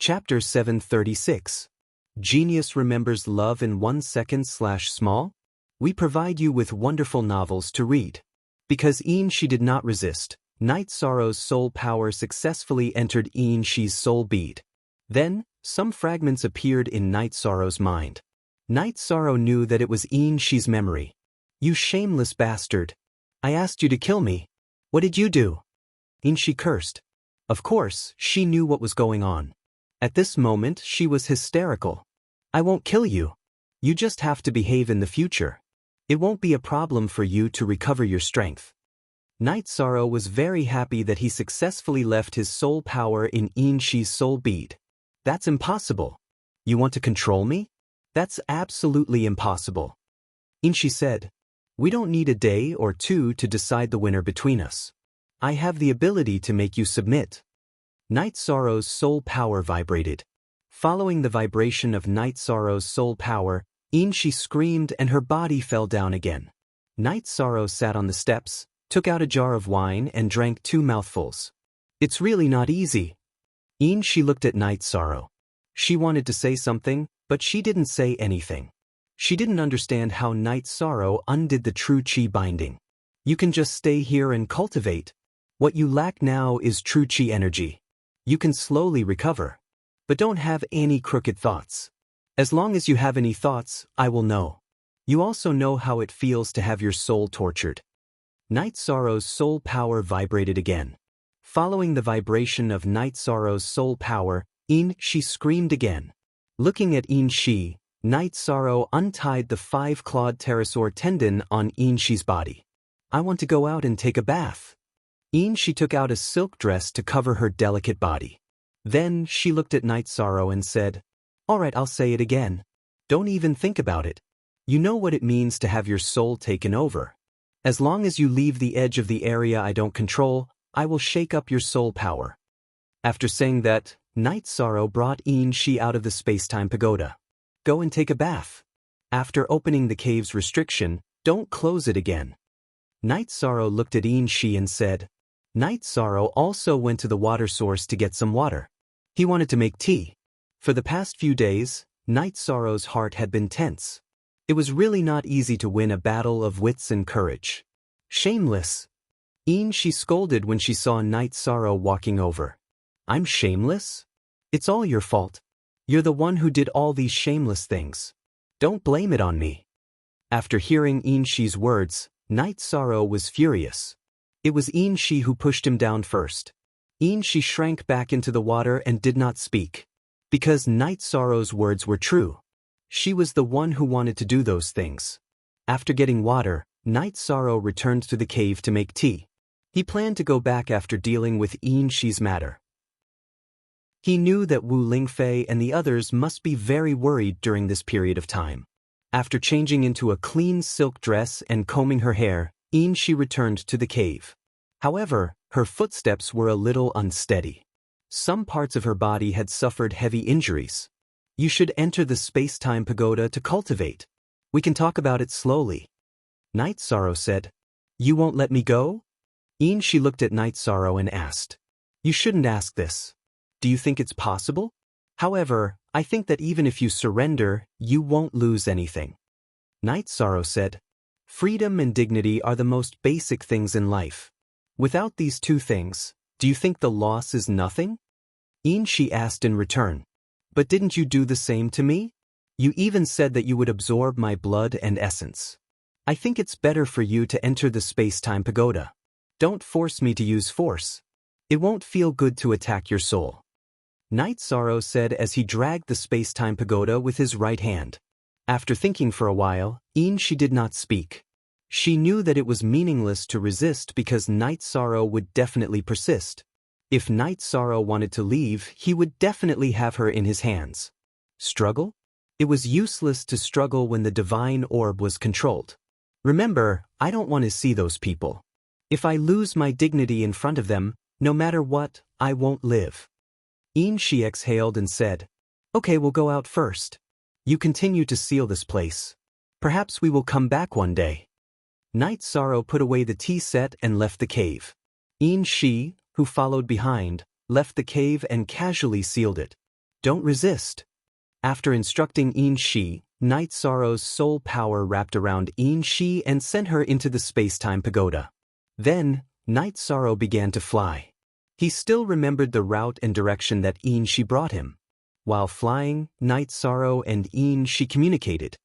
Chapter 736. Genius Remembers Love in 1 Second/Small? We provide you with wonderful novels to read. Because She did not resist, Night Sorrow's soul power successfully entered She's soul bead. Then, some fragments appeared in Night Sorrow's mind. Night Sorrow knew that it was She's memory. You shameless bastard. I asked you to kill me. What did you do? She cursed. Of course, she knew what was going on. At this moment, she was hysterical. I won't kill you. You just have to behave in the future. It won't be a problem for you to recover your strength. Night Sorrow was very happy that he successfully left his soul power in She's soul bead. That's impossible. You want to control me? That's absolutely impossible. She said. We don't need a day or two to decide the winner between us. I have the ability to make you submit. Night Sorrow's soul power vibrated. Following the vibration of Night Sorrow's soul power, she screamed and her body fell down again. Night Sorrow sat on the steps, took out a jar of wine and drank 2 mouthfuls. It's really not easy. She looked at Night Sorrow. She wanted to say something, but she didn't say anything. She didn't understand how Night Sorrow undid the true chi binding. You can just stay here and cultivate. What you lack now is true chi energy. You can slowly recover. But don't have any crooked thoughts. As long as you have any thoughts, I will know. You also know how it feels to have your soul tortured. Night Sorrow's soul power vibrated again. Following the vibration of Night Sorrow's soul power, she screamed again. Looking at she, Night Sorrow untied the 5-clawed pterosaur tendon on she's body. I want to go out and take a bath. She took out a silk dress to cover her delicate body. Then she looked at Night Sorrow and said, All right, I'll say it again. Don't even think about it. You know what it means to have your soul taken over. As long as you leave the edge of the area I don't control, I will shake up your soul power. After saying that, Night Sorrow brought she out of the space-time pagoda. Go and take a bath. After opening the cave's restriction, don't close it again. Night Sorrow looked at she and said, Night Sorrow also went to the water source to get some water. He wanted to make tea. For the past few days, Night Sorrow's heart had been tense. It was really not easy to win a battle of wits and courage. Shameless. She scolded when she saw Night Sorrow walking over. I'm shameless? It's all your fault. You're the one who did all these shameless things. Don't blame it on me. After hearing she's words, Night Sorrow was furious. It was she who pushed him down first. She shrank back into the water and did not speak. Because Night Sorrow's words were true. She was the one who wanted to do those things. After getting water, Night Sorrow returned to the cave to make tea. He planned to go back after dealing with she's matter. He knew that Wu Lingfei and the others must be very worried during this period of time. After changing into a clean silk dress and combing her hair, she returned to the cave. However, her footsteps were a little unsteady. Some parts of her body had suffered heavy injuries. You should enter the space-time pagoda to cultivate. We can talk about it slowly. Night Sorrow said. You won't let me go? She looked at Night Sorrow and asked. You shouldn't ask this. Do you think it's possible? However, I think that even if you surrender, you won't lose anything. Night Sorrow said. Freedom and dignity are the most basic things in life. Without these 2 things, do you think the loss is nothing? She asked in return. But didn't you do the same to me? You even said that you would absorb my blood and essence. I think it's better for you to enter the space-time pagoda. Don't force me to use force. It won't feel good to attack your soul. Night Sorrow said as he dragged the space-time pagoda with his right hand. After thinking for a while, she did not speak. She knew that it was meaningless to resist because Night Sorrow would definitely persist. If Night Sorrow wanted to leave, he would definitely have her in his hands. Struggle? It was useless to struggle when the divine orb was controlled. Remember, I don't want to see those people. If I lose my dignity in front of them, no matter what, I won't live. She exhaled and said, Okay, we'll go out first. You continue to seal this place. Perhaps we will come back one day. Night Sorrow put away the tea set and left the cave. She, who followed behind, left the cave and casually sealed it. Don't resist. After instructing In Shi, Night Sorrow's soul power wrapped around In Shi and sent her into the space-time pagoda. Then, Night Sorrow began to fly. He still remembered the route and direction that In Shi brought him. While flying, Night Sorrow and In Shi communicated.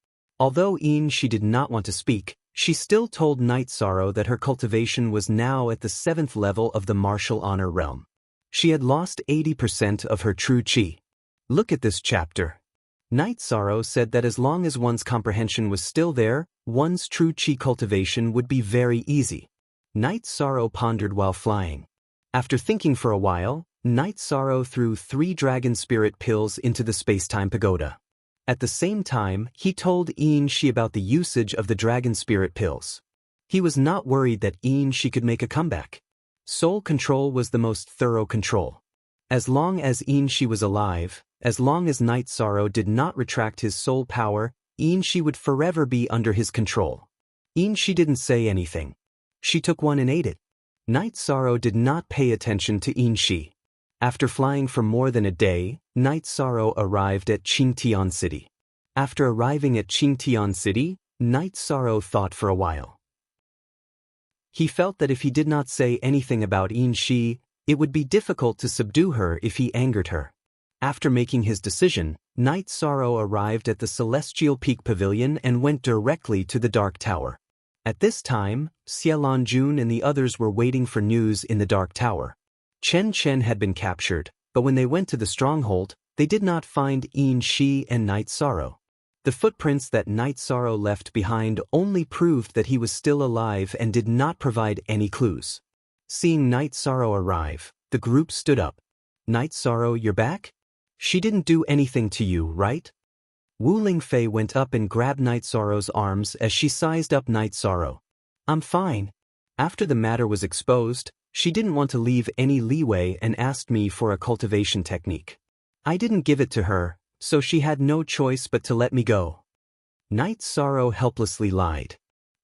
Although In Shi did not want to speak, she still told Night Sorrow that her cultivation was now at the 7th level of the martial honor realm. She had lost 80% of her true chi. Look at this chapter. Night Sorrow said that as long as one's comprehension was still there, one's true chi cultivation would be very easy. Night Sorrow pondered while flying. After thinking for a while, Night Sorrow threw 3 dragon spirit pills into the space-time pagoda. At the same time, he told In Shi about the usage of the dragon spirit pills. He was not worried that In Shi could make a comeback. Soul control was the most thorough control. As long as In Shi was alive, as long as Night Sorrow did not retract his soul power, In Shi would forever be under his control. In Shi didn't say anything. She took one and ate it. Night Sorrow did not pay attention to In Shi. After flying for more than a day, Night Sorrow arrived at Qingtian City. After arriving at Qingtian City, Night Sorrow thought for a while. He felt that if he did not say anything about In Shi, it would be difficult to subdue her if he angered her. After making his decision, Night Sorrow arrived at the Celestial Peak Pavilion and went directly to the Dark Tower. At this time, Xielanjun and the others were waiting for news in the Dark Tower. Chen Chen had been captured, but when they went to the stronghold, they did not find In Shi and Night Sorrow. The footprints that Night Sorrow left behind only proved that he was still alive and did not provide any clues. Seeing Night Sorrow arrive, the group stood up. Night Sorrow, you're back? She didn't do anything to you, right? Wu Lingfei went up and grabbed Night Sorrow's arms as she sized up Night Sorrow. I'm fine. After the matter was exposed, she didn't want to leave any leeway and asked me for a cultivation technique. I didn't give it to her, so she had no choice but to let me go. Night Sorrow helplessly lied.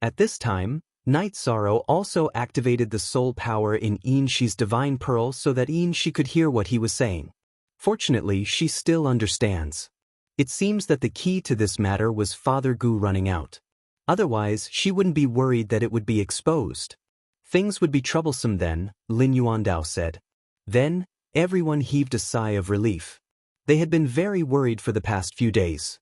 At this time, Night Sorrow also activated the soul power in In Shi's divine pearl so that In Shi could hear what he was saying. Fortunately, she still understands. It seems that the key to this matter was Father Gu running out. Otherwise, she wouldn't be worried that it would be exposed. Things would be troublesome then, Lin Yuandao said. Then, everyone heaved a sigh of relief. They had been very worried for the past few days.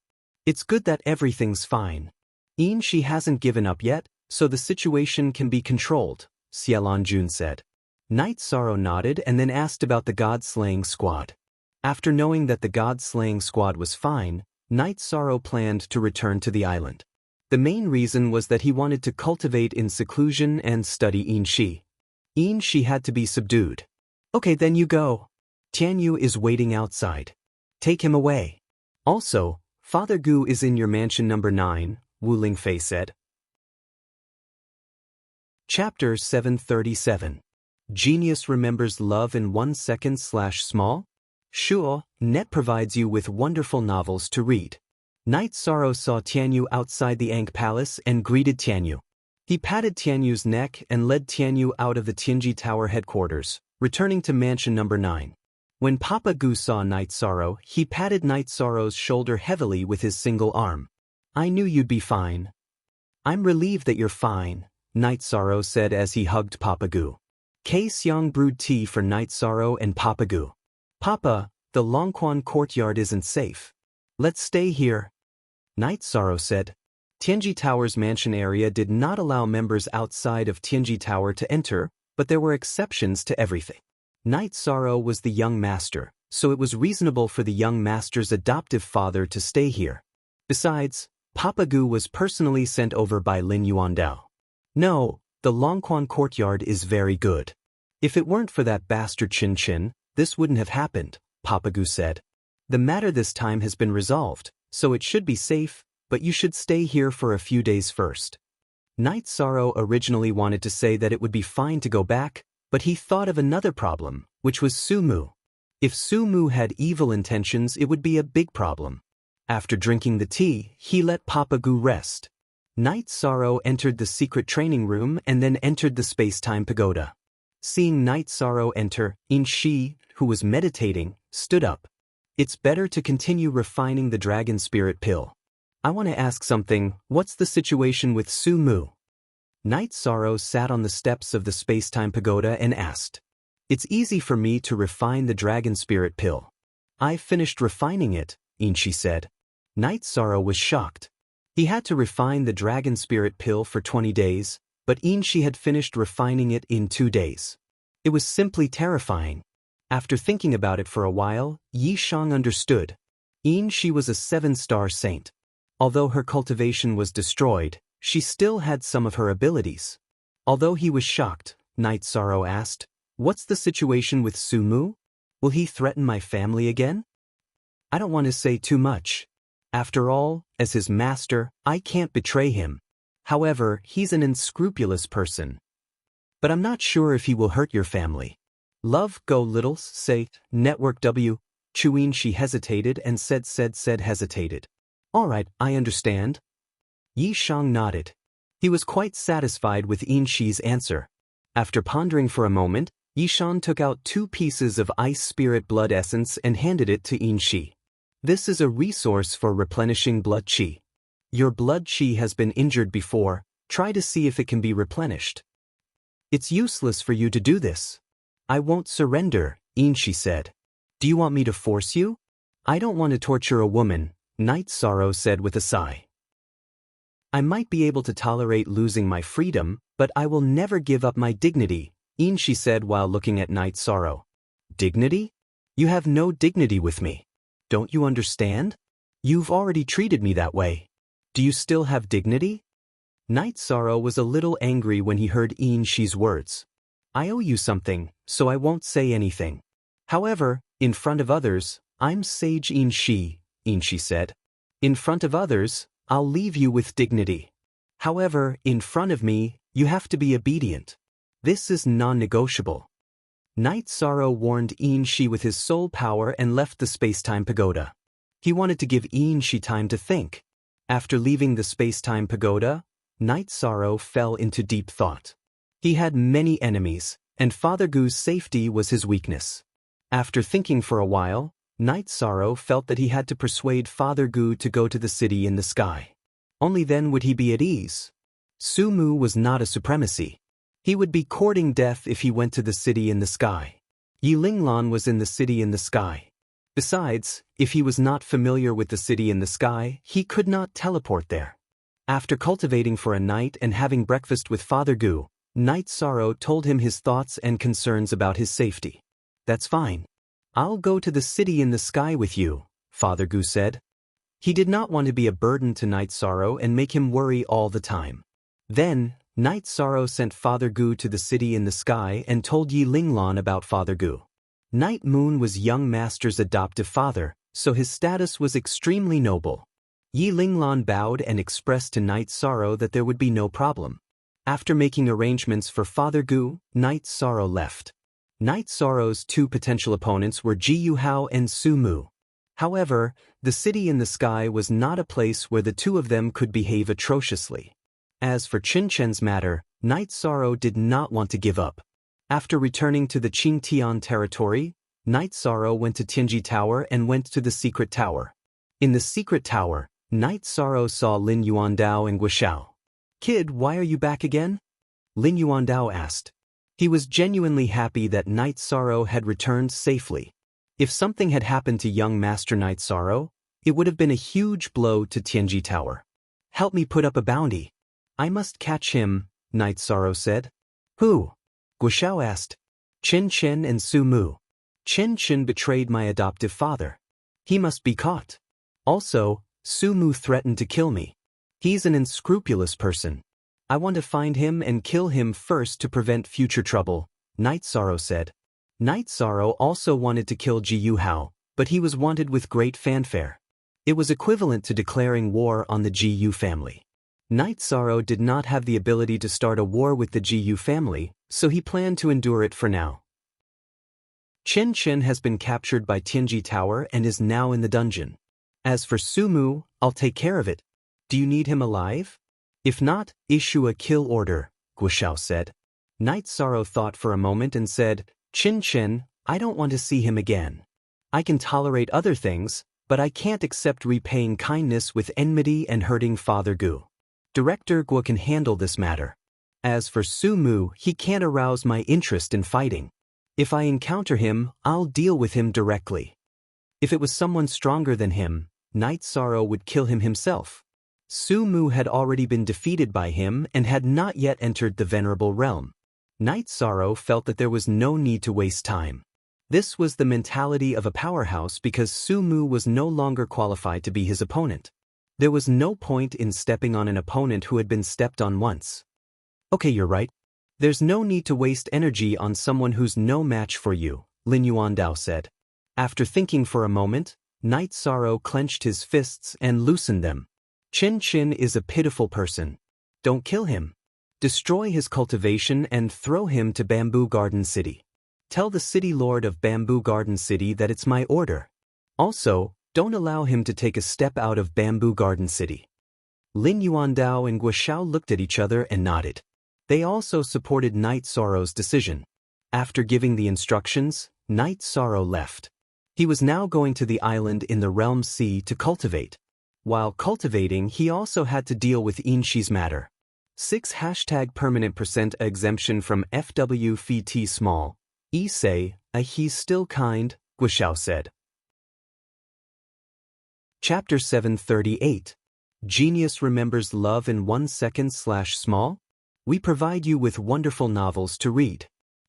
It's good that everything's fine. In Shi hasn't given up yet, so the situation can be controlled, Xielanjun said. Night Sorrow nodded and then asked about the God-slaying squad. After knowing that the God-slaying squad was fine, Night Sorrow planned to return to the island. The main reason was that he wanted to cultivate in seclusion and study In Shi. In Shi had to be subdued. Okay, then you go. Tianyu is waiting outside. Take him away. Also, Father Gu is in your mansion number 9, Wu Lingfei said. Chapter 737. Genius remembers love in 1 second/small? Sure, Net provides you with wonderful novels to read. Night Sorrow saw Tianyu outside the Ankh Palace and greeted Tianyu. He patted Tianyu's neck and led Tianyu out of the Tianji Tower headquarters, returning to mansion number 9. When Papa Gu saw Night Sorrow, he patted Night Sorrow's shoulder heavily with his single arm. I knew you'd be fine. I'm relieved that you're fine, Night Sorrow said as he hugged Papa Gu. Kei Xiang brewed tea for Night Sorrow and Papa Gu. Papa, the Longquan courtyard isn't safe. Let's stay here. Night Sorrow said. Tianji Tower's mansion area did not allow members outside of Tianji Tower to enter, but there were exceptions to everything. Night Sorrow was the young master, so it was reasonable for the young master's adoptive father to stay here. Besides, Papa Gu was personally sent over by Lin Yuandao. No, the Longquan courtyard is very good. If it weren't for that bastard Chin Chin, this wouldn't have happened, Papa Gu said. The matter this time has been resolved, so it should be safe, but you should stay here for a few days first. Night Sorrow originally wanted to say that it would be fine to go back, but he thought of another problem, which was Sumu. If Sumu had evil intentions, it would be a big problem. After drinking the tea, he let Papa Gu rest. Night Sorrow entered the secret training room and then entered the space-time pagoda. Seeing Night Sorrow enter, In Shi, who was meditating, stood up. It's better to continue refining the dragon spirit pill. I want to ask something. What's the situation with Su Mu? Night Sorrow sat on the steps of the space-time pagoda and asked. It's easy for me to refine the dragon spirit pill. I've finished refining it, Inchi said. Night Sorrow was shocked. He had to refine the dragon spirit pill for 20 days, but Inchi had finished refining it in 2 days. It was simply terrifying. After thinking about it for a while, Yi Shang understood. Inchi was a 7-star saint. Although her cultivation was destroyed, she still had some of her abilities. Although he was shocked, Night Sorrow asked, "What's the situation with Su Mu? Will he threaten my family again?" I don't want to say too much. After all, as his master, I can't betray him. However, he's an unscrupulous person. But I'm not sure if he will hurt your family. Love go littles, say, Network W. Chuin she hesitated and said hesitated. Alright, I understand. Yi Shang nodded. He was quite satisfied with Inshi's answer. After pondering for a moment, Yi Shang took out 2 pieces of ice spirit blood essence and handed it to Inshi. This is a resource for replenishing blood qi. Your blood qi has been injured before, try to see if it can be replenished. It's useless for you to do this. I won't surrender, Inshi said. Do you want me to force you? I don't want to torture a woman, Night Sorrow said with a sigh. I might be able to tolerate losing my freedom, but I will never give up my dignity, Inshi said while looking at Night Sorrow. Dignity? You have no dignity with me. Don't you understand? You've already treated me that way. Do you still have dignity? Night Sorrow was a little angry when he heard Inshi's words. I owe you something, so I won't say anything. However, in front of others, I'm Sage Inshi, Inshi said. In front of others, I'll leave you with dignity. However, in front of me, you have to be obedient. This is non-negotiable. Night Sorrow warned Inshi with his soul power and left the space-time pagoda. He wanted to give Inshi time to think. After leaving the space-time pagoda, Night Sorrow fell into deep thought. He had many enemies, and Father Gu's safety was his weakness. After thinking for a while, Night Sorrow felt that he had to persuade Father Gu to go to the city in the sky. Only then would he be at ease. Su Mu was not a supremacy. He would be courting death if he went to the city in the sky. Yi Linglan was in the city in the sky. Besides, if he was not familiar with the city in the sky, he could not teleport there. After cultivating for a night and having breakfast with Father Gu, Night Sorrow told him his thoughts and concerns about his safety. That's fine. I'll go to the city in the sky with you, Father Gu said. He did not want to be a burden to Night Sorrow and make him worry all the time. Then, Night Sorrow sent Father Gu to the city in the sky and told Yi Linglan about Father Gu. Night Moon was young master's adoptive father, so his status was extremely noble. Yi Linglan bowed and expressed to Night Sorrow that there would be no problem. After making arrangements for Father Gu, Night Sorrow left. Night Sorrow's 2 potential opponents were Ji Yuhao and Su Mu. However, the city in the sky was not a place where the 2 of them could behave atrociously. As for Qin Chen's matter, Night Sorrow did not want to give up. After returning to the Qingtian territory, Night Sorrow went to Tianji Tower and went to the secret tower. In the secret tower, Night Sorrow saw Lin Yuandao and Guoxiao. Kid, why are you back again? Lin Yuandao asked. He was genuinely happy that Night Sorrow had returned safely. If something had happened to young Master Night Sorrow, it would have been a huge blow to Tianji Tower. Help me put up a bounty. I must catch him, Night Sorrow said. Who? Guoxiao asked. Qin Chen and Su Mu. Qin Chen betrayed my adoptive father. He must be caught. Also, Su Mu threatened to kill me. He's an unscrupulous person. I want to find him and kill him first to prevent future trouble, Night Sorrow said. Night Sorrow also wanted to kill Ji Yuhao, but he was wanted with great fanfare. It was equivalent to declaring war on the Ji Yu family. Night Sorrow did not have the ability to start a war with the Ji Yu family, so he planned to endure it for now. Qin Chen has been captured by Tianji Tower and is now in the dungeon. As for Su Mu, I'll take care of it. Do you need him alive? If not, issue a kill order, Guoxiao said. Night Sorrow thought for a moment and said, Qin Chen, I don't want to see him again. I can tolerate other things, but I can't accept repaying kindness with enmity and hurting Father Gu. Director Guo can handle this matter. As for Su Mu, he can't arouse my interest in fighting. If I encounter him, I'll deal with him directly. If it was someone stronger than him, Night Sorrow would kill him himself. Su Mu had already been defeated by him and had not yet entered the Venerable Realm. Night Sorrow felt that there was no need to waste time. This was the mentality of a powerhouse because Su Mu was no longer qualified to be his opponent. There was no point in stepping on an opponent who had been stepped on once. Okay, you're right. There's no need to waste energy on someone who's no match for you, Lin Yuandao said. After thinking for a moment, Night Sorrow clenched his fists and loosened them. Chin Chin is a pitiful person. Don't kill him. Destroy his cultivation and throw him to Bamboo Garden City. Tell the city lord of Bamboo Garden City that it's my order. Also, don't allow him to take a step out of Bamboo Garden City. Lin Yuandao and Guo Xiao looked at each other and nodded. They also supported Night Sorrow's decision. After giving the instructions, Night Sorrow left. He was now going to the island in the Realm Sea to cultivate. While cultivating, he also had to deal with Inshi's matter. 6 #permanent% exemption from FWFT small. Say, he's still kind, Guo Xiao said. Chapter 738. Genius Remembers Love in 1 second/small? We provide you with wonderful novels to read.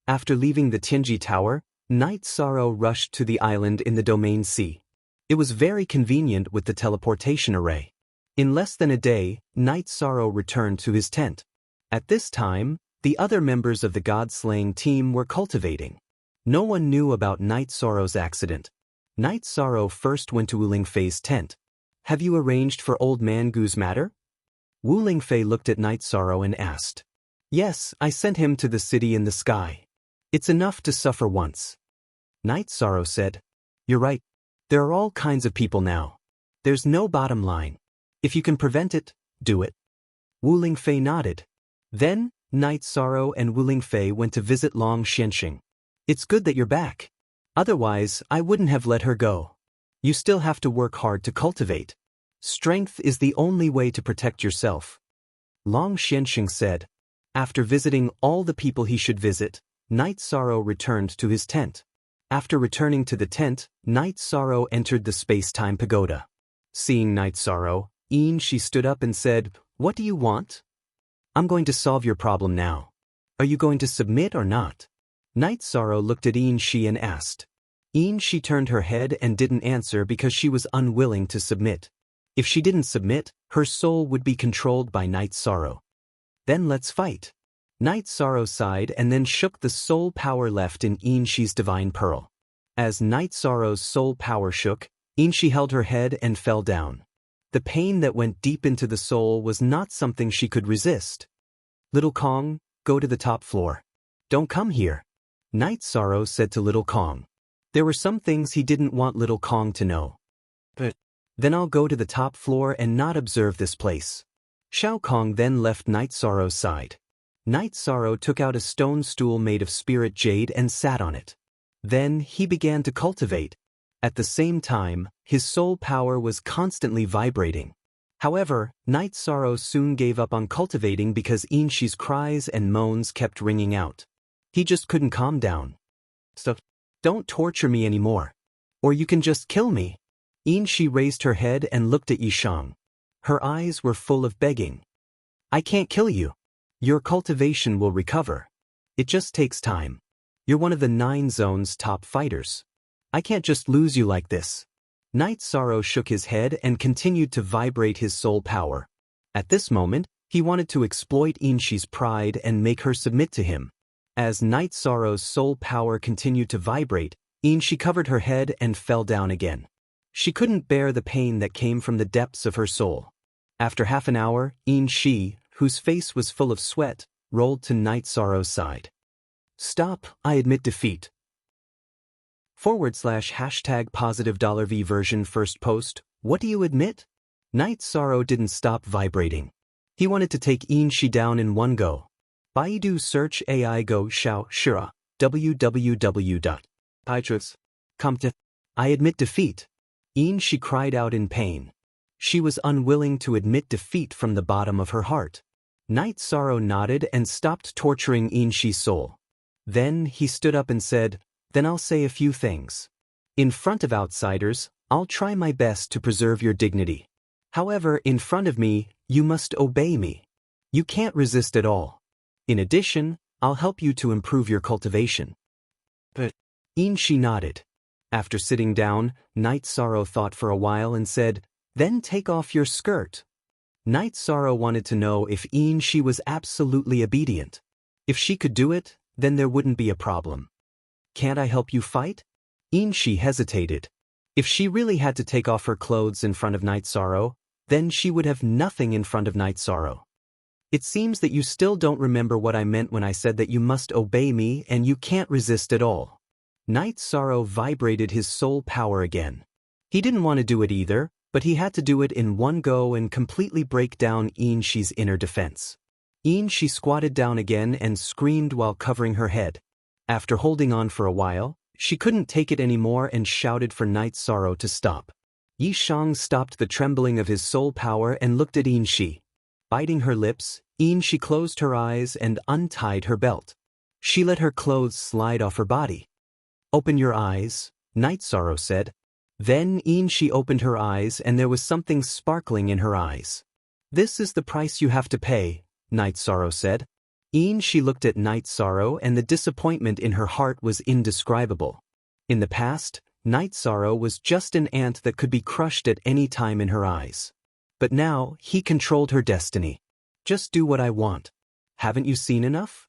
After leaving the Tianji Tower, Night Sorrow rushed to the island in the Domain Sea. It was very convenient with the teleportation array. In less than a day, Night Sorrow returned to his tent. At this time, the other members of the God-slaying team were cultivating. No one knew about Night Sorrow's accident. Night Sorrow first went to Wu Lingfei's tent. Have you arranged for Old Man Gu's matter? Wu Lingfei looked at Night Sorrow and asked. Yes, I sent him to the city in the sky. It's enough to suffer once. Night Sorrow said. You're right. There are all kinds of people now. There's no bottom line. If you can prevent it, do it. Wu Lingfei nodded. Then, Night Sorrow and Wu Lingfei went to visit Long Xianxing. It's good that you're back. Otherwise, I wouldn't have let her go. You still have to work hard to cultivate. Strength is the only way to protect yourself. Long Xianxing said. After visiting all the people he should visit, Night Sorrow returned to his tent. After returning to the tent, Night Sorrow entered the space-time pagoda. Seeing Night Sorrow, she stood up and said, What do you want? I'm going to solve your problem now. Are you going to submit or not? Night Sorrow looked at Shi and asked. Shi turned her head and didn't answer because she was unwilling to submit. If she didn't submit, her soul would be controlled by Night Sorrow. Then let's fight. Night Sorrow sighed and then shook the soul power left in Shi's divine pearl. As Night Sorrow's soul power shook, Shi held her head and fell down. The pain that went deep into the soul was not something she could resist. Little Kong, go to the top floor. Don't come here. Night Sorrow said to Little Kong. There were some things he didn't want Little Kong to know. But then I'll go to the top floor and not observe this place. Xiao Kong then left Night Sorrow's side. Night Sorrow took out a stone stool made of spirit jade and sat on it. Then he began to cultivate. At the same time, his soul power was constantly vibrating. However, Night Sorrow soon gave up on cultivating because Inshi's cries and moans kept ringing out. He just couldn't calm down. So, don't torture me anymore. Or you can just kill me. Inshi raised her head and looked at Yishang. Her eyes were full of begging. I can't kill you. Your cultivation will recover. It just takes time. You're one of the 9 zone's top fighters. I can't just lose you like this. Night Sorrow shook his head and continued to vibrate his soul power. At this moment, he wanted to exploit Inshi's pride and make her submit to him. As Night Sorrow's soul power continued to vibrate, Inshi covered her head and fell down again. She couldn't bear the pain that came from the depths of her soul. After half an hour, Inshi, whose face was full of sweat, rolled to Night Sorrow's side. Stop, I admit defeat. #positive$V version first post, what do you admit? Night Sorrow didn't stop vibrating. He wanted to take Inshi down in one go. Baidu search AI Go Xiao Shira, www.baidu.com. I admit defeat. She cried out in pain. She was unwilling to admit defeat from the bottom of her heart. Night Sorrow nodded and stopped torturing Shi's soul. Then he stood up and said, "Then I'll say a few things. In front of outsiders, I'll try my best to preserve your dignity. However, in front of me, you must obey me. You can't resist at all. In addition, I'll help you to improve your cultivation." But Shi nodded. After sitting down, Night Sorrow thought for a while and said, "Then take off your skirt." Night Sorrow wanted to know if Shi was absolutely obedient. If she could do it, then there wouldn't be a problem. "Can't I help you fight?" Shi hesitated. If she really had to take off her clothes in front of Night Sorrow, then she would have nothing in front of Night Sorrow. "It seems that you still don't remember what I meant when I said that you must obey me and you can't resist at all." Night Sorrow vibrated his soul power again. He didn't want to do it either, but he had to do it in one go and completely break down Shi's inner defense. Shi squatted down again and screamed while covering her head. After holding on for a while, she couldn't take it anymore and shouted for Night Sorrow to stop. Yi Shang stopped the trembling of his soul power and looked at Shi. Biting her lips, Shi closed her eyes and untied her belt. She let her clothes slide off her body. "Open your eyes," Night Sorrow said. Then Shi opened her eyes and there was something sparkling in her eyes. "This is the price you have to pay," Night Sorrow said. She looked at Night Sorrow and the disappointment in her heart was indescribable. In the past, Night Sorrow was just an ant that could be crushed at any time in her eyes. But now, he controlled her destiny. "Just do what I want. Haven't you seen enough?"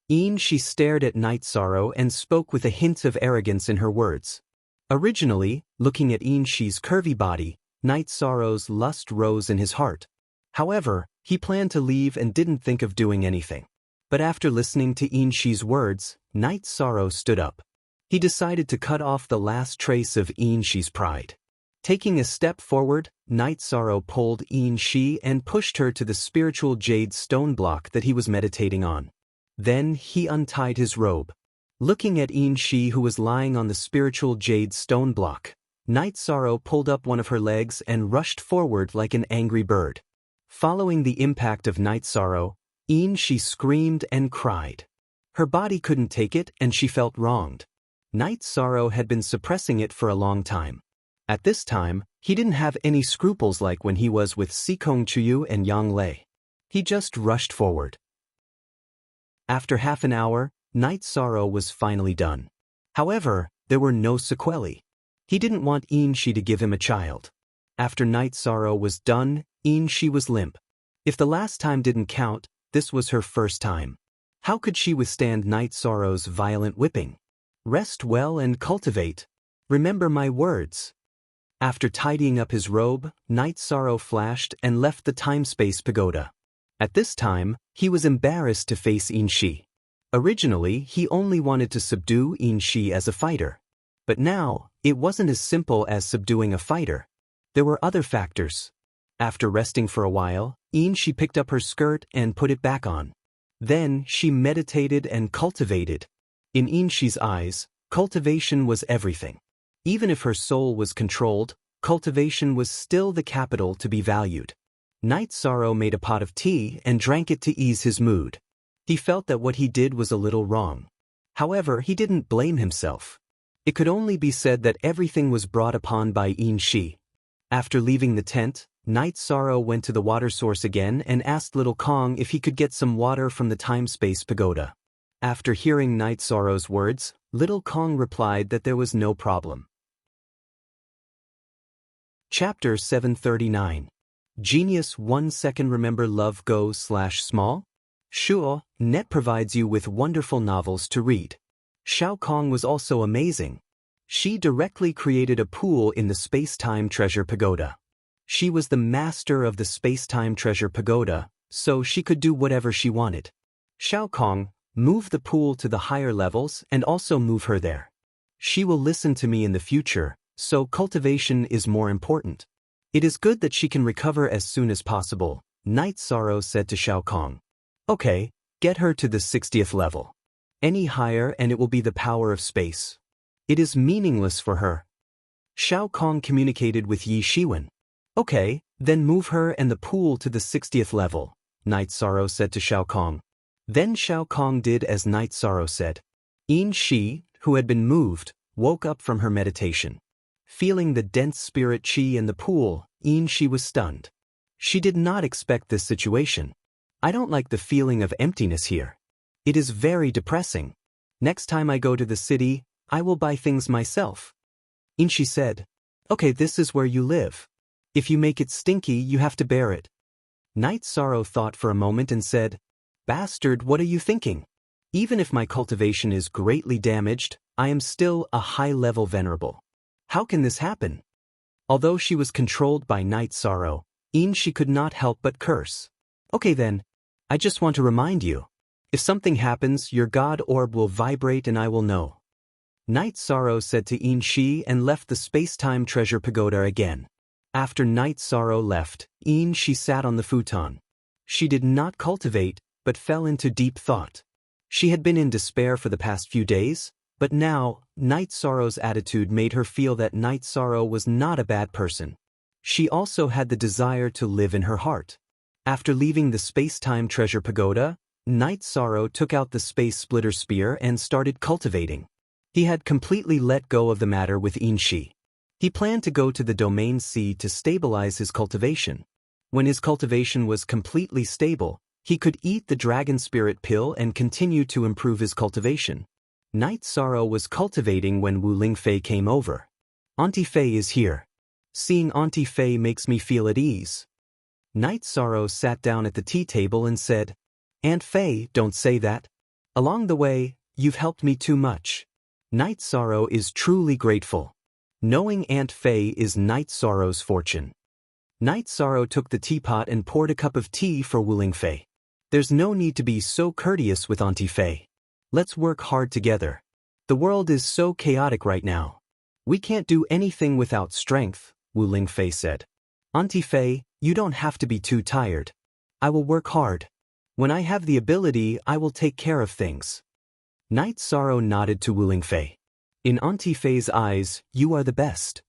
She stared at Night Sorrow and spoke with a hint of arrogance in her words. Originally, looking at Shi's curvy body, Night Sorrow's lust rose in his heart. However, he planned to leave and didn't think of doing anything. But after listening to Shi's words, Night Sorrow stood up. He decided to cut off the last trace of Shi's pride. Taking a step forward, Night Sorrow pulled Shi and pushed her to the spiritual jade stone block that he was meditating on. Then he untied his robe. Looking at Shi who was lying on the spiritual jade stone block, Night Sorrow pulled up one of her legs and rushed forward like an angry bird. Following the impact of Night Sorrow, Shi screamed and cried. Her body couldn't take it and she felt wronged. Night Sorrow had been suppressing it for a long time. At this time, he didn't have any scruples like when he was with Sikong Chuyu and Yang Lei. He just rushed forward. After half an hour, Night Sorrow was finally done. However, there were no sequelae. He didn't want Shi to give him a child. After Night Sorrow was done, Shi was limp. If the last time didn't count, this was her first time. How could she withstand Night Sorrow's violent whipping? Rest well and cultivate. Remember my words. After tidying up his robe, Night Sorrow flashed and left the time-space pagoda. At this time, he was embarrassed to face Shi. Originally, he only wanted to subdue Shi as a fighter. But now, it wasn't as simple as subduing a fighter. There were other factors. After resting for a while, Shi picked up her skirt and put it back on. Then, she meditated and cultivated. In Shi's eyes, cultivation was everything. Even if her soul was controlled, cultivation was still the capital to be valued. Night Sorrow made a pot of tea and drank it to ease his mood. He felt that what he did was a little wrong. However, he didn't blame himself. It could only be said that everything was brought upon by Shi. After leaving the tent, Night Sorrow went to the water source again and asked Little Kong if he could get some water from the time-space pagoda. After hearing Night Sorrow's words, Little Kong replied that there was no problem. Chapter 739. Genius 1 second. Remember love go/small? Sure, Net provides you with wonderful novels to read. Xiao Kong was also amazing. She directly created a pool in the Space-Time Treasure Pagoda. She was the master of the Space-Time Treasure Pagoda, so she could do whatever she wanted. Xiao Kong, move the pool to the higher levels and also move her there. She will listen to me in the future, so cultivation is more important. It is good that she can recover as soon as possible, Night Sorrow said to Xiao Kong. Okay, get her to the 60th level. Any higher and it will be the power of space. It is meaningless for her. Shao Kong communicated with Yi Shiwen. Okay, then move her and the pool to the 60th level, Night Sorrow said to Shao Kong. Then Shao Kong did as Night Sorrow said. Yin Shi, who had been moved, woke up from her meditation. Feeling the dense spirit qi in the pool, Yin Shi was stunned. She did not expect this situation. I don't like the feeling of emptiness here. It is very depressing. Next time I go to the city, I will buy things myself. Yin Shi said. Okay, this is where you live. If you make it stinky, you have to bear it. Night Sorrow thought for a moment and said, Bastard, what are you thinking? Even if my cultivation is greatly damaged, I am still a high-level venerable. How can this happen? Although she was controlled by Night Sorrow, Yin Shi could not help but curse. Okay then, I just want to remind you. If something happens, your god orb will vibrate and I will know. Night Sorrow said to Yin Shi and left the space-time treasure pagoda again. After Night Sorrow left, Yin Shi sat on the futon. She did not cultivate, but fell into deep thought. She had been in despair for the past few days, but now, Night Sorrow's attitude made her feel that Night Sorrow was not a bad person. She also had the desire to live in her heart. After leaving the space-time treasure pagoda, Night Sorrow took out the space splitter spear and started cultivating. He had completely let go of the matter with Yin Shi. He planned to go to the domain C to stabilize his cultivation. When his cultivation was completely stable, he could eat the dragon spirit pill and continue to improve his cultivation. Night Sorrow was cultivating when Wu Lingfei came over. Auntie Fei is here. Seeing Auntie Fei makes me feel at ease. Night Sorrow sat down at the tea table and said, Aunt Fei, don't say that. Along the way, you've helped me too much. Night Sorrow is truly grateful. Knowing Aunt Fei is Night Sorrow's fortune. Night Sorrow took the teapot and poured a cup of tea for Wu Lingfei. There's no need to be so courteous with Auntie Fei. Let's work hard together. The world is so chaotic right now. We can't do anything without strength, Wu Lingfei said. Auntie Fei, you don't have to be too tired. I will work hard. When I have the ability, I will take care of things. Night Sorrow nodded to Wu Lingfei. In Auntie Fei's eyes, you are the best.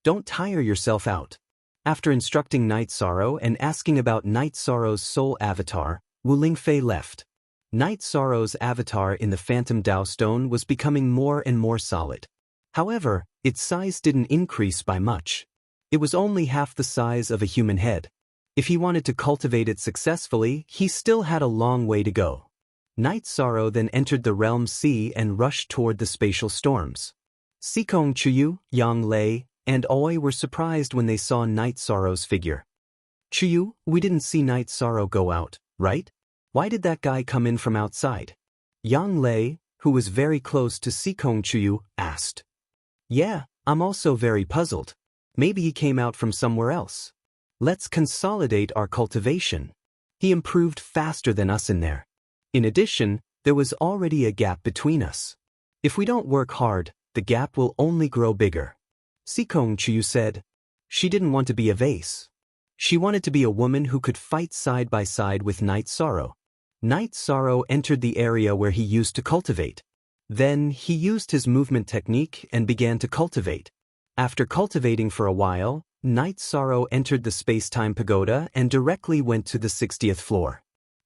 Don't tire yourself out. After instructing Night Sorrow and asking about Night Sorrow's soul avatar, Wu Lingfei left. Night Sorrow's avatar in the Phantom Dao Stone was becoming more and more solid. However, its size didn't increase by much. It was only half the size of a human head. If he wanted to cultivate it successfully, he still had a long way to go. Night Sorrow then entered the Realm C and rushed toward the spatial storms. Sikong Chuyu, Yang Lei, and Oi were surprised when they saw Night Sorrow's figure. Chuyu, we didn't see Night Sorrow go out, right? Why did that guy come in from outside? Yang Lei, who was very close to Sikong Chuyu, asked. Yeah, I'm also very puzzled. Maybe he came out from somewhere else. Let's consolidate our cultivation. He improved faster than us in there. In addition, there was already a gap between us. If we don't work hard, the gap will only grow bigger. Sikong Chuyu said. She didn't want to be a vase. She wanted to be a woman who could fight side by side with Night Sorrow. Night Sorrow entered the area where he used to cultivate. Then, he used his movement technique and began to cultivate. After cultivating for a while, Night Sorrow entered the space-time pagoda and directly went to the 60th floor.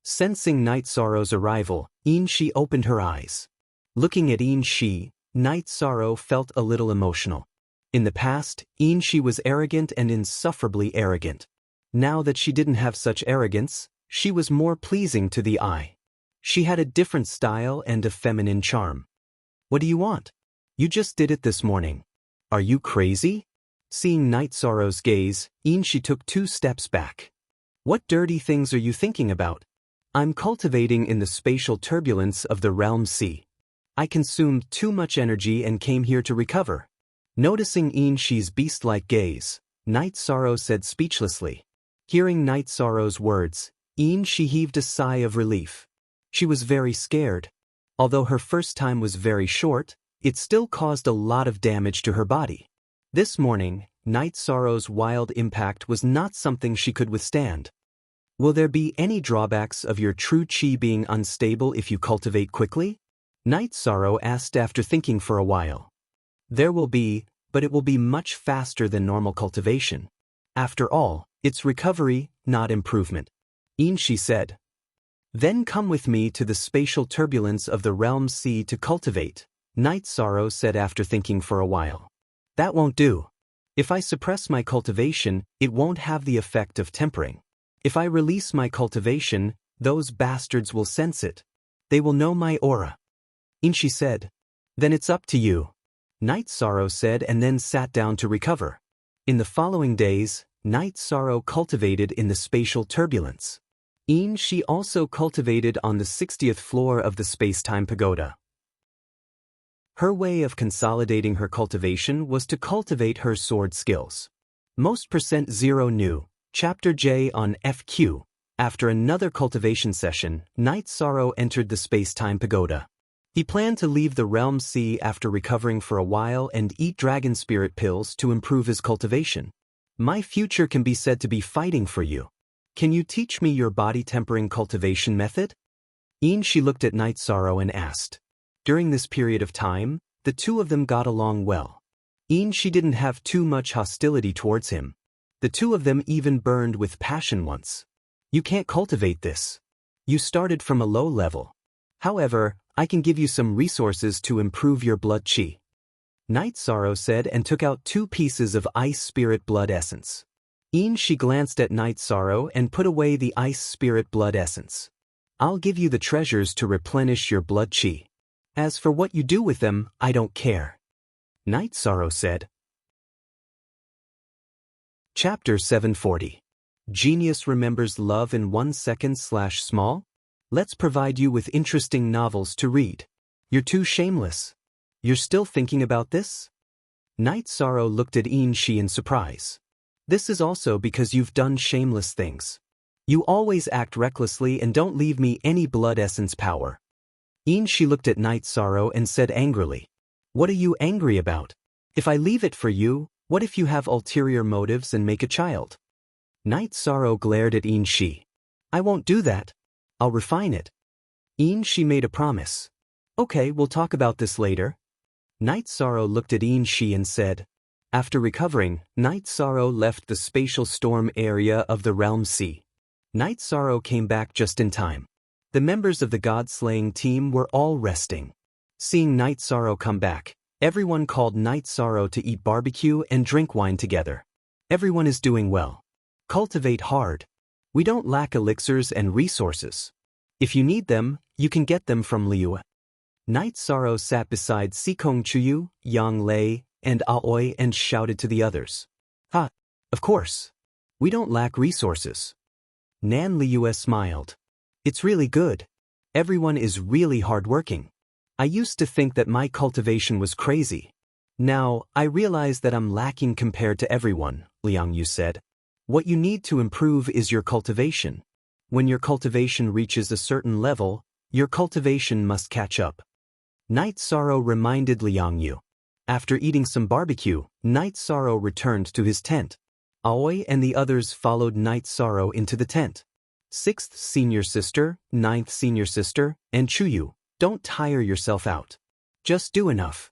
Sensing Night Sorrow's arrival, Yin Shi opened her eyes. Looking at Yin Shi, Night Sorrow felt a little emotional. In the past, Yin Shi was arrogant and insufferably arrogant. Now that she didn't have such arrogance, she was more pleasing to the eye. She had a different style and a feminine charm. What do you want? You just did it this morning. Are you crazy? Seeing Night Sorrow's gaze, Yin Shi took 2 steps back. What dirty things are you thinking about? I'm cultivating in the spatial turbulence of the Realm C. I consumed too much energy and came here to recover. Noticing Yin Shi's beast-like gaze, Night Sorrow said speechlessly. Hearing Night Sorrow's words, Yin Shi heaved a sigh of relief. She was very scared. Although her first time was very short, it still caused a lot of damage to her body. This morning, Night Sorrow's wild impact was not something she could withstand. Will there be any drawbacks of your true chi being unstable if you cultivate quickly? Night Sorrow asked after thinking for a while. There will be, but it will be much faster than normal cultivation. After all, it's recovery, not improvement. Inshi said. Then come with me to the spatial turbulence of the realm sea to cultivate, Night Sorrow said after thinking for a while. That won't do. If I suppress my cultivation, it won't have the effect of tempering. If I release my cultivation, those bastards will sense it. They will know my aura. Inshi said. Then it's up to you, Night Sorrow said, and then sat down to recover. In the following days, Night Sorrow cultivated in the spatial turbulence. Inshi also cultivated on the 60th floor of the space-time pagoda. Her way of consolidating her cultivation was to cultivate her sword skills. Most %0 knew, Chapter J on FQ. After another cultivation session, Night Sorrow entered the space-time pagoda. He planned to leave the realm sea after recovering for a while and eat dragon spirit pills to improve his cultivation. My future can be said to be fighting for you. Can you teach me your body-tempering cultivation method? Inshi looked at Night Sorrow and asked. During this period of time, the two of them got along well. Inshi didn't have too much hostility towards him. The two of them even burned with passion once. You can't cultivate this. You started from a low level. However, I can give you some resources to improve your blood chi. Night Sorrow said and took out 2 pieces of ice spirit blood essence. Inshi glanced at Night Sorrow and put away the ice spirit blood essence. I'll give you the treasures to replenish your blood chi. As for what you do with them, I don't care, Night Sorrow said. Chapter 740. Genius Remembers Love in 1 second/small? Let's provide you with interesting novels to read. You're too shameless. You're still thinking about this? Night Sorrow looked at Inshi in surprise. This is also because you've done shameless things. You always act recklessly and don't leave me any blood essence power. Inshi looked at Night Sorrow and said angrily. What are you angry about? If I leave it for you, what if you have ulterior motives and make a child? Night Sorrow glared at Inshi. I won't do that. I'll refine it. Inshi made a promise. Okay, we'll talk about this later. Night Sorrow looked at Inshi and said. After recovering, Night Sorrow left the spatial storm area of the realm sea. Night Sorrow came back just in time. The members of the god-slaying team were all resting. Seeing Night Sorrow come back, everyone called Night Sorrow to eat barbecue and drink wine together. Everyone is doing well. Cultivate hard. We don't lack elixirs and resources. If you need them, you can get them from Liu. Night Sorrow sat beside Sikong Chuyu, Yang Lei, and Aoi and shouted to the others. Ha! Of course. We don't lack resources. Nan Liu smiled. It's really good. Everyone is really hardworking. I used to think that my cultivation was crazy. Now, I realize that I'm lacking compared to everyone, Liang Yu said. What you need to improve is your cultivation. When your cultivation reaches a certain level, your cultivation must catch up. Night Sorrow reminded Liang Yu. After eating some barbecue, Night Sorrow returned to his tent. Aoi and the others followed Night Sorrow into the tent. 6th senior sister, 9th senior sister, and Chuyu, don't tire yourself out. Just do enough.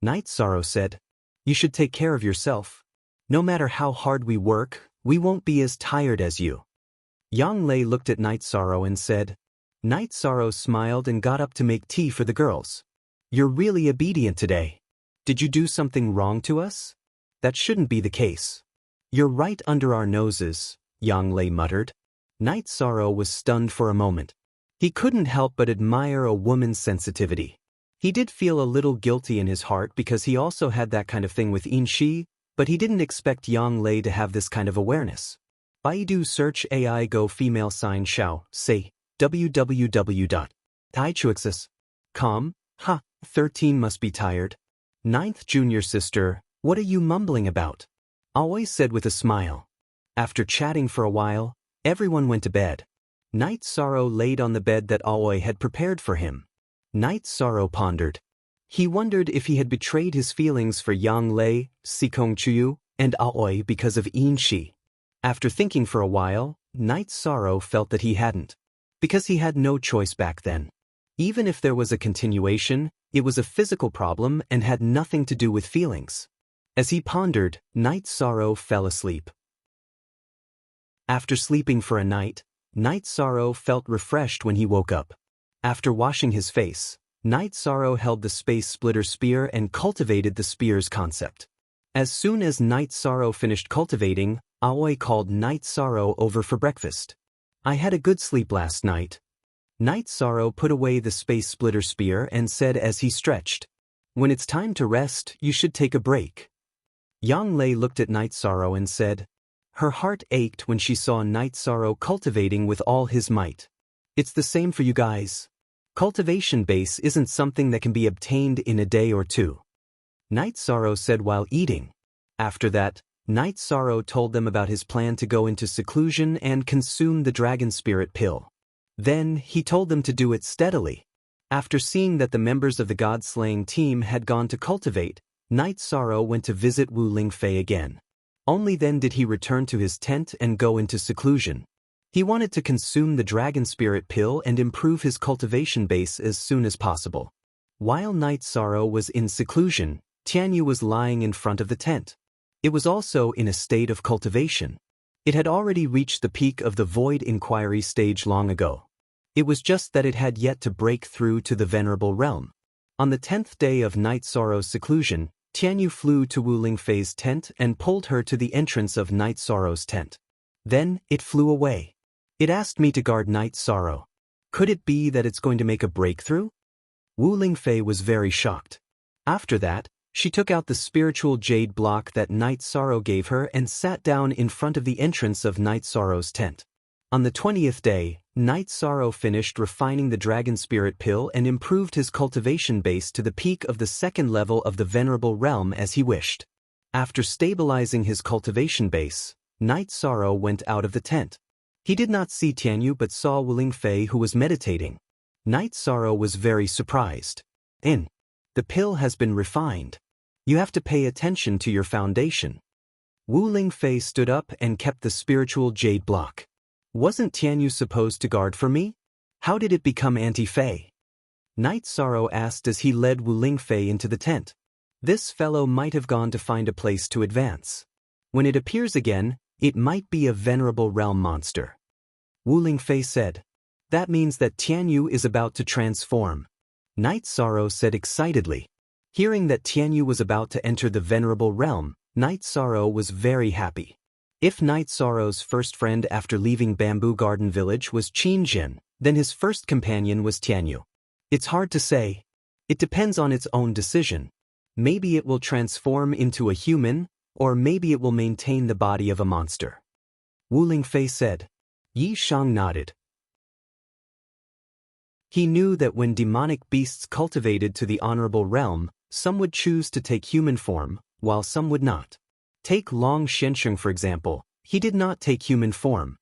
Night Sorrow said. You should take care of yourself. No matter how hard we work, we won't be as tired as you. Yang Lei looked at Night Sorrow and said. Night Sorrow smiled and got up to make tea for the girls. You're really obedient today. Did you do something wrong to us? That shouldn't be the case. You're right under our noses, Yang Lei muttered. Night Sorrow was stunned for a moment. He couldn't help but admire a woman's sensitivity. He did feel a little guilty in his heart because he also had that kind of thing with Inshi, but he didn't expect Yang Lei to have this kind of awareness. Baidu search AI go female sign Xiao, say, www.taichuexis.com. Ha, 13 must be tired. 9th junior sister, what are you mumbling about? Aoi said with a smile. After chatting for a while, everyone went to bed. Night Sorrow laid on the bed that Aoi had prepared for him. Night Sorrow pondered. He wondered if he had betrayed his feelings for Yang Lei, Sikong Chuyu, and Aoi because of Inshi. After thinking for a while, Night Sorrow felt that he hadn't. Because he had no choice back then. Even if there was a continuation, it was a physical problem and had nothing to do with feelings. As he pondered, Night Sorrow fell asleep. After sleeping for a night, Night Sorrow felt refreshed when he woke up. After washing his face, Night Sorrow held the Space Splitter Spear and cultivated the spear's concept. As soon as Night Sorrow finished cultivating, Aoi called Night Sorrow over for breakfast. "I had a good sleep last night." Night Sorrow put away the Space Splitter Spear and said as he stretched, "When it's time to rest, you should take a break." Yang Lei looked at Night Sorrow and said, her heart ached when she saw Night Sorrow cultivating with all his might. "It's the same for you guys. Cultivation base isn't something that can be obtained in a day or two," Night Sorrow said while eating. After that, Night Sorrow told them about his plan to go into seclusion and consume the Dragon Spirit pill. Then, he told them to do it steadily. After seeing that the members of the God-slaying team had gone to cultivate, Night Sorrow went to visit Wu Lingfei again. Only then did he return to his tent and go into seclusion. He wanted to consume the Dragon Spirit pill and improve his cultivation base as soon as possible. While Night Sorrow was in seclusion, Tianyu was lying in front of the tent. It was also in a state of cultivation. It had already reached the peak of the Void Inquiry stage long ago. It was just that it had yet to break through to the Venerable Realm. On the 10th day of Night Sorrow's seclusion, Tianyu flew to Wu Lingfei's tent and pulled her to the entrance of Night Sorrow's tent. Then, it flew away. It asked me to guard Night Sorrow. Could it be that it's going to make a breakthrough? Wu Lingfei was very shocked. After that, she took out the spiritual jade block that Night Sorrow gave her and sat down in front of the entrance of Night Sorrow's tent. On the 20th day, Night Sorrow finished refining the Dragon Spirit pill and improved his cultivation base to the peak of the second level of the Venerable Realm as he wished. After stabilizing his cultivation base, Night Sorrow went out of the tent. He did not see Tianyu but saw Wu Lingfei who was meditating. Night Sorrow was very surprised. The pill has been refined. You have to pay attention to your foundation." Wu Lingfei stood up and kept the spiritual jade block. "Wasn't Tianyu supposed to guard for me? How did it become anti-Fei?" Night Sorrow asked as he led Wu Lingfei into the tent. "This fellow might have gone to find a place to advance. When it appears again, it might be a Venerable Realm monster." Wu Lingfei said. "That means that Tianyu is about to transform," Night Sorrow said excitedly. Hearing that Tianyu was about to enter the Venerable Realm, Night Sorrow was very happy. If Night Sorrow's first friend after leaving Bamboo Garden Village was Qin Jin, then his first companion was Tianyu. It's hard to say. It depends on its own decision. Maybe it will transform into a human, or maybe it will maintain the body of a monster. Wu Lingfei said. Yi Shang nodded. He knew that when demonic beasts cultivated to the honorable realm, some would choose to take human form, while some would not. Take Long Shensheng for example, he did not take human form.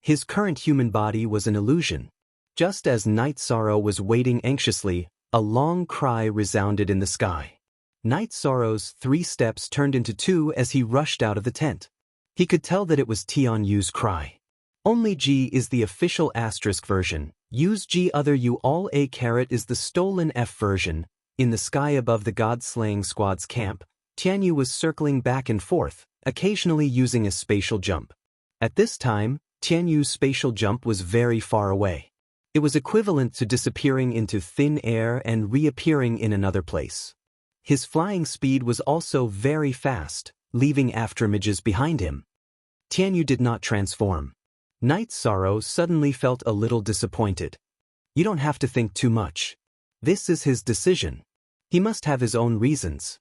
His current human body was an illusion. Just as Night Sorrow was waiting anxiously, a long cry resounded in the sky. Night Sorrow's 3 steps turned into 2 as he rushed out of the tent. He could tell that it was Tianyu's cry. Only G is the official asterisk version. Use G other U all A caret is the stolen F version. In the sky above the God-slaying squad's camp, Tianyu was circling back and forth, occasionally using a spatial jump. At this time, Tianyu's spatial jump was very far away. It was equivalent to disappearing into thin air and reappearing in another place. His flying speed was also very fast, leaving afterimages behind him. Tianyu did not transform. Night Sorrow suddenly felt a little disappointed. You don't have to think too much. This is his decision. He must have his own reasons.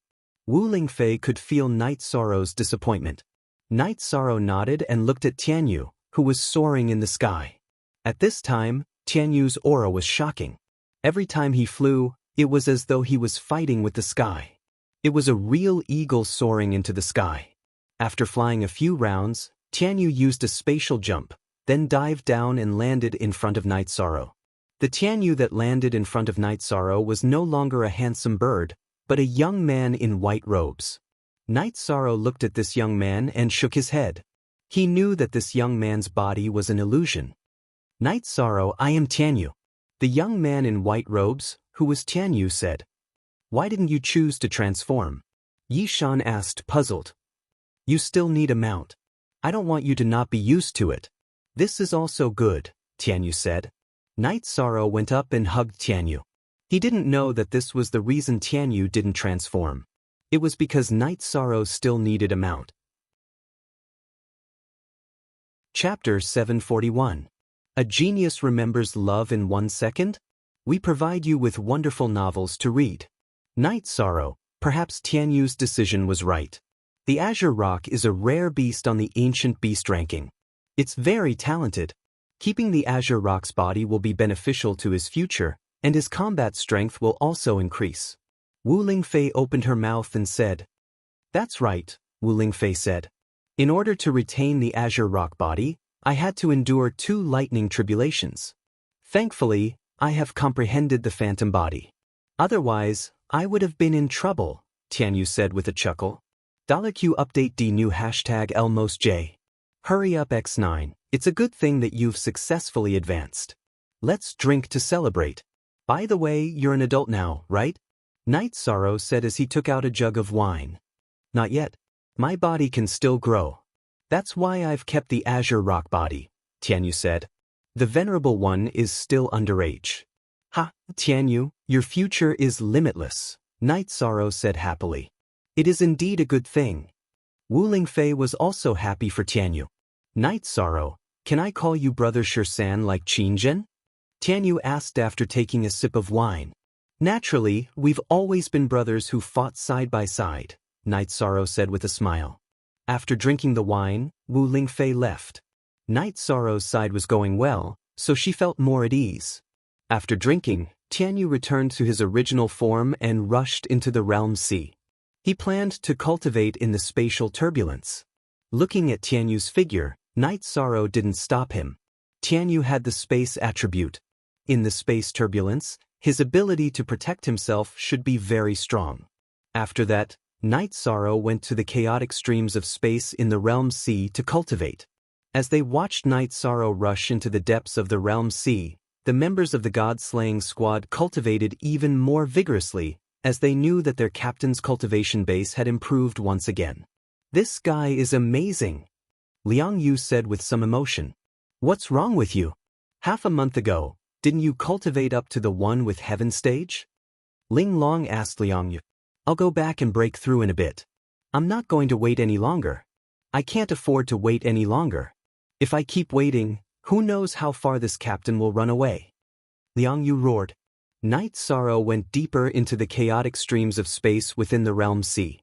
Wu Lingfei could feel Night Sorrow's disappointment. Night Sorrow nodded and looked at Tianyu, who was soaring in the sky. At this time, Tianyu's aura was shocking. Every time he flew, it was as though he was fighting with the sky. It was a real eagle soaring into the sky. After flying a few rounds, Tianyu used a spatial jump, then dived down and landed in front of Night Sorrow. The Tianyu that landed in front of Night Sorrow was no longer a handsome bird, but a young man in white robes. Night Sorrow looked at this young man and shook his head. He knew that this young man's body was an illusion. Night Sorrow, I am Tianyu. The young man in white robes, who was Tianyu, said. Why didn't you choose to transform? Yishan asked, puzzled. You still need a mount. I don't want you to not be used to it. This is also good, Tianyu said. Night Sorrow went up and hugged Tianyu. He didn't know that this was the reason Tianyu didn't transform. It was because Night Sorrow still needed a mount. Chapter 741. A Genius Remembers Love in 1 Second? We provide you with wonderful novels to read. Night Sorrow. Perhaps Tianyu's decision was right. The Azure Rock is a rare beast on the Ancient Beast ranking. It's very talented. Keeping the Azure Rock's body will be beneficial to his future, and his combat strength will also increase. Wu Lingfei opened her mouth and said, That's right, Wu Lingfei said. In order to retain the Azure Rock body, I had to endure 2 lightning tribulations. Thankfully, I have comprehended the phantom body. Otherwise, I would have been in trouble, Tianyu said with a chuckle. $Q update D new hashtag #LmostJ. Hurry up X9, it's a good thing that you've successfully advanced. Let's drink to celebrate. By the way, you're an adult now, right? Night Sorrow said as he took out a jug of wine. Not yet. My body can still grow. That's why I've kept the Azure Rock body, Tianyu said. The Venerable One is still underage. Ha, Tianyu, your future is limitless, Night Sorrow said happily. It is indeed a good thing. Wu Lingfei was also happy for Tianyu. Night Sorrow, can I call you Brother Shirsan like Qinzhen? Tianyu asked after taking a sip of wine. Naturally, we've always been brothers who fought side by side, Night Sorrow said with a smile. After drinking the wine, Wu Lingfei left. Night Sorrow's side was going well, so she felt more at ease. After drinking, Tianyu returned to his original form and rushed into the Realm Sea. He planned to cultivate in the spatial turbulence. Looking at Tianyu's figure, Night Sorrow didn't stop him. Tianyu had the space attribute. In the space turbulence, his ability to protect himself should be very strong. After that, Night Sorrow went to the chaotic streams of space in the Realm Sea to cultivate. As they watched Night Sorrow rush into the depths of the Realm Sea, the members of the God-slaying squad cultivated even more vigorously, as they knew that their captain's cultivation base had improved once again. This guy is amazing, Liang Yu said with some emotion. What's wrong with you? Half a month ago, didn't you cultivate up to the one with heaven stage? Ling Long asked Liang Yu. I'll go back and break through in a bit. I'm not going to wait any longer. I can't afford to wait any longer. If I keep waiting, who knows how far this captain will run away? Liang Yu roared. Night Sorrow went deeper into the chaotic streams of space within the Realm Sea.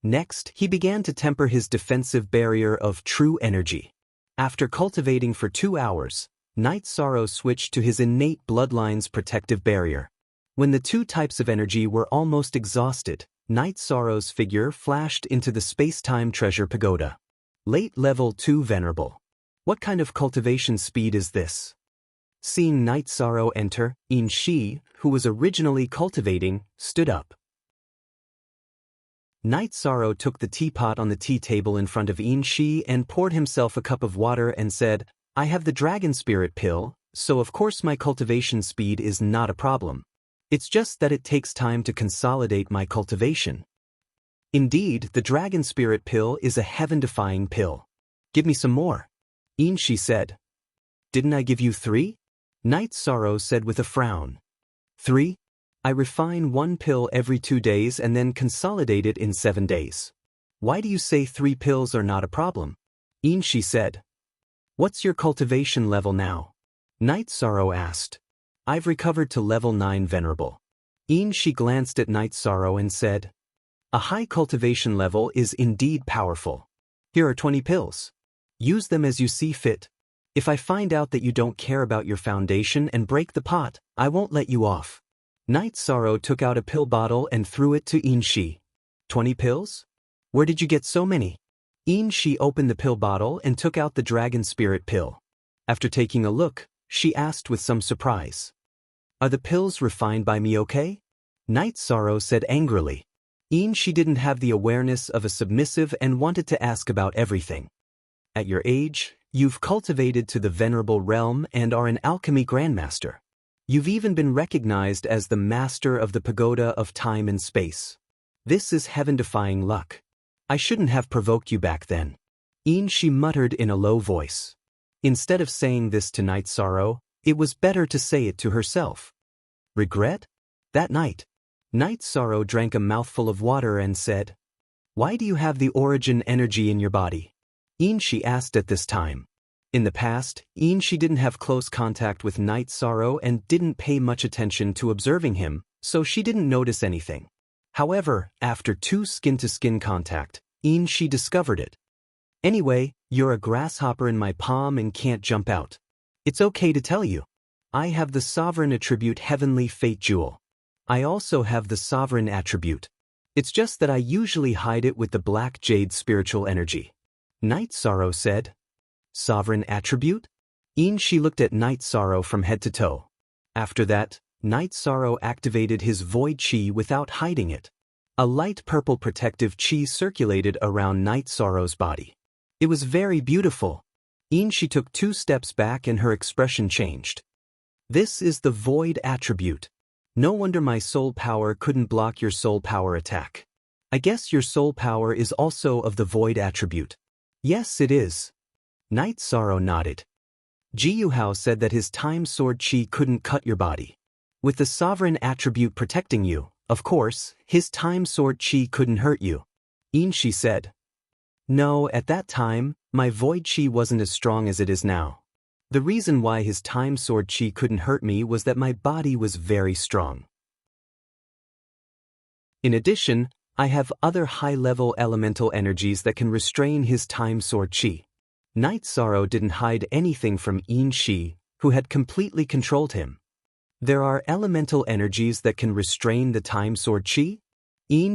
Next, he began to temper his defensive barrier of true energy. After cultivating for 2 hours, Night Sorrow switched to his innate bloodline's protective barrier. When the 2 types of energy were almost exhausted, Night Sorrow's figure flashed into the space-time treasure pagoda. Late level 2 Venerable. What kind of cultivation speed is this? Seeing Night Sorrow enter, Yin Shi, who was originally cultivating, stood up. Night Sorrow took the teapot on the tea table in front of Yin Shi and poured himself a cup of water and said, I have the Dragon Spirit pill, so of course my cultivation speed is not a problem. It's just that it takes time to consolidate my cultivation. Indeed, the Dragon Spirit pill is a heaven-defying pill. Give me some more. Yin Shi said. Didn't I give you 3? Night Sorrow said with a frown. 3? I refine 1 pill every 2 days and then consolidate it in 7 days. Why do you say 3 pills are not a problem? Yin Shi said. What's your cultivation level now? Night Sorrow asked. I've recovered to level 9 Venerable. Yin Shi glanced at Night Sorrow and said, a high cultivation level is indeed powerful. Here are 20 pills. Use them as you see fit. If I find out that you don't care about your foundation and break the pot, I won't let you off. Night Sorrow took out a pill bottle and threw it to Yin Shi. 20 pills? Where did you get so many? Yin Shi opened the pill bottle and took out the Dragon Spirit pill. After taking a look, she asked with some surprise. Are the pills refined by me okay? Night Sorrow said angrily. Yin Shi didn't have the awareness of a submissive and wanted to ask about everything. At your age, you've cultivated to the Venerable Realm and are an alchemy grandmaster. You've even been recognized as the master of the pagoda of time and space. This is heaven-defying luck. I shouldn't have provoked you back then. She muttered in a low voice. Instead of saying this to Night Sorrow, it was better to say it to herself. Regret? That night, Night Sorrow drank a mouthful of water and said, "Why do you have the origin energy in your body?" She asked at this time. In the past, she didn't have close contact with Night Sorrow and didn't pay much attention to observing him, so she didn't notice anything. However, after 2 skin-to-skin contact, she discovered it. "Anyway, you're a grasshopper in my palm and can't jump out. It's okay to tell you. I have the sovereign attribute Heavenly Fate Jewel. I also have the sovereign attribute. It's just that I usually hide it with the black jade spiritual energy." Night Sorrow said. "Sovereign attribute?" She looked at Night Sorrow from head to toe. After that, Night Sorrow activated his void chi without hiding it. A light purple protective chi circulated around Night Sorrow's body. It was very beautiful. She took 2 steps back and her expression changed. "This is the void attribute. No wonder my soul power couldn't block your soul power attack. I guess your soul power is also of the void attribute." "Yes, it is." Night Sorrow nodded. Jiyuhao said that his time sword chi couldn't cut your body. With the sovereign attribute protecting you, of course, his time sword chi couldn't hurt you. She said. "No, at that time, my void chi wasn't as strong as it is now. The reason why his time sword chi couldn't hurt me was that my body was very strong. In addition, I have other high-level elemental energies that can restrain his time sword chi." Night Sorrow didn't hide anything from Shi, who had completely controlled him. "There are elemental energies that can restrain the time sword chi?"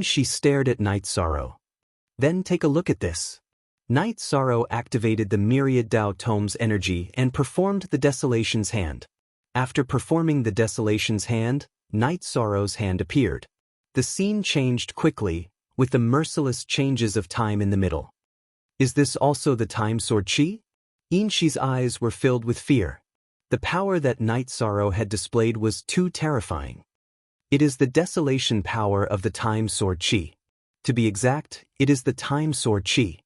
She stared at Night Sorrow. "Then take a look at this." Night Sorrow activated the Myriad Dao Tome's energy and performed the Desolation's Hand. After performing the Desolation's Hand, Night Sorrow's hand appeared. The scene changed quickly, with the merciless changes of time in the middle. "Is this also the time sword chi?" Shi's eyes were filled with fear. The power that Night Sorrow had displayed was too terrifying. "It is the desolation power of the time sword chi. To be exact, it is the time sword chi.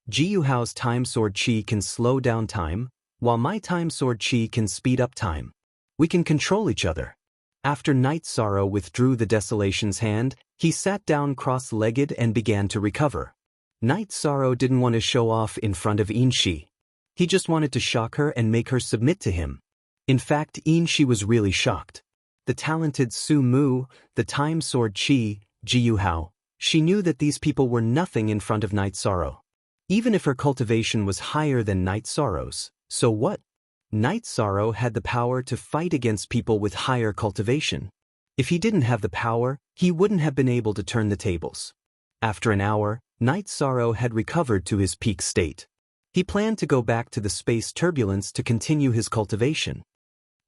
Jiyuhao's time sword chi can slow down time, while my time sword chi can speed up time. We can control each other." After Night Sorrow withdrew the Desolation's Hand, he sat down cross-legged and began to recover. Night Sorrow didn't want to show off in front of Shi. He just wanted to shock her and make her submit to him. In fact, Shi was really shocked. The talented Su Mu, the time sword chi, Jiyuhao, she knew that these people were nothing in front of Night Sorrow. Even if her cultivation was higher than Night Sorrow's, so what? Night Sorrow had the power to fight against people with higher cultivation. If he didn't have the power, he wouldn't have been able to turn the tables. After an hour, Night Sorrow had recovered to his peak state. He planned to go back to the space turbulence to continue his cultivation.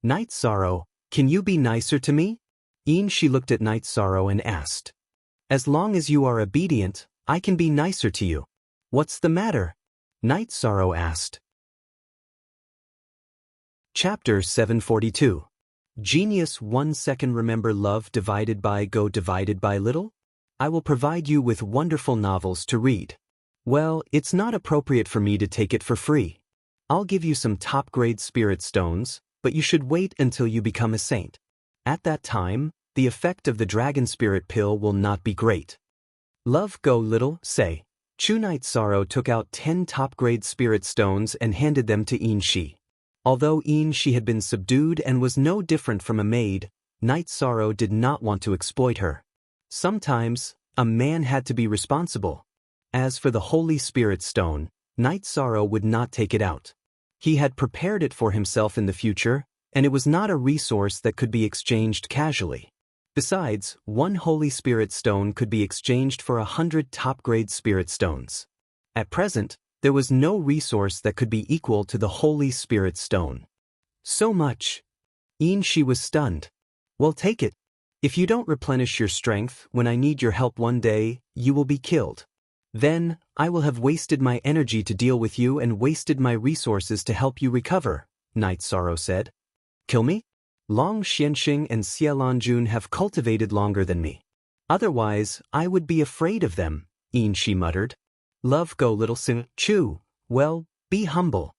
"Night Sorrow, can you be nicer to me?" She looked at Night Sorrow and asked. "As long as you are obedient, I can be nicer to you." "What's the matter?" Night Sorrow asked. Chapter 742. Genius 1 second. Remember love divided by go divided by little? I will provide you with wonderful novels to read. Well, it's not appropriate for me to take it for free. I'll give you some top-grade spirit stones, but you should wait until you become a saint. At that time, the effect of the dragon spirit pill will not be great. Love go little, say. Night Sorrow took out 10 top-grade spirit stones and handed them to Shi. Although Shi had been subdued and was no different from a maid, Night Sorrow did not want to exploit her. Sometimes, a man had to be responsible. As for the Holy Spirit Stone, Night Sorrow would not take it out. He had prepared it for himself in the future, and it was not a resource that could be exchanged casually. Besides, 1 Holy Spirit Stone could be exchanged for 100 top-grade Spirit Stones. At present, there was no resource that could be equal to the Holy Spirit Stone. So much. Shi was stunned. Well, take it. If you don't replenish your strength when I need your help one day, you will be killed. Then, I will have wasted my energy to deal with you and wasted my resources to help you recover, Night Sorrow said. Kill me? Long Xianxing and Xielanjun have cultivated longer than me. Otherwise, I would be afraid of them, she muttered. Love go little sin, chew, well, be humble.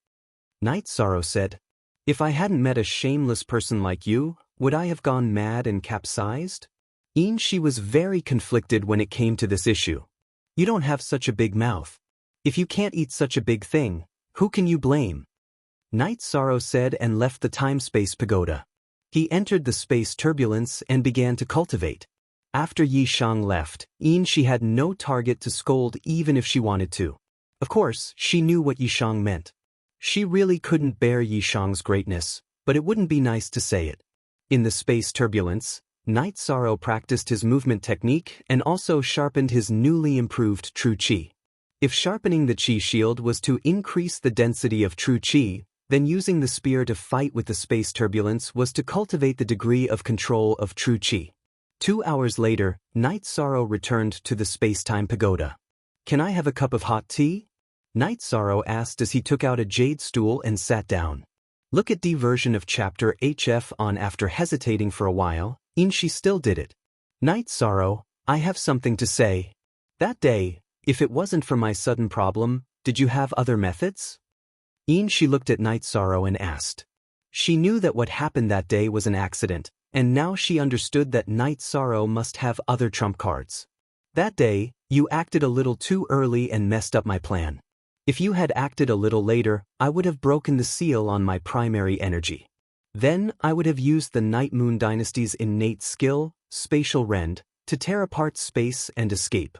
Night Sorrow said. If I hadn't met a shameless person like you, would I have gone mad and capsized? She was very conflicted when it came to this issue. You don't have such a big mouth. If you can't eat such a big thing, who can you blame? Night Sorrow said and left the time-space pagoda. He entered the space turbulence and began to cultivate. After Yi Shang left, she had no target to scold even if she wanted to. Of course, she knew what Yi Shang meant. She really couldn't bear Yi Shang's greatness, but it wouldn't be nice to say it. In the space turbulence, Night Sorrow practiced his movement technique and also sharpened his newly improved True Qi. If sharpening the Qi shield was to increase the density of True Qi, then using the spear to fight with the space turbulence was to cultivate the degree of control of True Qi. 2 hours later, Night Sorrow returned to the space-time pagoda. Can I have a cup of hot tea? Night Sorrow asked as he took out a jade stool and sat down. Look at D version of chapter HF on. After hesitating for a while, she still did it. Night Sorrow, I have something to say. That day, if it wasn't for my sudden problem, did you have other methods? She looked at Night Sorrow and asked. She knew that what happened that day was an accident, and now she understood that Night Sorrow must have other trump cards. That day, you acted a little too early and messed up my plan. If you had acted a little later, I would have broken the seal on my primary energy. Then, I would have used the Night Moon Dynasty's innate skill, spatial rend, to tear apart space and escape.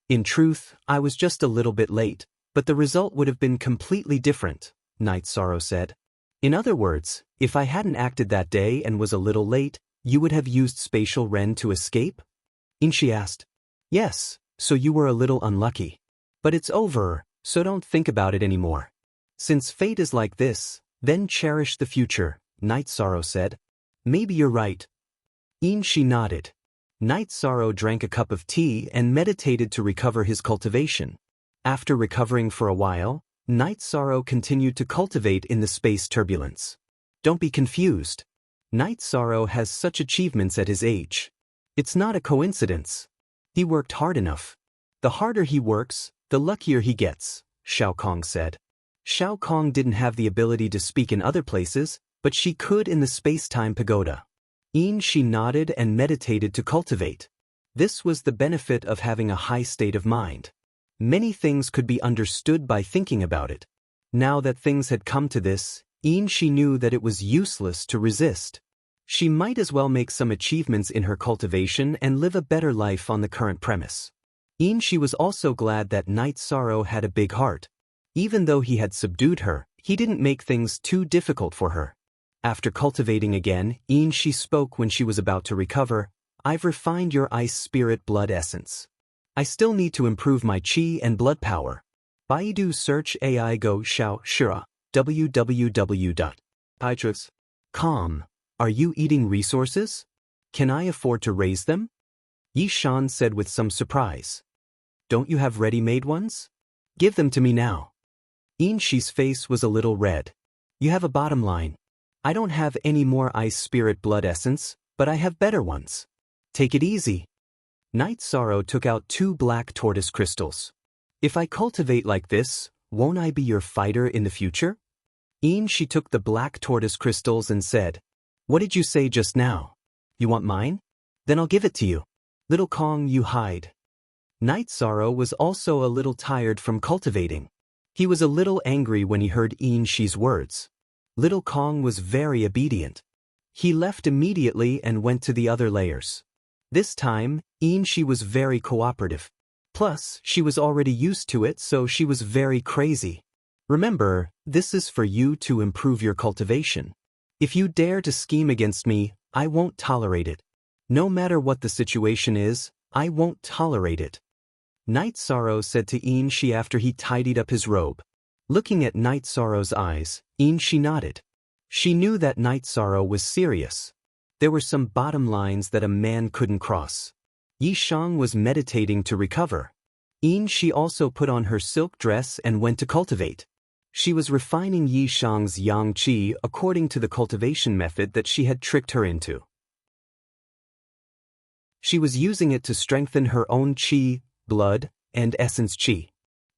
In truth, I was just a little bit late, but the result would have been completely different, Night Sorrow said. In other words, if I hadn't acted that day and was a little late, you would have used spatial rend to escape? She asked. Yes, so you were a little unlucky. But it's over, so don't think about it anymore. Since fate is like this, then cherish the future, Night Sorrow said. Maybe you're right. She nodded. Night Sorrow drank a cup of tea and meditated to recover his cultivation. After recovering for a while, Night Sorrow continued to cultivate in the space turbulence. Don't be confused. Night Sorrow has such achievements at his age. It's not a coincidence. He worked hard enough. The harder he works, the luckier he gets, Shao Kong said. Shao Kong didn't have the ability to speak in other places, but she could in the space-time pagoda. She nodded and meditated to cultivate. This was the benefit of having a high state of mind. Many things could be understood by thinking about it. Now that things had come to this, she knew that it was useless to resist. She might as well make some achievements in her cultivation and live a better life on the current premise. She was also glad that Night Sorrow had a big heart. Even though he had subdued her, he didn't make things too difficult for her. After cultivating again, she spoke when she was about to recover. I've refined your ice spirit blood essence. I still need to improve my chi and blood power. Baidu search AI Go Xiao Shira www.baidu.com. Are you eating resources? Can I afford to raise them? Yi Shan said with some surprise. Don't you have ready-made ones? Give them to me now. Shi's face was a little red. You have a bottom line. I don't have any more ice spirit blood essence, but I have better ones. Take it easy. Night Sorrow took out 2 black tortoise crystals. If I cultivate like this, won't I be your fighter in the future? She took the black tortoise crystals and said, What did you say just now? You want mine? Then I'll give it to you. Little Kong, you hide. Night Sorrow was also a little tired from cultivating. He was a little angry when he heard Shi's words. Little Kong was very obedient. He left immediately and went to the other layers. This time, Shi was very cooperative. Plus, she was already used to it, so she was very crazy. Remember, this is for you to improve your cultivation. If you dare to scheme against me, I won't tolerate it. No matter what the situation is, I won't tolerate it. Night Sorrow said to Shi after he tidied up his robe. Looking at Night Sorrow's eyes, Shi nodded. She knew that Night Sorrow was serious. There were some bottom lines that a man couldn't cross. Yi Shang was meditating to recover. Shi also put on her silk dress and went to cultivate. She was refining Yi Shang's yang qi according to the cultivation method that she had tricked her into. She was using it to strengthen her own chi, blood, and essence chi.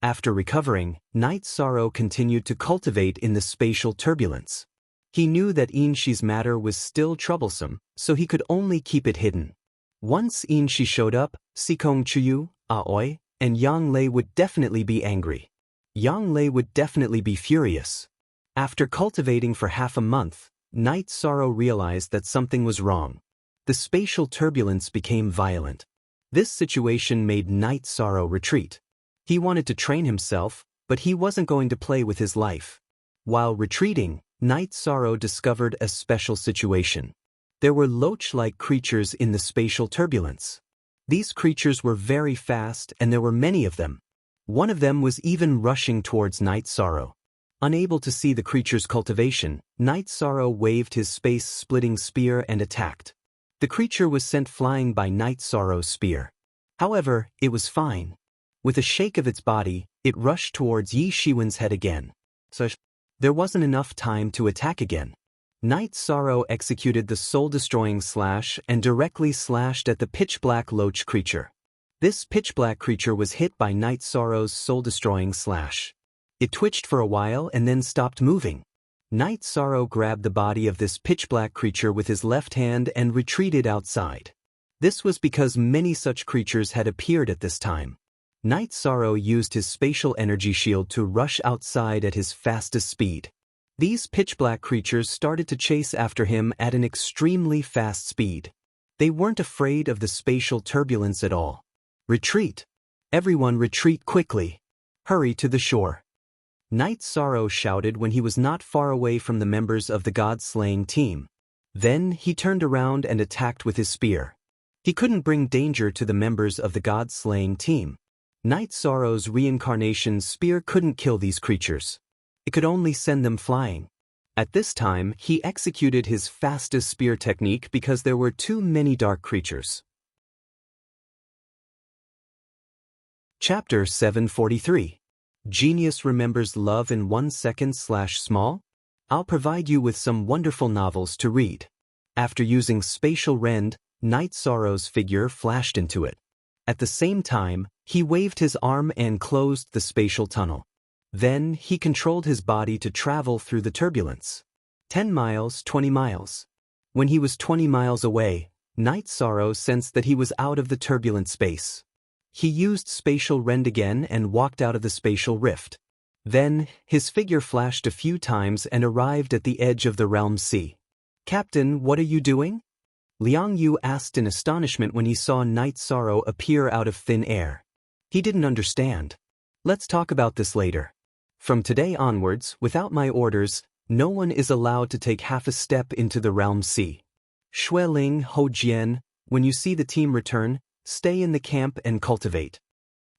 After recovering, Night Sorrow continued to cultivate in the spatial turbulence. He knew that Inshi's matter was still troublesome, so he could only keep it hidden. Once Inshi showed up, Sikong Chuyu, Aoi, and Yang Lei would definitely be angry. Yang Lei would definitely be furious. After cultivating for half a month, Night Sorrow realized that something was wrong. The spatial turbulence became violent. This situation made Night Sorrow retreat. He wanted to train himself, but he wasn't going to play with his life. While retreating, Night Sorrow discovered a special situation. There were loach-like creatures in the spatial turbulence. These creatures were very fast and there were many of them. One of them was even rushing towards Night Sorrow. Unable to see the creature's cultivation, Night Sorrow waved his space-splitting spear and attacked. The creature was sent flying by Night Sorrow's spear. However, it was fine. With a shake of its body, it rushed towards Yi Shiwen's head again. So there wasn't enough time to attack again. Night Sorrow executed the soul-destroying slash and directly slashed at the pitch-black loach creature. This pitch-black creature was hit by Night Sorrow's soul-destroying slash. It twitched for a while and then stopped moving. Night Sorrow grabbed the body of this pitch-black creature with his left hand and retreated outside. This was because many such creatures had appeared at this time. Night Sorrow used his spatial energy shield to rush outside at his fastest speed. These pitch-black creatures started to chase after him at an extremely fast speed. They weren't afraid of the spatial turbulence at all. Retreat! Everyone retreat quickly! Hurry to the shore! Night Sorrow shouted when he was not far away from the members of the god-slaying team. Then he turned around and attacked with his spear. He couldn't bring danger to the members of the god-slaying team. Night Sorrow's reincarnation spear couldn't kill these creatures. It could only send them flying. At this time, he executed his fastest spear technique because there were too many dark creatures. Chapter 743. Genius Remembers Love in 1 Second/Small? I'll provide you with some wonderful novels to read. After using spatial rend, Night Sorrow's figure flashed into it. At the same time, he waved his arm and closed the spatial tunnel. Then, he controlled his body to travel through the turbulence. 10 miles, 20 miles. When he was 20 miles away, Night Sorrow sensed that he was out of the turbulent space. He used spatial rend again and walked out of the spatial rift. Then, his figure flashed a few times and arrived at the edge of the realm sea. "Captain, what are you doing?" Liang Yu asked in astonishment when he saw Night Sorrow appear out of thin air. He didn't understand. "Let's talk about this later. From today onwards, without my orders, no one is allowed to take half a step into the realm sea. Xueling, Ho Jian, when you see the team return, stay in the camp and cultivate."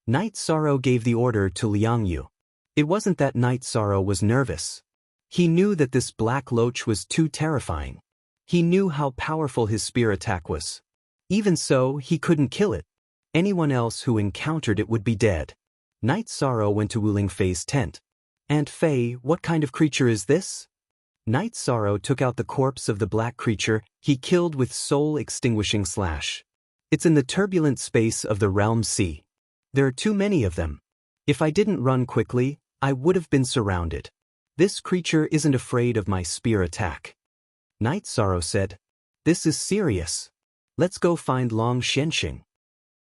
Night Sorrow gave the order to Liang Yu. It wasn't that Night Sorrow was nervous. He knew that this black loach was too terrifying. He knew how powerful his spear attack was. Even so, he couldn't kill it. Anyone else who encountered it would be dead. Night Sorrow went to Wu Lingfei's tent. "Aunt Fei, what kind of creature is this?" Night Sorrow took out the corpse of the black creature he killed with soul-extinguishing slash. "It's in the turbulent space of the realm sea. There are too many of them. If I didn't run quickly, I would have been surrounded. This creature isn't afraid of my spear attack." Night Sorrow said, "This is serious. Let's go find Long Xianxing."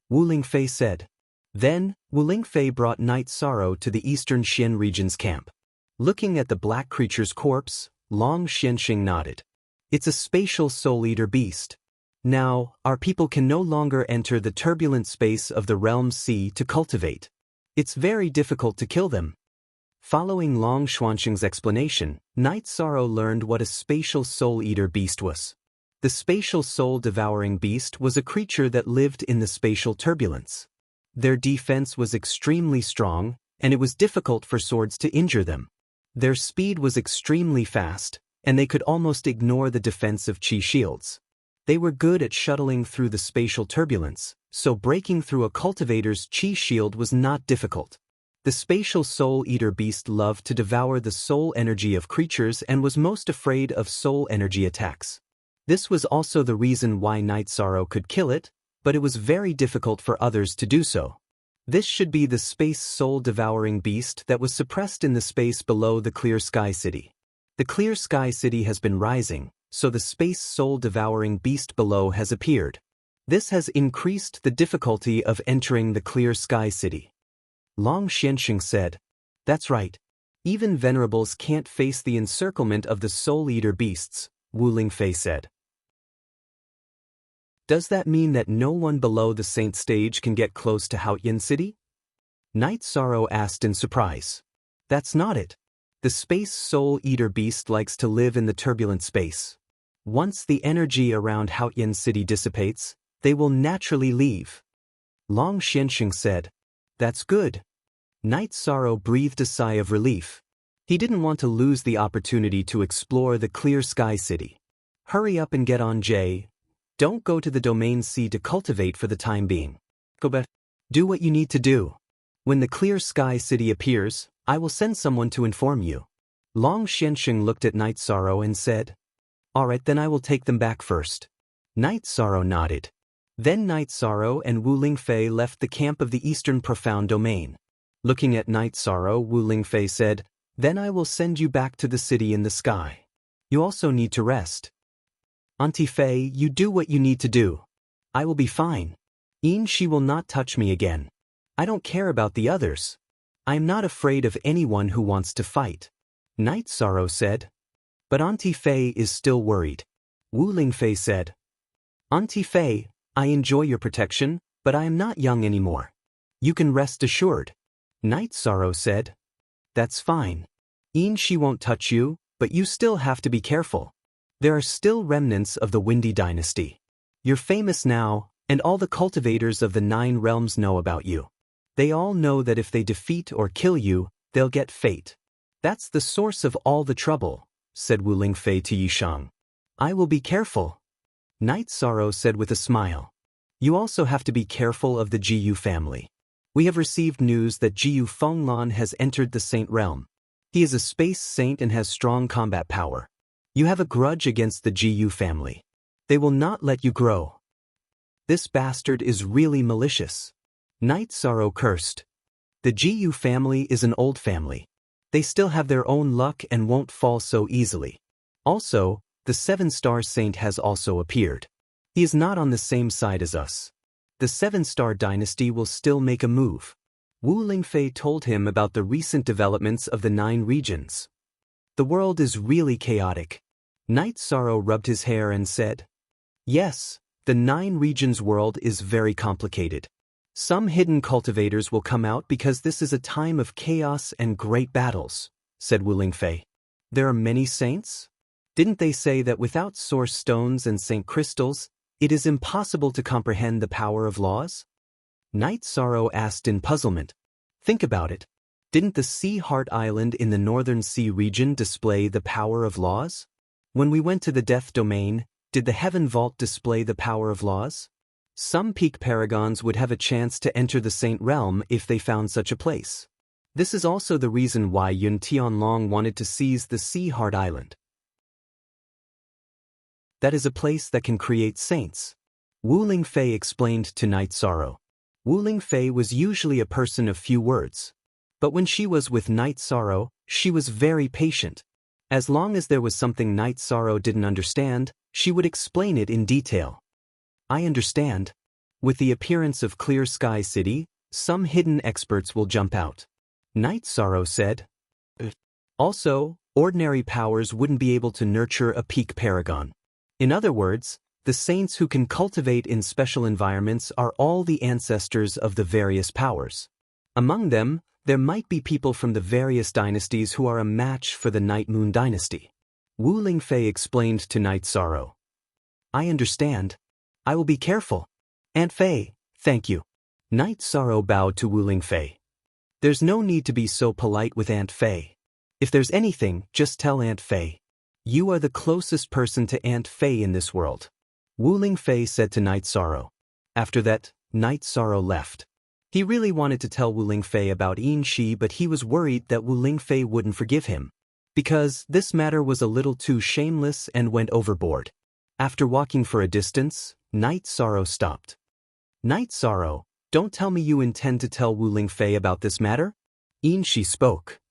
Wu Lingfei said. Then, Wu Lingfei brought Night Sorrow to the eastern Xian region's camp. Looking at the black creature's corpse, Long Xianxing nodded. "It's a spatial soul-eater beast. Now, our people can no longer enter the turbulent space of the realm sea to cultivate. It's very difficult to kill them." Following Long Xuanxing's explanation, Night Sorrow learned what a spatial soul-eater beast was. The spatial soul-devouring beast was a creature that lived in the spatial turbulence. Their defense was extremely strong, and it was difficult for swords to injure them. Their speed was extremely fast, and they could almost ignore the defense of chi shields. They were good at shuttling through the spatial turbulence, so breaking through a cultivator's chi shield was not difficult. The spatial soul-eater beast loved to devour the soul energy of creatures and was most afraid of soul energy attacks. This was also the reason why Night Sorrow could kill it, but it was very difficult for others to do so. This should be the space soul-devouring beast that was suppressed in the space below the Clear Sky City. The Clear Sky City has been rising, so the space soul-devouring beast below has appeared. This has increased the difficulty of entering the Clear Sky City. Long Xianxing said, "That's right. Even venerables can't face the encirclement of the soul-eater beasts," Wu Lingfei said. "Does that mean that no one below the Saint stage can get close to Haoyin City?" Night Sorrow asked in surprise. "That's not it. The space soul-eater beast likes to live in the turbulent space. Once the energy around Haoyin City dissipates, they will naturally leave." Long Xianxing said, "That's good." Night Sorrow breathed a sigh of relief. He didn't want to lose the opportunity to explore the Clear Sky City. "Hurry up and get on, Jay. Don't go to the Domain C to cultivate for the time being. Go back. Do what you need to do. When the Clear Sky City appears, I will send someone to inform you." Long Xianxing looked at Night Sorrow and said, "Alright, then I will take them back first." Night Sorrow nodded. Then Night Sorrow and Wu Lingfei left the camp of the Eastern Profound Domain. Looking at Night Sorrow, Wu Lingfei said, "Then I will send you back to the city in the sky. You also need to rest. Auntie Fei, you do what you need to do. I will be fine. She will not touch me again. I don't care about the others. I am not afraid of anyone who wants to fight." Night Sorrow said. "But Auntie Fei is still worried." Wu Lingfei said, "Auntie Fei, I enjoy your protection, but I am not young anymore. You can rest assured." Night Sorrow said, "That's fine. She won't touch you, but you still have to be careful. There are still remnants of the Windy Dynasty. You're famous now, and all the cultivators of the 9 realms know about you. They all know that if they defeat or kill you, they'll get fate. That's the source of all the trouble," said Wu Lingfei to Yishang. "I will be careful." Night Sorrow said with a smile, "You also have to be careful of the Jiyu family. We have received news that Jiyu Fenglan has entered the Saint Realm. He is a space saint and has strong combat power. You have a grudge against the Jiyu family. They will not let you grow. This bastard is really malicious." Night Sorrow cursed. "The Jiyu family is an old family. They still have their own luck and won't fall so easily. Also, the 7-star saint has also appeared. He is not on the same side as us. The 7-star dynasty will still make a move." Wu Lingfei told him about the recent developments of the 9 regions. "The world is really chaotic." Night Sorrow rubbed his hair and said, "Yes, the 9 regions world is very complicated. Some hidden cultivators will come out because this is a time of chaos and great battles," said Wu Lingfei. "There are many saints? Didn't they say that without source stones and saint crystals, it is impossible to comprehend the power of laws?" Night Sorrow asked in puzzlement. "Think about it. Didn't the Sea Heart Island in the Northern Sea region display the power of laws? When we went to the Death Domain, did the Heaven Vault display the power of laws? Some peak paragons would have a chance to enter the Saint Realm if they found such a place. This is also the reason why Yun Tianlong wanted to seize the Sea Heart Island. That is a place that can create saints," Wu Lingfei explained to Night Sorrow. Wu Lingfei was usually a person of few words. But when she was with Night Sorrow, she was very patient. As long as there was something Night Sorrow didn't understand, she would explain it in detail. "I understand. With the appearance of Clear Sky City, some hidden experts will jump out," Night Sorrow said. "Also, ordinary powers wouldn't be able to nurture a peak paragon. In other words, the saints who can cultivate in special environments are all the ancestors of the various powers. Among them, there might be people from the various dynasties who are a match for the Night Moon Dynasty." Wu Lingfei explained to Night Sorrow. "I understand. I will be careful. Aunt Fei, thank you." Night Sorrow bowed to Wu Lingfei. "There's no need to be so polite with Aunt Fei. If there's anything, just tell Aunt Fei. You are the closest person to Aunt Fei in this world," Wu Lingfei said to Night Sorrow. After that, Night Sorrow left. He really wanted to tell Wu Lingfei about Shi, but he was worried that Wu Lingfei wouldn't forgive him, because this matter was a little too shameless and went overboard. After walking for a distance, Night Sorrow stopped. Night Sorrow, don't tell me you intend to tell Wu Lingfei about this matter? Yin Shi spoke.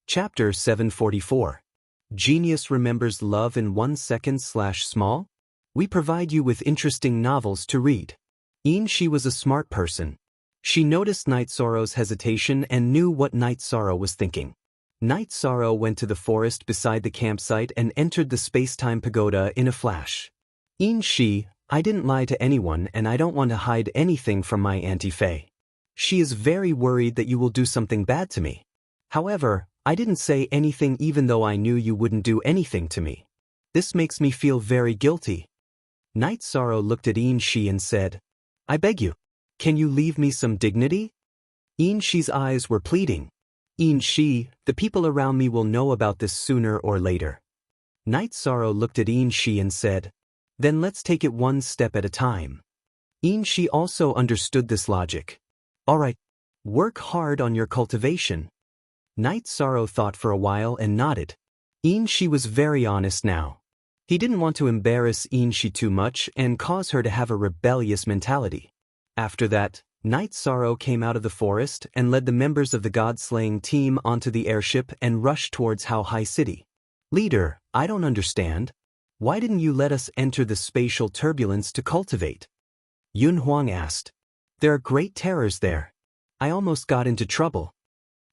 Chapter 744. Genius Remembers Love in 1 Second/Small? We provide you with interesting novels to read. Yin Shi was a smart person. She noticed Night Sorrow's hesitation and knew what Night Sorrow was thinking. Night Sorrow went to the forest beside the campsite and entered the space-time pagoda in a flash. Yin Shi, I didn't lie to anyone and I don't want to hide anything from my Auntie Fei. She is very worried that you will do something bad to me. However, I didn't say anything even though I knew you wouldn't do anything to me. This makes me feel very guilty. Night Sorrow looked at Yin Shi and said, I beg you, can you leave me some dignity? Yin Shi's eyes were pleading. Yin Shi, the people around me will know about this sooner or later. Night Sorrow looked at Yin Shi and said, then let's take it one step at a time. Yin Shi also understood this logic. Alright, work hard on your cultivation. Night Sorrow thought for a while and nodded. Yin Shi was very honest now. He didn't want to embarrass Yin Shi too much and cause her to have a rebellious mentality. After that, Night Sorrow came out of the forest and led the members of the god-slaying team onto the airship and rushed towards How High City. Leader, I don't understand. Why didn't you let us enter the spatial turbulence to cultivate? Yun Huang asked. There are great terrors there. I almost got into trouble.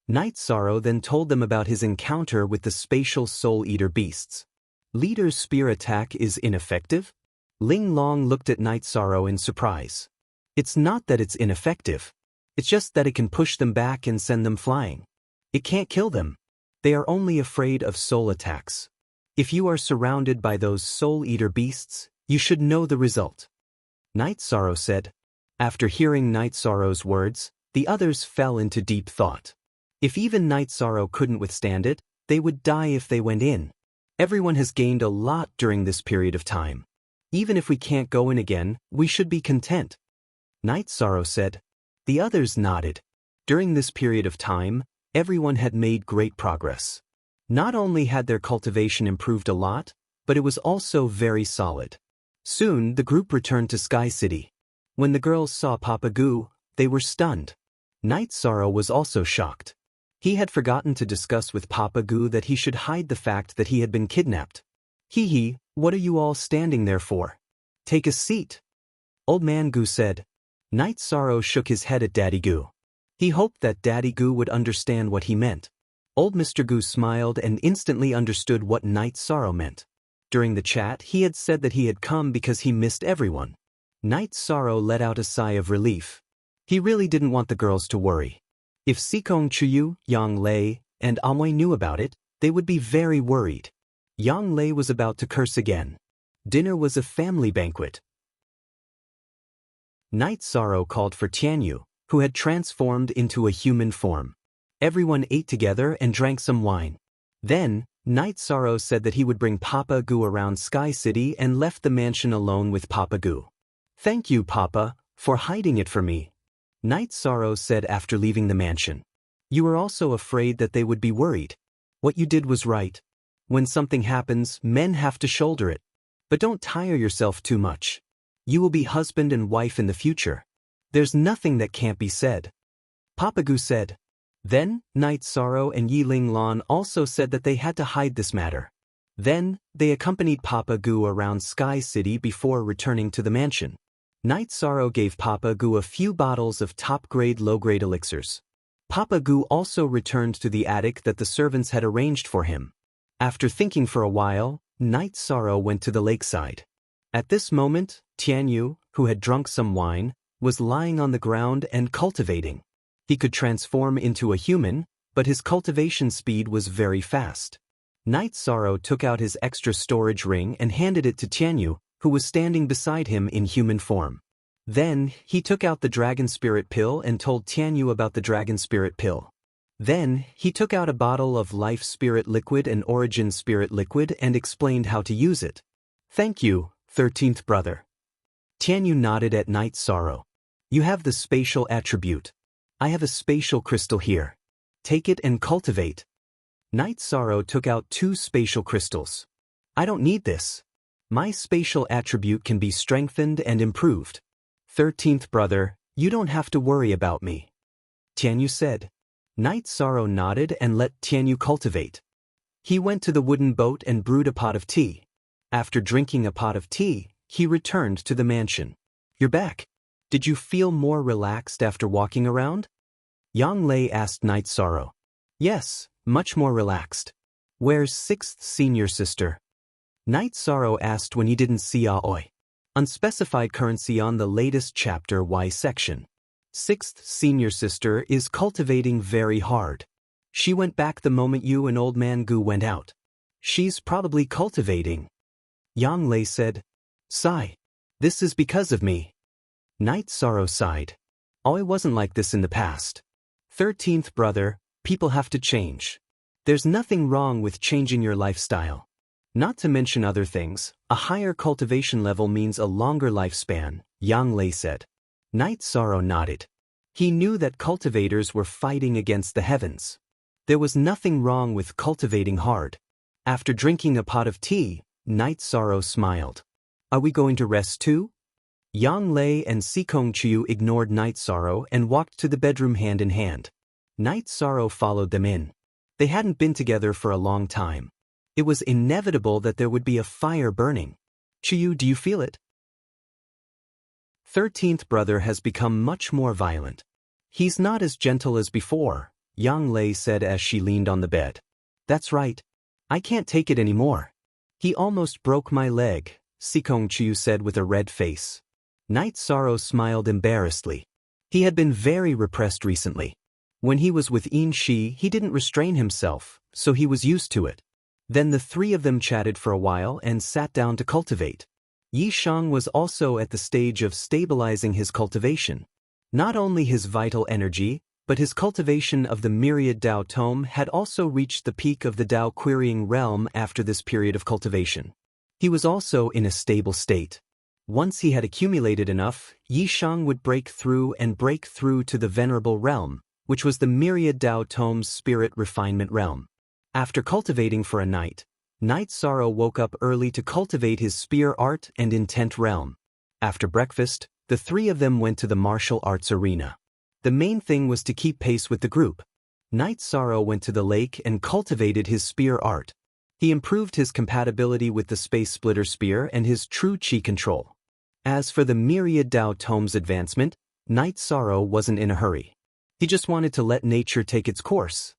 Night Sorrow then told them about his encounter with the spatial soul-eater beasts. Leader's spear attack is ineffective? Ling Long looked at Night Sorrow in surprise. It's not that it's ineffective. It's just that it can push them back and send them flying. It can't kill them. They are only afraid of soul attacks. If you are surrounded by those soul-eater beasts, you should know the result. Night Sorrow said. After hearing Night Sorrow's words, the others fell into deep thought. If even Night Sorrow couldn't withstand it, they would die if they went in. Everyone has gained a lot during this period of time. Even if we can't go in again, we should be content. Night Sorrow said. The others nodded. During this period of time, everyone had made great progress. Not only had their cultivation improved a lot, but it was also very solid. Soon, the group returned to Sky City. When the girls saw Papa Gu, they were stunned. Night Sorrow was also shocked. He had forgotten to discuss with Papa Gu that he should hide the fact that he had been kidnapped. Hee, what are you all standing there for? Take a seat. Old Man Gu said. Night Sorrow shook his head at Daddy Gu. He hoped that Daddy Gu would understand what he meant. Old Mr. Gu smiled and instantly understood what Night Sorrow meant. During the chat, he had said that he had come because he missed everyone. Night Sorrow let out a sigh of relief. He really didn't want the girls to worry. If Sikong Chuyu, Yang Lei, and Amwei knew about it, they would be very worried. Yang Lei was about to curse again. Dinner was a family banquet. Night Sorrow called for Tianyu, who had transformed into a human form. Everyone ate together and drank some wine. Then, Night Sorrow said that he would bring Papa Gu around Sky City and left the mansion alone with Papa Gu. Thank you, Papa, for hiding it for me. Night Sorrow said after leaving the mansion. You were also afraid that they would be worried. What you did was right. When something happens, men have to shoulder it. But don't tire yourself too much. You will be husband and wife in the future. There's nothing that can't be said. Papa Gu said. Then, Night Sorrow and Yi Ling Lan also said that they had to hide this matter. Then, they accompanied Papa Gu around Sky City before returning to the mansion. Night Sorrow gave Papa Gu a few bottles of top-grade low-grade elixirs. Papa Gu also returned to the attic that the servants had arranged for him. After thinking for a while, Night Sorrow went to the lakeside. At this moment, Tianyu, who had drunk some wine, was lying on the ground and cultivating. He could transform into a human, but his cultivation speed was very fast. Night Sorrow took out his extra storage ring and handed it to Tianyu, who was standing beside him in human form. Then, he took out the Dragon Spirit Pill and told Tianyu about the Dragon Spirit Pill. Then, he took out a bottle of Life Spirit Liquid and Origin Spirit Liquid and explained how to use it. Thank you, 13th brother. Tianyu nodded at Night Sorrow. You have the spatial attribute. I have a spatial crystal here. Take it and cultivate. Night Sorrow took out 2 spatial crystals. I don't need this. My spatial attribute can be strengthened and improved. 13th brother, you don't have to worry about me. Tianyu said. Night Sorrow nodded and let Tianyu cultivate. He went to the wooden boat and brewed a pot of tea. After drinking a pot of tea, he returned to the mansion. You're back. Did you feel more relaxed after walking around? Yang Lei asked Night Sorrow. Yes, much more relaxed. Where's 6th senior sister? Night Sorrow asked when he didn't see Aoi. Unspecified currency on the latest chapter Y section. 6th senior sister is cultivating very hard. She went back the moment you and Old Man Gu went out. She's probably cultivating. Yang Lei said. Sigh. This is because of me. Night Sorrow sighed. Aoi wasn't like this in the past. 13th brother, people have to change. There's nothing wrong with changing your lifestyle. Not to mention other things, a higher cultivation level means a longer lifespan, Yang Lei said. Night Sorrow nodded. He knew that cultivators were fighting against the heavens. There was nothing wrong with cultivating hard. After drinking a pot of tea, Night Sorrow smiled. Are we going to rest too? Yang Lei and Sikong Chiu ignored Night Sorrow and walked to the bedroom hand in hand. Night Sorrow followed them in. They hadn't been together for a long time. It was inevitable that there would be a fire burning. Chiu, do you feel it? 13th brother has become much more violent. He's not as gentle as before, Yang Lei said as she leaned on the bed. That's right. I can't take it anymore. He almost broke my leg, Sikong Chiu said with a red face. Night Sorrow smiled embarrassedly. He had been very repressed recently. When he was with Yin Shi, he didn't restrain himself, so he was used to it. Then the three of them chatted for a while and sat down to cultivate. Yi Shang was also at the stage of stabilizing his cultivation. Not only his vital energy, but his cultivation of the myriad Dao tome had also reached the peak of the Dao querying realm after this period of cultivation. He was also in a stable state. Once he had accumulated enough, Yi Shang would break through to the venerable realm, which was the myriad Dao tome's spirit refinement realm. After cultivating for a night, Night Sorrow woke up early to cultivate his spear art and intent realm. After breakfast, the three of them went to the martial arts arena. The main thing was to keep pace with the group. Night Sorrow went to the lake and cultivated his spear art. He improved his compatibility with the Space Splitter Spear and his true chi control. As for the myriad Dao tome's advancement, Night Sorrow wasn't in a hurry. He just wanted to let nature take its course.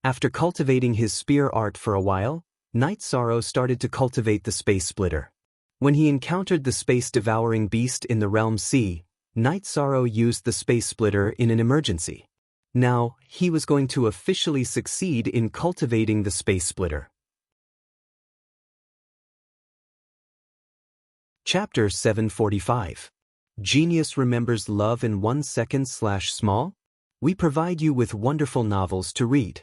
After cultivating his spear art for a while, Night Sorrow started to cultivate the Space Splitter. When he encountered the space-devouring beast in the Realm Sea, Night Sorrow used the Space Splitter in an emergency. Now, he was going to officially succeed in cultivating the Space Splitter. Chapter 745. Genius Remembers Love in 1 Second/Small? We provide you with wonderful novels to read.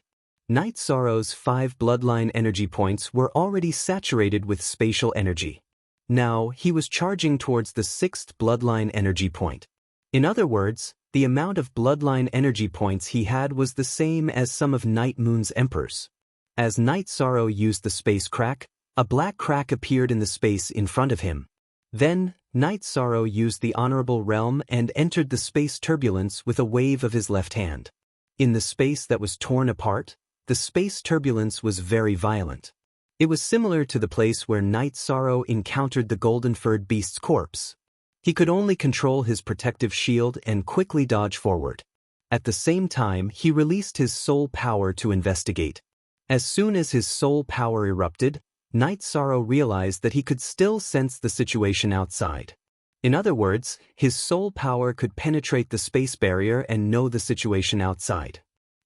Night Sorrow's 5 bloodline energy points were already saturated with spatial energy. Now, he was charging towards the 6th bloodline energy point. In other words, the amount of bloodline energy points he had was the same as some of Night Moon's emperors. As Night Sorrow used the space crack, a black crack appeared in the space in front of him. Then, Night Sorrow used the honorable realm and entered the space turbulence with a wave of his left hand. In the space that was torn apart, the space turbulence was very violent. It was similar to the place where Night Sorrow encountered the golden-furred beast's corpse. He could only control his protective shield and quickly dodge forward. At the same time, he released his soul power to investigate. As soon as his soul power erupted, Night Sorrow realized that he could still sense the situation outside. In other words, his soul power could penetrate the space barrier and know the situation outside.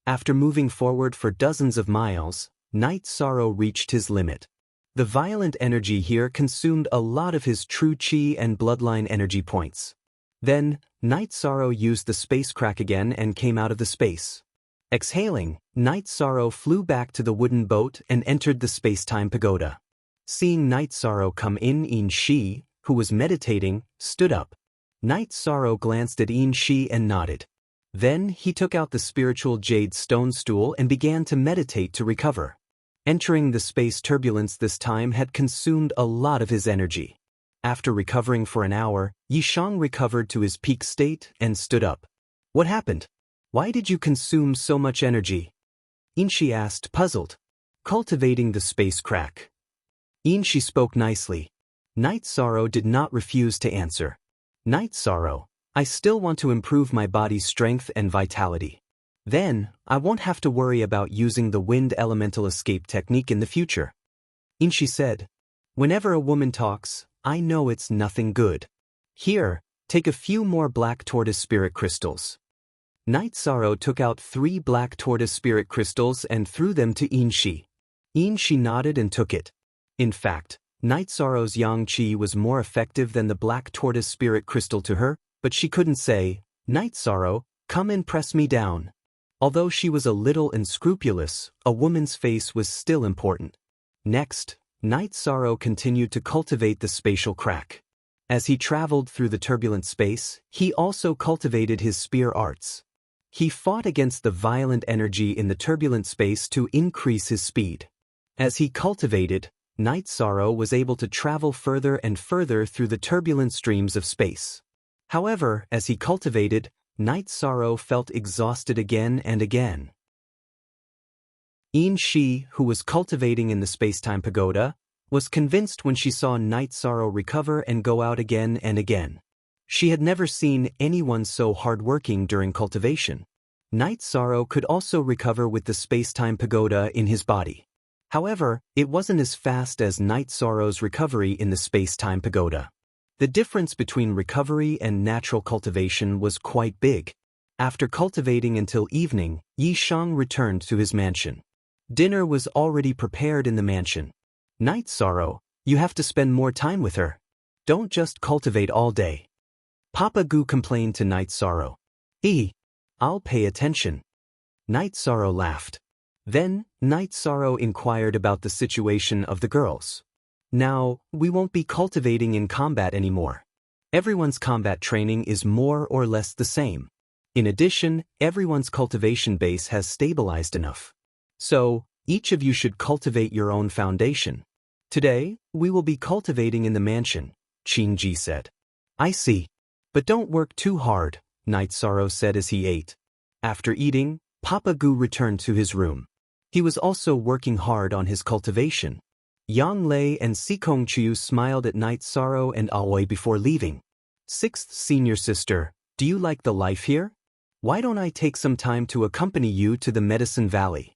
After moving forward for dozens of miles, Night Sorrow reached his limit. The violent energy here consumed a lot of his true chi and bloodline energy points. Then, Night Sorrow used the space crack again and came out of the space. Exhaling, Night Sorrow flew back to the wooden boat and entered the space-time pagoda. Seeing Night Sorrow come in, Yin Shi, who was meditating, stood up. Night Sorrow glanced at Yin Shi and nodded. Then he took out the spiritual jade stone stool and began to meditate to recover. Entering the space turbulence this time had consumed a lot of his energy. After recovering for an hour, Yishang recovered to his peak state and stood up. What happened? Why did you consume so much energy? Inshi asked, puzzled. Cultivating the space crack. Inshi spoke nicely. Night Sorrow did not refuse to answer. Night Sorrow, I still want to improve my body's strength and vitality. Then, I won't have to worry about using the wind elemental escape technique in the future. Inshi said, whenever a woman talks, I know it's nothing good. Here, take a few more black tortoise spirit crystals. Night Sorrow took out 3 black tortoise spirit crystals and threw them to Inshi. Inshi nodded and took it. In fact, Night Sorrow's Yang Qi was more effective than the black tortoise spirit crystal to her, but she couldn't say, Night Sorrow, come and press me down. Although she was a little unscrupulous, a woman's face was still important. Next, Night Sorrow continued to cultivate the spatial crack. As he traveled through the turbulent space, he also cultivated his spear arts. He fought against the violent energy in the turbulent space to increase his speed. As he cultivated, Night Sorrow was able to travel further and further through the turbulent streams of space. However, as he cultivated, Night Sorrow felt exhausted again and again. Inshi, who was cultivating in the space-time pagoda, was convinced when she saw Night Sorrow recover and go out again and again. She had never seen anyone so hard-working during cultivation. Night Sorrow could also recover with the space-time pagoda in his body. However, it wasn't as fast as Night Sorrow's recovery in the space-time pagoda. The difference between recovery and natural cultivation was quite big. After cultivating until evening, Yishang returned to his mansion. Dinner was already prepared in the mansion. Night Sorrow, you have to spend more time with her. Don't just cultivate all day. Papa Gu complained to Night Sorrow. I'll pay attention. Night Sorrow laughed. Then, Night Sorrow inquired about the situation of the girls. Now, we won't be cultivating in combat anymore. Everyone's combat training is more or less the same. In addition, everyone's cultivation base has stabilized enough. So, each of you should cultivate your own foundation. Today, we will be cultivating in the mansion, Qingji said. I see. But don't work too hard, Night Sorrow said as he ate. After eating, Papa Gu returned to his room. He was also working hard on his cultivation. Yang Lei and Sikong Chiu smiled at Night Sorrow and Aoi before leaving. Sixth senior sister, do you like the life here? Why don't I take some time to accompany you to the Medicine Valley?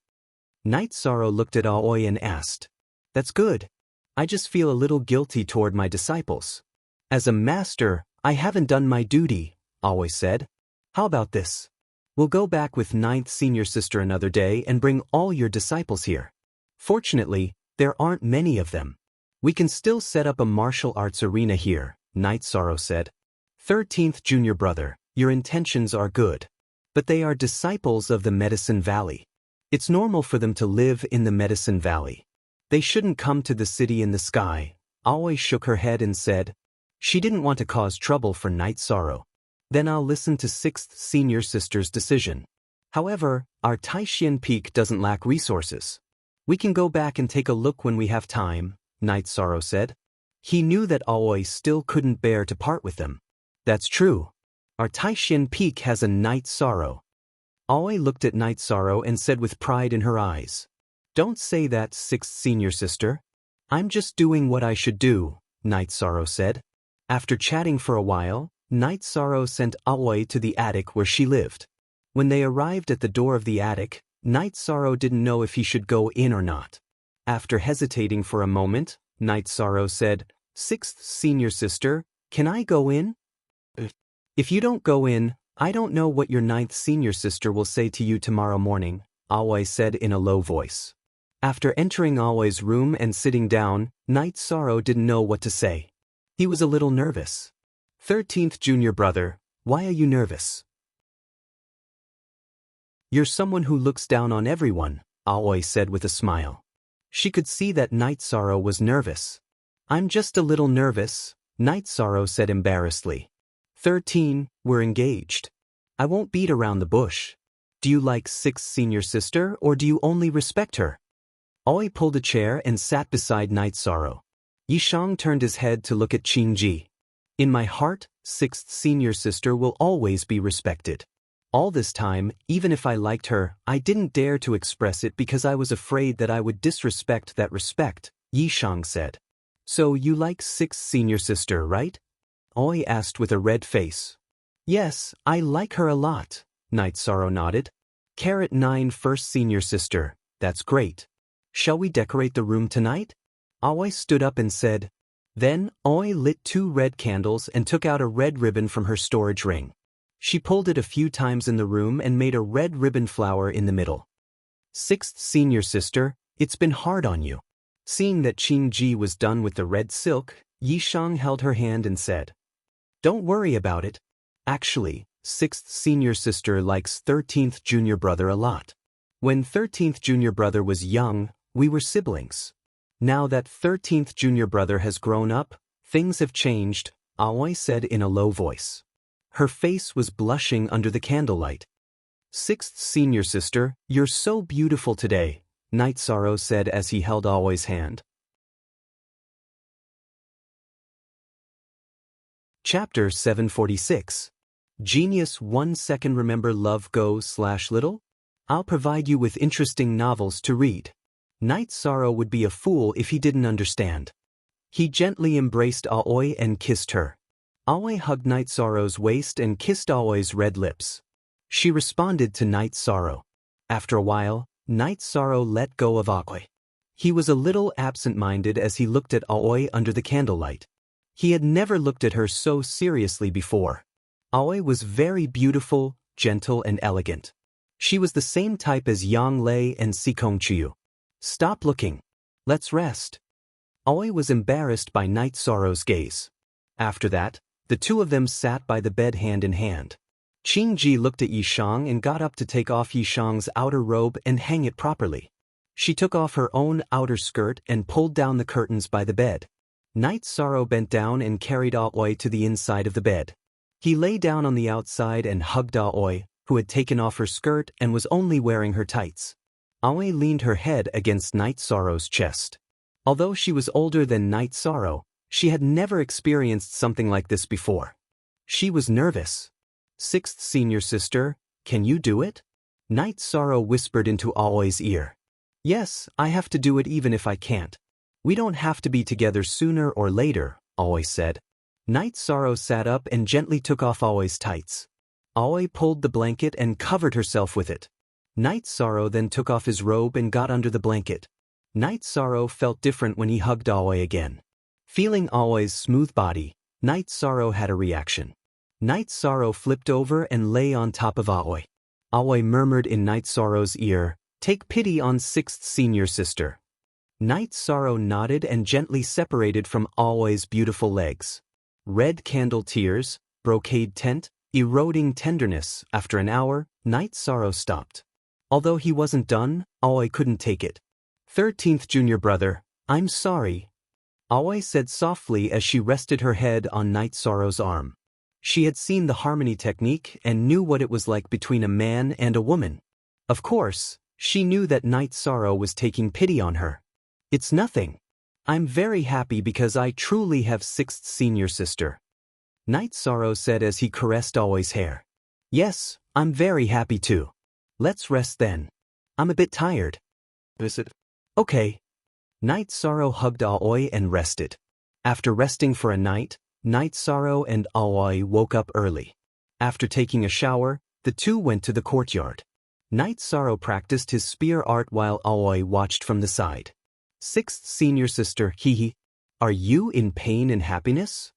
Night Sorrow looked at Aoi and asked. That's good. I just feel a little guilty toward my disciples. As a master, I haven't done my duty, Aoi said. How about this? We'll go back with 9th senior sister another day and bring all your disciples here. Fortunately, there aren't many of them. We can still set up a martial arts arena here, Night Sorrow said. 13th junior brother, your intentions are good. But they are disciples of the Medicine Valley. It's normal for them to live in the Medicine Valley. They shouldn't come to the city in the sky. Aoi shook her head and said. She didn't want to cause trouble for Night Sorrow. Then I'll listen to 6th senior sister's decision. However, our Taishian Peak doesn't lack resources. We can go back and take a look when we have time, Night Sorrow said. He knew that Aoi still couldn't bear to part with them. That's true. Our Taishian Peak has a Night Sorrow. Aoi looked at Night Sorrow and said with pride in her eyes. Don't say that, 6th senior sister. I'm just doing what I should do, Night Sorrow said. After chatting for a while, Night Sorrow sent Aoi to the attic where she lived. When they arrived at the door of the attic, Night Sorrow didn't know if he should go in or not. After hesitating for a moment, Night Sorrow said, 6th senior sister, can I go in? If you don't go in, I don't know what your 9th senior sister will say to you tomorrow morning, Aoi said in a low voice. After entering Aoi's room and sitting down, Night Sorrow didn't know what to say. He was a little nervous. 13th junior brother, why are you nervous? You're someone who looks down on everyone, Aoi said with a smile. She could see that Night Sorrow was nervous. I'm just a little nervous, Night Sorrow said embarrassedly. 13, we're engaged. I won't beat around the bush. Do you like 6th senior sister or do you only respect her? Aoi pulled a chair and sat beside Night Sorrow. Yishang turned his head to look at Qingji. In my heart, sixth senior sister will always be respected. All this time, even if I liked her, I didn't dare to express it because I was afraid that I would disrespect that respect, Yishang said. So you like sixth senior sister, right? Aoi asked with a red face. Yes, I like her a lot, Night Sorrow nodded. Carrot 9 first senior sister, that's great. Shall we decorate the room tonight? Aoi stood up and said. Then, Aoi lit 2 red candles and took out a red ribbon from her storage ring. She pulled it a few times in the room and made a red ribbon flower in the middle. Sixth senior sister, it's been hard on you. Seeing that Qingji was done with the red silk, Yishang held her hand and said. Don't worry about it. Actually, sixth senior sister likes 13th junior brother a lot. When 13th junior brother was young, we were siblings. Now that 13th junior brother has grown up, things have changed, Aoi said in a low voice. Her face was blushing under the candlelight. Sixth senior sister, you're so beautiful today, Night Sorrow said as he held Aoi's hand. Chapter 746. Genius 1 second. Remember love go/little? I'll provide you with interesting novels to read. Night Sorrow would be a fool if he didn't understand. He gently embraced Aoi and kissed her. Aoi hugged Night Sorrow's waist and kissed Aoi's red lips. She responded to Night Sorrow. After a while, Night Sorrow let go of Aoi. He was a little absent-minded as he looked at Aoi under the candlelight. He had never looked at her so seriously before. Aoi was very beautiful, gentle and elegant. She was the same type as Yang Lei and Sikongqiu. Stop looking. Let's rest. Aoi was embarrassed by Night Sorrow's gaze. After that, the two of them sat by the bed hand in hand. Qingji looked at Yishang and got up to take off Yishang's outer robe and hang it properly. She took off her own outer skirt and pulled down the curtains by the bed. Night Sorrow bent down and carried Aoi to the inside of the bed. He lay down on the outside and hugged Aoi, who had taken off her skirt and was only wearing her tights. Aoi leaned her head against Night Sorrow's chest. Although she was older than Night Sorrow, she had never experienced something like this before. She was nervous. Sixth senior sister, can you do it? Night Sorrow whispered into Aoi's ear. Yes, I have to do it even if I can't. We don't have to be together sooner or later, Aoi said. Night Sorrow sat up and gently took off Aoi's tights. Aoi pulled the blanket and covered herself with it. Night Sorrow then took off his robe and got under the blanket. Night Sorrow felt different when he hugged Aoi again. Feeling Aoi's smooth body, Night Sorrow had a reaction. Night Sorrow flipped over and lay on top of Aoi. Aoi murmured in Night Sorrow's ear, "Take pity on sixth senior sister." Night Sorrow nodded and gently separated from Aoi's beautiful legs. Red candle tears, brocade tent, eroding tenderness. After an hour, Night Sorrow stopped. Although he wasn't done, Aoi couldn't take it. 13th junior brother, I'm sorry. Aoi said softly as she rested her head on Night Sorrow's arm. She had seen the harmony technique and knew what it was like between a man and a woman. Of course, she knew that Night Sorrow was taking pity on her. It's nothing. I'm very happy because I truly have sixth senior sister. Night Sorrow said as he caressed Aoi's hair. Yes, I'm very happy too. Let's rest then. I'm a bit tired. Is it? Okay. Night Sorrow hugged Aoi and rested. After resting for a night, Night Sorrow and Aoi woke up early. After taking a shower, the two went to the courtyard. Night Sorrow practiced his spear art while Aoi watched from the side. Sixth senior sister, hehe. Are you in pain and happiness?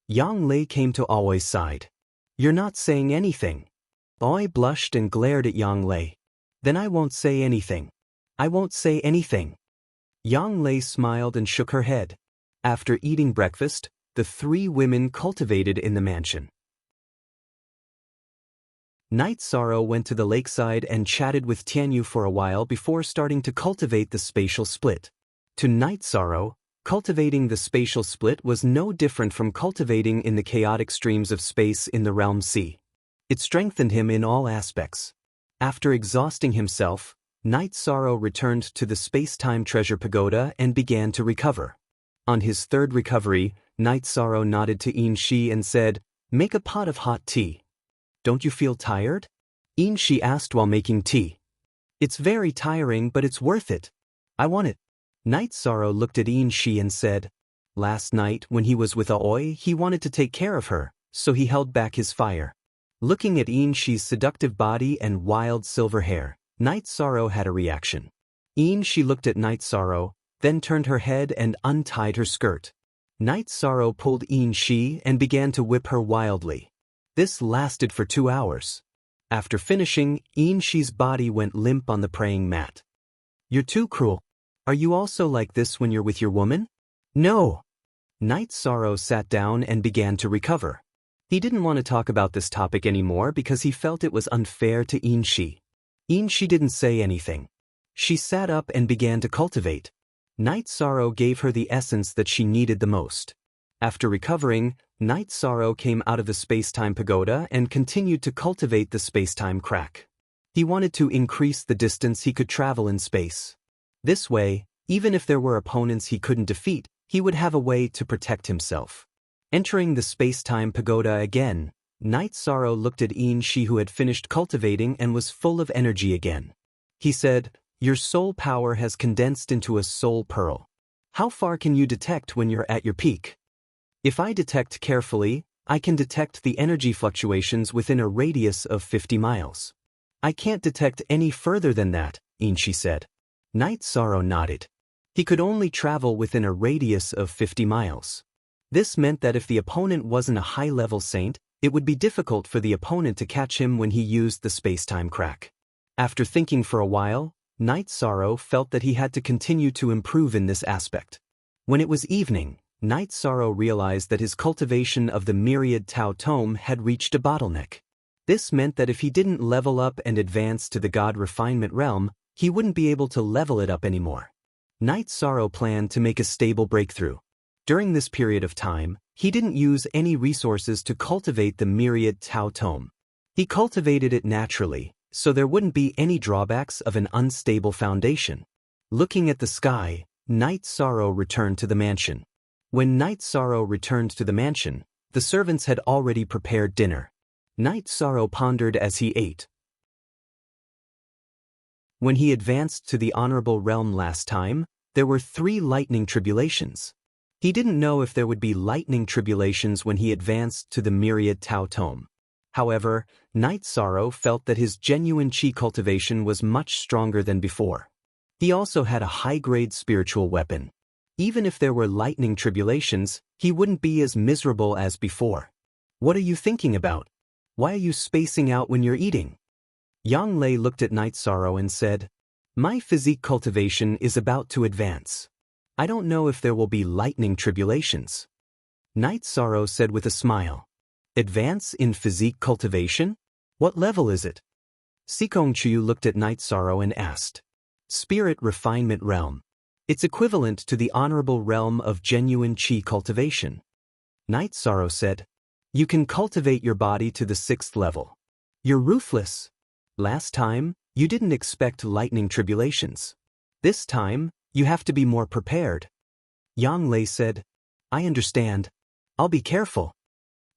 Yang Lei came to Aoi's side. You're not saying anything. Aoi blushed and glared at Yang Lei. Then I won't say anything. I won't say anything. Yang Lei smiled and shook her head. After eating breakfast, the three women cultivated in the mansion. Night Sorrow went to the lakeside and chatted with Tianyu for a while before starting to cultivate the spatial split. To Night Sorrow, cultivating the spatial split was no different from cultivating in the chaotic streams of space in the realm sea. It strengthened him in all aspects. After exhausting himself, Night Sorrow returned to the space-time treasure pagoda and began to recover. On his third recovery, Night Sorrow nodded to Yin Shi and said, "Make a pot of hot tea." "Don't you feel tired?" Yin Shi asked while making tea. "It's very tiring, but it's worth it. I want it." Night Sorrow looked at Yin Shi and said, "Last night when he was with Aoi, he wanted to take care of her, so he held back his fire." Looking at Yin Shi's seductive body and wild silver hair, Night Sorrow had a reaction. Yin Shi looked at Night Sorrow, then turned her head and untied her skirt. Night Sorrow pulled Yin Shi and began to whip her wildly. This lasted for 2 hours. After finishing, Yin Shi's body went limp on the praying mat. "You're too cruel. Are you also like this when you're with your woman?" "No." Night Sorrow sat down and began to recover. He didn't want to talk about this topic anymore because he felt it was unfair to Yin Shi. Yin Shi didn't say anything. She sat up and began to cultivate. Night Sorrow gave her the essence that she needed the most. After recovering, Night Sorrow came out of the space-time pagoda and continued to cultivate the space-time crack. He wanted to increase the distance he could travel in space. This way, even if there were opponents he couldn't defeat, he would have a way to protect himself. Entering the space-time pagoda again, Night Sorrow looked at Yin Shi, who had finished cultivating and was full of energy again. He said, "Your soul power has condensed into a soul pearl. How far can you detect when you're at your peak?" "If I detect carefully, I can detect the energy fluctuations within a radius of 50 miles. I can't detect any further than that," Yin Shi said. Night Sorrow nodded. He could only travel within a radius of 50 miles. This meant that if the opponent wasn't a high-level saint, it would be difficult for the opponent to catch him when he used the space-time crack. After thinking for a while, Night Sorrow felt that he had to continue to improve in this aspect. When it was evening, Night Sorrow realized that his cultivation of the Myriad Tao Tome had reached a bottleneck. This meant that if he didn't level up and advance to the God Refinement realm, he wouldn't be able to level it up anymore. Night Sorrow planned to make a stable breakthrough. During this period of time, he didn't use any resources to cultivate the Myriad Tao Tome. He cultivated it naturally, so there wouldn't be any drawbacks of an unstable foundation. Looking at the sky, Night Sorrow returned to the mansion. When Night Sorrow returned to the mansion, the servants had already prepared dinner. Night Sorrow pondered as he ate. When he advanced to the honorable realm last time, there were 3 lightning tribulations. He didn't know if there would be lightning tribulations when he advanced to the Myriad Tao Tome. However, Night Sorrow felt that his genuine chi cultivation was much stronger than before. He also had a high-grade spiritual weapon. Even if there were lightning tribulations, he wouldn't be as miserable as before. "What are you thinking about? Why are you spacing out when you're eating?" Yang Lei looked at Night Sorrow and said, "My physique cultivation is about to advance. I don't know if there will be lightning tribulations." Night Sorrow said with a smile, "Advance in physique cultivation? What level is it?" Sikong Chu looked at Night Sorrow and asked, "Spirit Refinement Realm. It's equivalent to the honorable realm of genuine chi cultivation." Night Sorrow said, "You can cultivate your body to the 6th level. You're ruthless. Last time, you didn't expect lightning tribulations. This time, you have to be more prepared." Yang Lei said, "I understand. I'll be careful."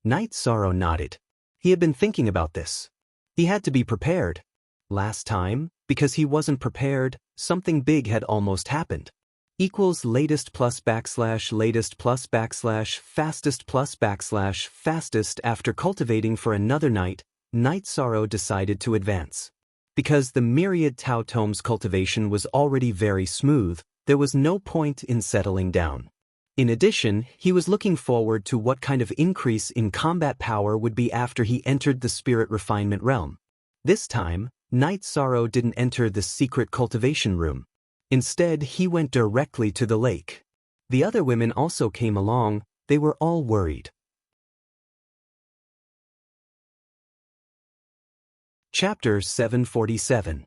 Night Sorrow nodded. He had been thinking about this. He had to be prepared. Last time, because he wasn't prepared, something big had almost happened. Equals latest plus backslash latest plus backslash fastest plus backslash fastest. After cultivating for another night, Night Sorrow decided to advance. Because the Myriad Tao Tome's cultivation was already very smooth, there was no point in settling down. In addition, he was looking forward to what kind of increase in combat power would be after he entered the Spirit Refinement realm. This time, Night Sorrow didn't enter the secret cultivation room. Instead, he went directly to the lake. The other women also came along. They were all worried. Chapter 747.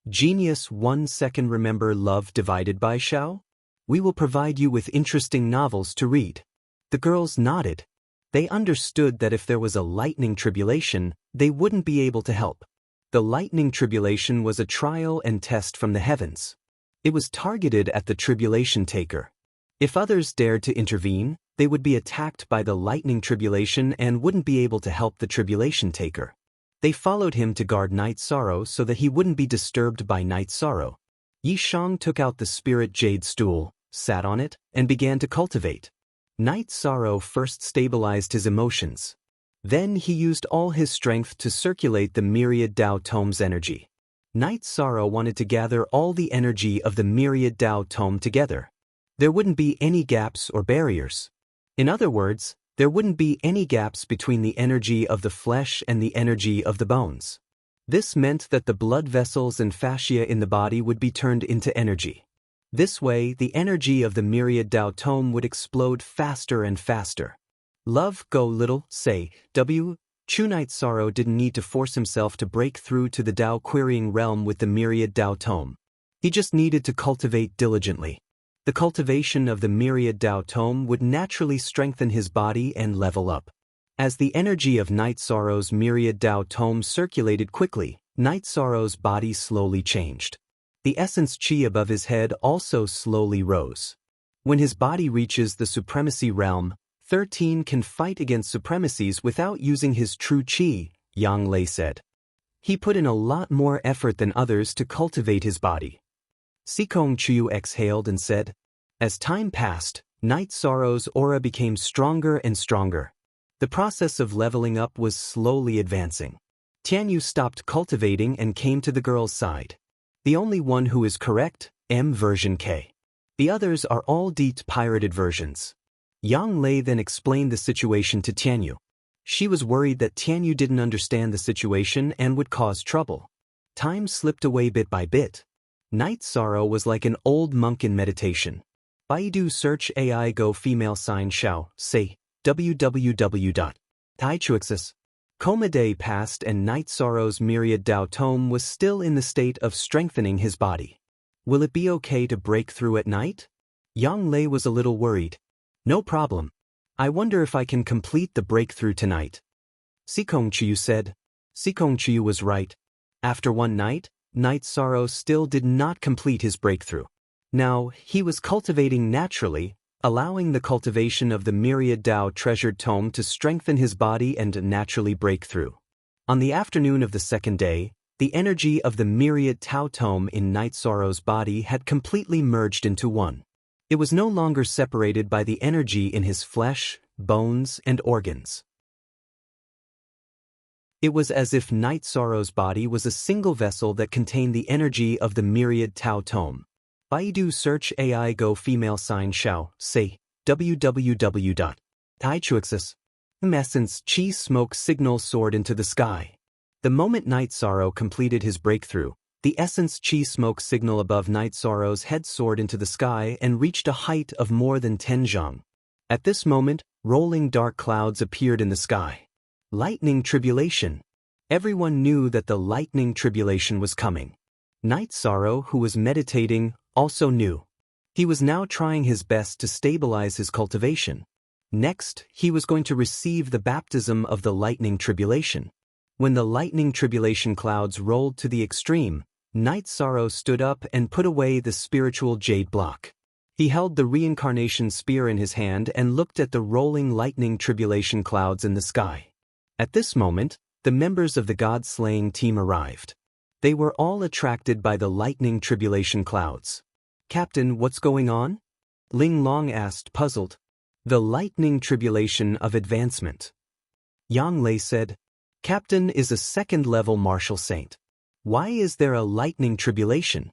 Genius 1 second. Remember love divided by Shao? We will provide you with interesting novels to read. The girls nodded. They understood that if there was a lightning tribulation, they wouldn't be able to help. The lightning tribulation was a trial and test from the heavens. It was targeted at the tribulation taker. If others dared to intervene, they would be attacked by the lightning tribulation and wouldn't be able to help the tribulation taker. They followed him to guard Night Sorrow so that he wouldn't be disturbed by Night Sorrow. Yi Shang took out the spirit jade stool, sat on it, and began to cultivate. Night Sorrow first stabilized his emotions. Then he used all his strength to circulate the myriad Tao Tome's energy. Night Sorrow wanted to gather all the energy of the myriad Tao Tome together. There wouldn't be any gaps or barriers. In other words, there wouldn't be any gaps between the energy of the flesh and the energy of the bones. This meant that the blood vessels and fascia in the body would be turned into energy. This way, the energy of the myriad Tao Tome would explode faster and faster. Love go little, say, Chu Night Sorrow didn't need to force himself to break through to the Tao querying realm with the myriad Tao Tome. He just needed to cultivate diligently. The cultivation of the myriad Tao Tome would naturally strengthen his body and level up. As the energy of Night Sorrow's myriad Tao Tome circulated quickly, Night Sorrow's body slowly changed. The essence chi above his head also slowly rose. When his body reaches the supremacy realm, 13 can fight against supremacies without using his true chi, Yang Lei said. He put in a lot more effort than others to cultivate his body. Sikong Chu exhaled and said, as time passed, Night Sorrow's aura became stronger and stronger. The process of leveling up was slowly advancing. Tianyu stopped cultivating and came to the girl's side. The only one who is correct, M version K. The others are all DEET pirated versions. Yang Lei then explained the situation to Tianyu. She was worried that Tianyu didn't understand the situation and would cause trouble. Time slipped away bit by bit. Night Sorrow was like an old monk in meditation. Baidu search AI go female sign Xiao, say, www.taichuexis. Coma day passed and Night Sorrow's myriad Tao Tome was still in the state of strengthening his body. Will it be okay to break through at night? Yang Lei was a little worried. No problem. I wonder if I can complete the breakthrough tonight. Sikong Chiyu said. Sikong Chiyu was right. After one night, Night Sorrow still did not complete his breakthrough. Now, he was cultivating naturally, allowing the cultivation of the myriad Tao treasured tome to strengthen his body and naturally break through. On the afternoon of the second day, the energy of the myriad Tao tome in Night Sorrow's body had completely merged into one. It was no longer separated by the energy in his flesh, bones, and organs. It was as if Night Sorrow's body was a single vessel that contained the energy of the myriad Tao Tome. Baidu search AI go female sign Xiao, say, www.taichuexis. Essence chi smoke signal soared into the sky. The moment Night Sorrow completed his breakthrough, the essence chi smoke signal above Night Sorrow's head soared into the sky and reached a height of more than 10 zhang. At this moment, rolling dark clouds appeared in the sky. Lightning tribulation. Everyone knew that the lightning tribulation was coming. Night Sorrow, who was meditating, also knew. He was now trying his best to stabilize his cultivation. Next, he was going to receive the baptism of the lightning tribulation. When the lightning tribulation clouds rolled to the extreme, Night Sorrow stood up and put away the spiritual jade block. He held the reincarnation spear in his hand and looked at the rolling lightning tribulation clouds in the sky. At this moment, the members of the god-slaying team arrived. They were all attracted by the lightning tribulation clouds. Captain, what's going on? Ling Long asked, puzzled. The lightning tribulation of advancement. Yang Lei said, Captain is a second-level martial saint. Why is there a lightning tribulation?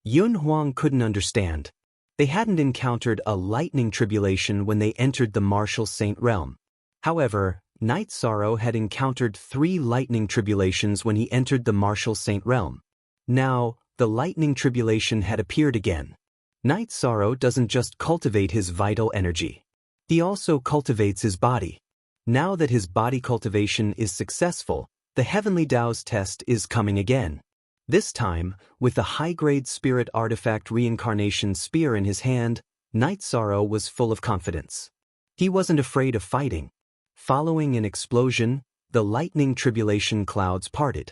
Yun Huang couldn't understand. They hadn't encountered a lightning tribulation when they entered the martial saint realm. However, Night Sorrow had encountered 3 lightning tribulations when he entered the martial saint realm. Now, the lightning tribulation had appeared again. Night Sorrow doesn't just cultivate his vital energy. He also cultivates his body. Now that his body cultivation is successful, the Heavenly Tao's test is coming again. This time, with the high-grade spirit artifact reincarnation spear in his hand, Night Sorrow was full of confidence. He wasn't afraid of fighting. Following an explosion, the lightning tribulation clouds parted.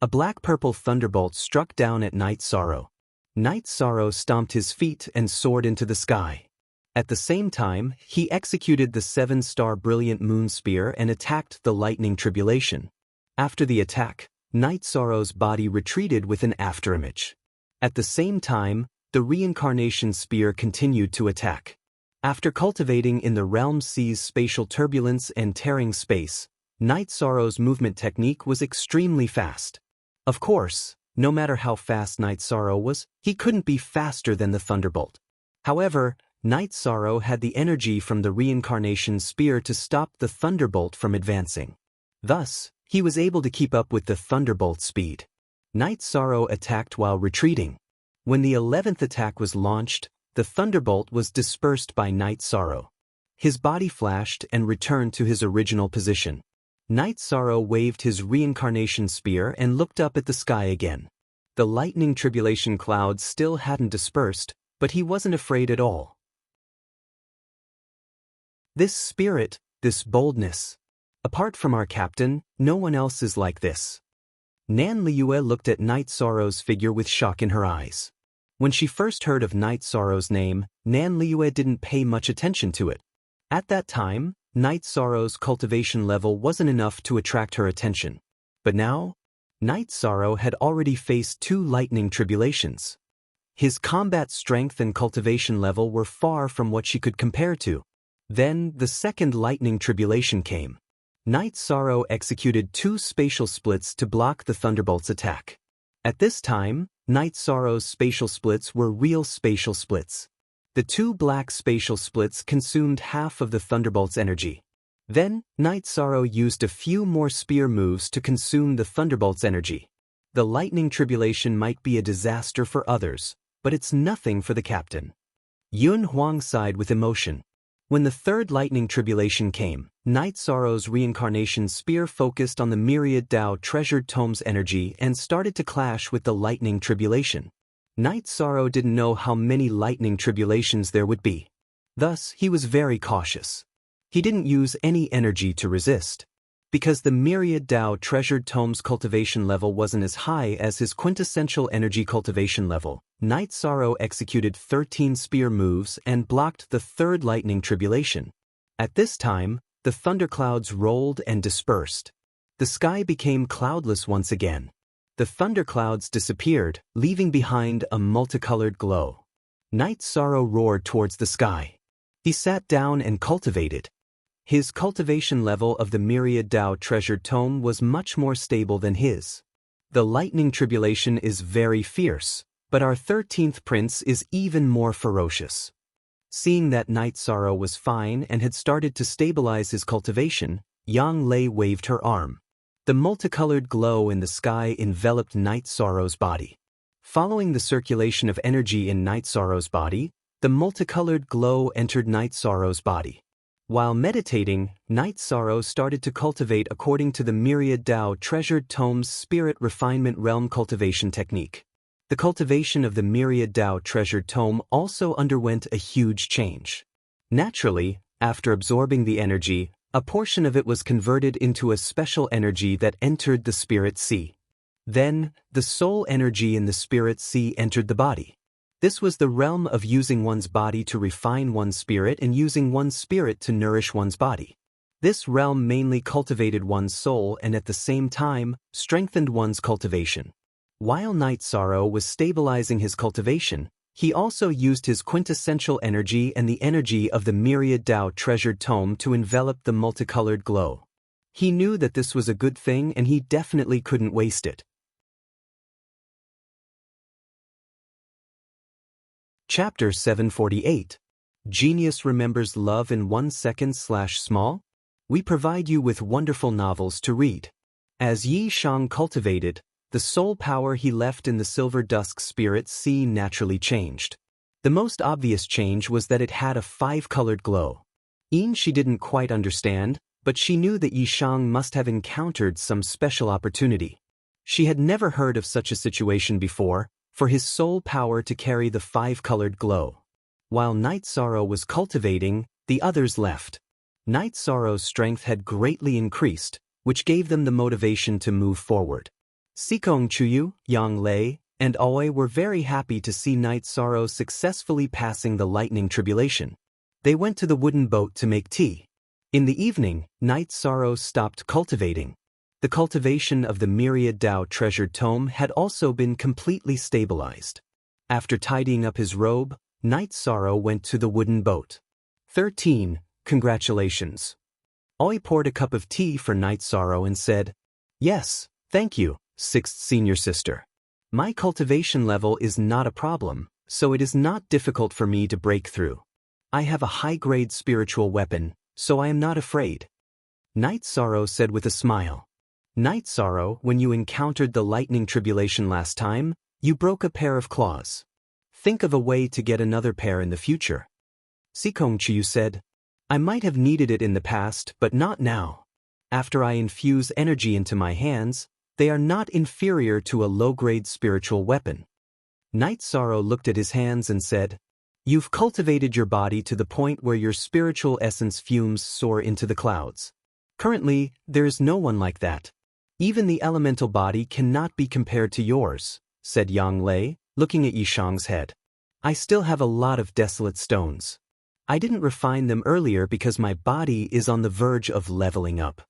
A black-purple thunderbolt struck down at Night Sorrow. Night Sorrow stomped his feet and soared into the sky. At the same time, he executed the 7-star Brilliant Moon Spear and attacked the Lightning Tribulation. After the attack, Night Sorrow's body retreated with an afterimage. At the same time, the Reincarnation Spear continued to attack. After cultivating in the Realm C's spatial turbulence and tearing space, Night Sorrow's movement technique was extremely fast. Of course, no matter how fast Night Sorrow was, he couldn't be faster than the Thunderbolt. However, Night Sorrow had the energy from the Reincarnation Spear to stop the Thunderbolt from advancing. Thus, he was able to keep up with the Thunderbolt's speed. Night Sorrow attacked while retreating. When the 11th attack was launched, the Thunderbolt was dispersed by Night Sorrow. His body flashed and returned to his original position. Night Sorrow waved his Reincarnation Spear and looked up at the sky again. The Lightning Tribulation clouds still hadn't dispersed, but he wasn't afraid at all. This spirit, this boldness. Apart from our captain, no one else is like this. Nan Liyue looked at Night Sorrow's figure with shock in her eyes. When she first heard of Night Sorrow's name, Nan Liyue didn't pay much attention to it. At that time, Night Sorrow's cultivation level wasn't enough to attract her attention. But now, Night Sorrow had already faced 2 lightning tribulations. His combat strength and cultivation level were far from what she could compare to. Then, the second lightning tribulation came. Night Sorrow executed 2 spatial splits to block the Thunderbolt's attack. At this time, Night Sorrow's spatial splits were real spatial splits. The 2 black spatial splits consumed half of the Thunderbolt's energy. Then, Night Sorrow used a few more spear moves to consume the Thunderbolt's energy. The lightning tribulation might be a disaster for others, but it's nothing for the captain. Yun Huang sighed with emotion. When the 3rd lightning tribulation came, Night Sorrow's Reincarnation Spear focused on the Myriad Dao Treasured Tome's energy and started to clash with the lightning tribulation. Night Sorrow didn't know how many lightning tribulations there would be. Thus, he was very cautious. He didn't use any energy to resist. Because the Myriad Dao Treasured Tome's cultivation level wasn't as high as his quintessential energy cultivation level, Night Sorrow executed 13 spear moves and blocked the 3rd lightning tribulation. At this time, the thunderclouds rolled and dispersed. The sky became cloudless once again. The thunderclouds disappeared, leaving behind a multicolored glow. Night Sorrow roared towards the sky. He sat down and cultivated. His cultivation level of the Myriad Dao Treasured Tome was much more stable than his. The lightning tribulation is very fierce, but our 13th prince is even more ferocious. Seeing that Night Sorrow was fine and had started to stabilize his cultivation, Yang Lei waved her arm. The multicolored glow in the sky enveloped Night Sorrow's body. Following the circulation of energy in Night Sorrow's body, the multicolored glow entered Night Sorrow's body. While meditating, Night Sorrow started to cultivate according to the Myriad Dao Treasured Tome's Spirit Refinement Realm cultivation technique. The cultivation of the Myriad Dao Treasured Tome also underwent a huge change. Naturally, after absorbing the energy, a portion of it was converted into a special energy that entered the Spirit Sea. Then, the soul energy in the Spirit Sea entered the body. This was the realm of using one's body to refine one's spirit and using one's spirit to nourish one's body. This realm mainly cultivated one's soul and at the same time, strengthened one's cultivation. While Night Sorrow was stabilizing his cultivation, he also used his quintessential energy and the energy of the Myriad Dao Treasured Tome to envelop the multicolored glow. He knew that this was a good thing and he definitely couldn't waste it. Chapter 748. Genius Remembers Love in 1 Second/Small? We provide you with wonderful novels to read. As Yi Shang cultivated, the soul power he left in the Silver Dusk Spirit Sea naturally changed. The most obvious change was that it had a 5-colored glow. She didn't quite understand, but she knew that Yi Shang must have encountered some special opportunity. She had never heard of such a situation before, for his soul power to carry the 5-colored glow. While Night Sorrow was cultivating, the others left. Night Sorrow's strength had greatly increased, which gave them the motivation to move forward. Sikong Chuyu, Yang Lei, and Aoi were very happy to see Night Sorrow successfully passing the lightning tribulation. They went to the wooden boat to make tea. In the evening, Night Sorrow stopped cultivating. The cultivation of the myriad Tao treasured tome had also been completely stabilized. After tidying up his robe, Night Sorrow went to the wooden boat. 13. Congratulations. Aoi poured a cup of tea for Night Sorrow and said, "Yes, thank you, sixth senior sister. My cultivation level is not a problem, so it is not difficult for me to break through. I have a high-grade spiritual weapon, so I am not afraid." Night Sorrow said with a smile. Night Sorrow, when you encountered the lightning tribulation last time, you broke a pair of claws. Think of a way to get another pair in the future. Sikong Chiyu said, "I might have needed it in the past, but not now. After I infuse energy into my hands, they are not inferior to a low-grade spiritual weapon." Night Sorrow looked at his hands and said, "You've cultivated your body to the point where your spiritual essence fumes soar into the clouds. Currently, there is no one like that. Even the elemental body cannot be compared to yours," said Yang Lei, looking at Yishang's head. "I still have a lot of desolate stones. I didn't refine them earlier because my body is on the verge of leveling up.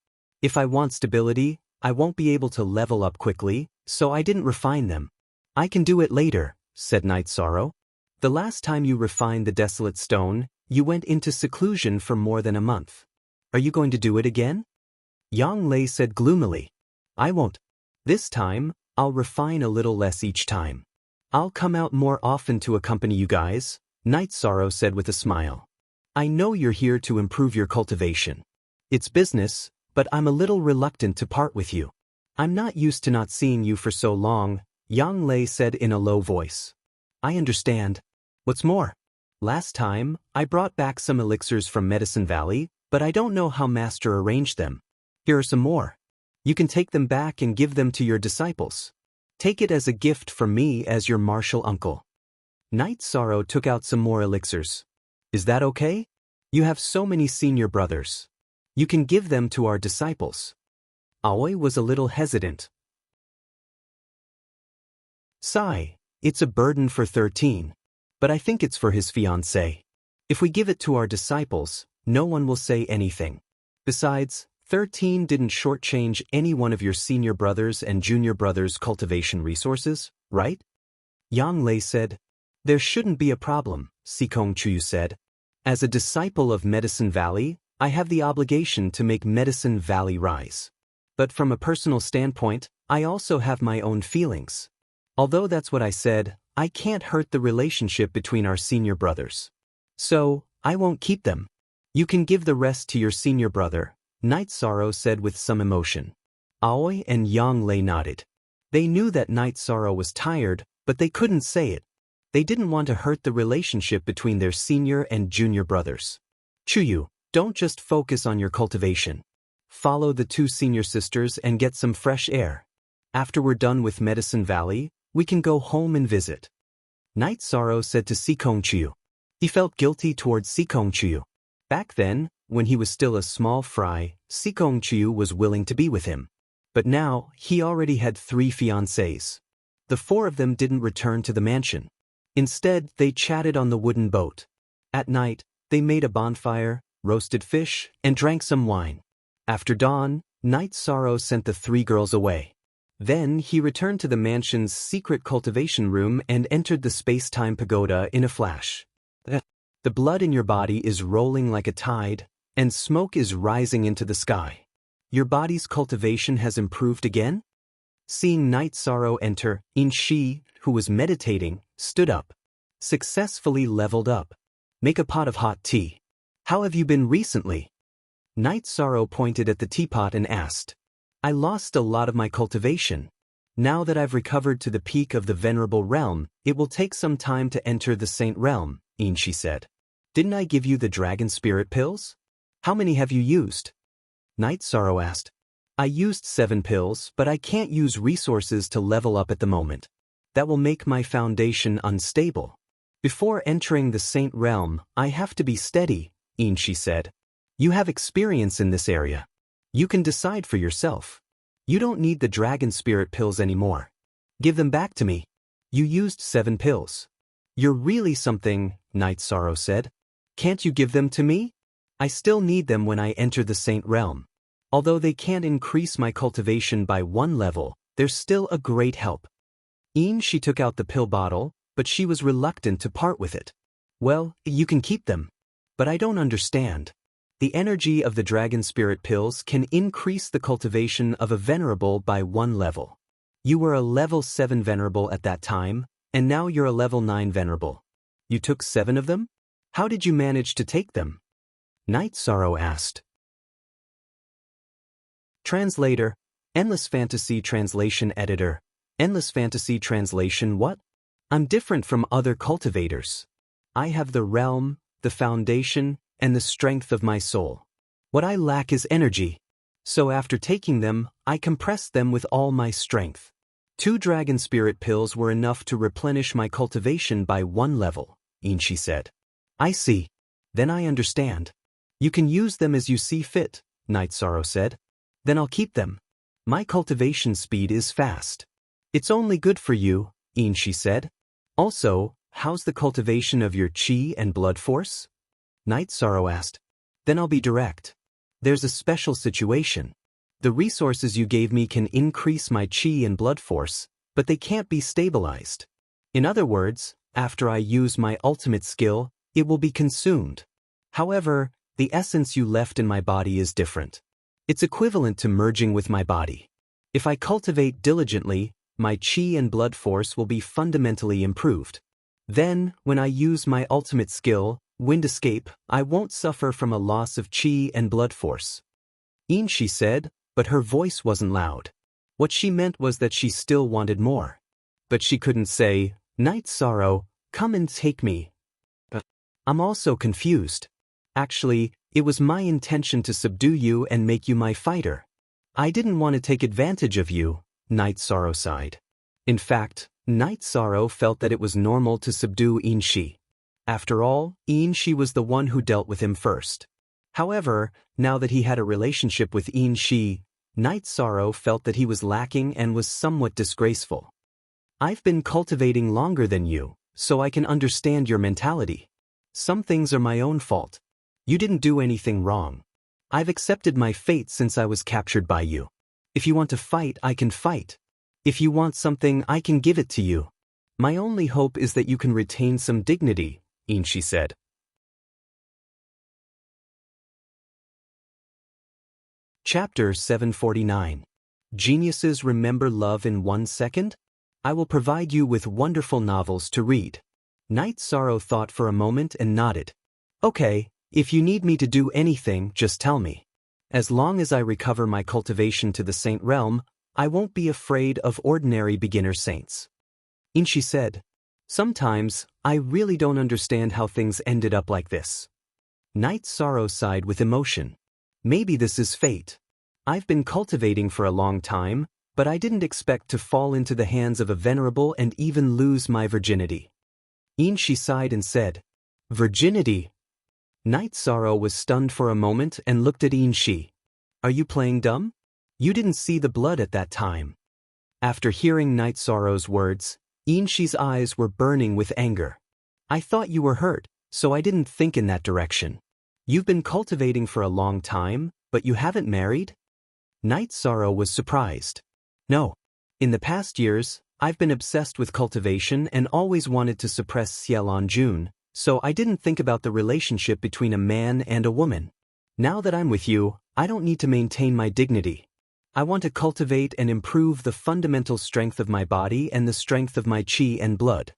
If I want stability, I won't be able to level up quickly, so I didn't refine them." "I can do it later," said Night Sorrow. "The last time you refined the desolate stone, you went into seclusion for more than a month. Are you going to do it again?" Yang Lei said gloomily, "I won't. This time, I'll refine a little less each time. I'll come out more often to accompany you guys," Night Sorrow said with a smile. "I know you're here to improve your cultivation. It's business, but I'm a little reluctant to part with you. I'm not used to not seeing you for so long," Yang Lei said in a low voice. "I understand. What's more, last time, I brought back some elixirs from Medicine Valley, but I don't know how Master arranged them. Here are some more. You can take them back and give them to your disciples. Take it as a gift from me as your martial uncle." Night Sorrow took out some more elixirs. "Is that okay? You have so many senior brothers. You can give them to our disciples." Aoi was a little hesitant. "Sigh, it's a burden for 13. But I think it's for his fiancée. If we give it to our disciples, no one will say anything. Besides, 13 didn't shortchange any one of your senior brothers and junior brothers' cultivation resources, right?" Yang Lei said. "There shouldn't be a problem," Sikong Chuyu said. "As a disciple of Medicine Valley, I have the obligation to make Medicine Valley rise. But from a personal standpoint, I also have my own feelings. Although that's what I said, I can't hurt the relationship between our senior brothers. So, I won't keep them. You can give the rest to your senior brother," Night Sorrow said with some emotion. Aoi and Yang Lei nodded. They knew that Night Sorrow was tired, but they couldn't say it. They didn't want to hurt the relationship between their senior and junior brothers. "Chuyu, don't just focus on your cultivation. Follow the two senior sisters and get some fresh air. After we're done with Medicine Valley, we can go home and visit." Night Sorrow said to Sikong Chuyu. He felt guilty towards Sikong Chuyu. Back then, when he was still a small fry, Sikong Chuyu was willing to be with him. But now, he already had 3 fiancés. The 4 of them didn't return to the mansion. Instead, they chatted on the wooden boat. At night, they made a bonfire, roasted fish, and drank some wine. After dawn, Night Sorrow sent the 3 girls away. Then he returned to the mansion's secret cultivation room and entered the space-time pagoda in a flash. The blood in your body is rolling like a tide, and smoke is rising into the sky. Your body's cultivation has improved again? Seeing Night Sorrow enter, In-shi, who was meditating, stood up. Successfully leveled up. "Make a pot of hot tea. How have you been recently?" Night Sorrow pointed at the teapot and asked. "I lost a lot of my cultivation. Now that I've recovered to the peak of the Venerable Realm, it will take some time to enter the Saint Realm," In-shi said. "Didn't I give you the Dragon Spirit pills? How many have you used?" Night Sorrow asked. "I used 7 pills, but I can't use resources to level up at the moment. That will make my foundation unstable. Before entering the Saint Realm, I have to be steady," In-shi said. "You have experience in this area. You can decide for yourself. You don't need the dragon spirit pills anymore. Give them back to me. You used 7 pills. You're really something, Night Sorrow said. Can't you give them to me? I still need them when I enter the Saint Realm. Although they can't increase my cultivation by 1 level, they're still a great help. She took out the pill bottle, but she was reluctant to part with it. Well, you can keep them. But I don't understand. The energy of the dragon spirit pills can increase the cultivation of a venerable by 1 level. You were a level 7 venerable at that time, and now you're a level 9 venerable. You took 7 of them? How did you manage to take them? Night Sorrow asked. Translator, Endless Fantasy Translation Editor. Endless Fantasy Translation what? I'm different from other cultivators. I have the realm, the foundation, and the strength of my soul. What I lack is energy. So after taking them, I compressed them with all my strength. 2 dragon spirit pills were enough to replenish my cultivation by 1 level, Inshi said. I see. Then I understand. You can use them as you see fit, Night Sorrow said. Then I'll keep them. My cultivation speed is fast. It's only good for you, Inshi said. Also, how's the cultivation of your chi and blood force? Night Sorrow asked. Then I'll be direct. There's a special situation. The resources you gave me can increase my chi and blood force, but they can't be stabilized. In other words, after I use my ultimate skill, it will be consumed. However, the essence you left in my body is different. It's equivalent to merging with my body. If I cultivate diligently, my chi and blood force will be fundamentally improved. Then, when I use my ultimate skill, Wind Escape, I won't suffer from a loss of chi and blood force. Inshi said, but her voice wasn't loud. What she meant was that she still wanted more. But she couldn't say, Night Sorrow, come and take me. But I'm also confused. Actually, it was my intention to subdue you and make you my fighter. I didn't want to take advantage of you, Night Sorrow sighed. In fact, Night Sorrow felt that it was normal to subdue Inshi. After all, Inshi was the one who dealt with him first. However, now that he had a relationship with Inshi, Night Sorrow felt that he was lacking and was somewhat disgraceful. I've been cultivating longer than you, so I can understand your mentality. Some things are my own fault. You didn't do anything wrong. I've accepted my fate since I was captured by you. If you want to fight, I can fight. If you want something, I can give it to you. My only hope is that you can retain some dignity, Inshi said. Chapter 749. Geniuses Remember Love in 1 Second? I will provide you with wonderful novels to read. Night Sorrow thought for a moment and nodded. Okay, if you need me to do anything, just tell me. As long as I recover my cultivation to the Saint Realm, I won't be afraid of ordinary beginner saints. Inshi said, Sometimes, I really don't understand how things ended up like this. Night Sorrow sighed with emotion. Maybe this is fate. I've been cultivating for a long time, but I didn't expect to fall into the hands of a venerable and even lose my virginity. Inshi sighed and said, Virginity? Night Sorrow was stunned for a moment and looked at Inshi. Are you playing dumb? You didn't see the blood at that time. After hearing Night Sorrow's words, Inshi's eyes were burning with anger. I thought you were hurt, so I didn't think in that direction. You've been cultivating for a long time, but you haven't married? Night Sorrow was surprised. No. In the past years, I've been obsessed with cultivation and always wanted to suppress Xiaolon Jun, so I didn't think about the relationship between a man and a woman. Now that I'm with you, I don't need to maintain my dignity. I want to cultivate and improve the fundamental strength of my body and the strength of my chi and blood.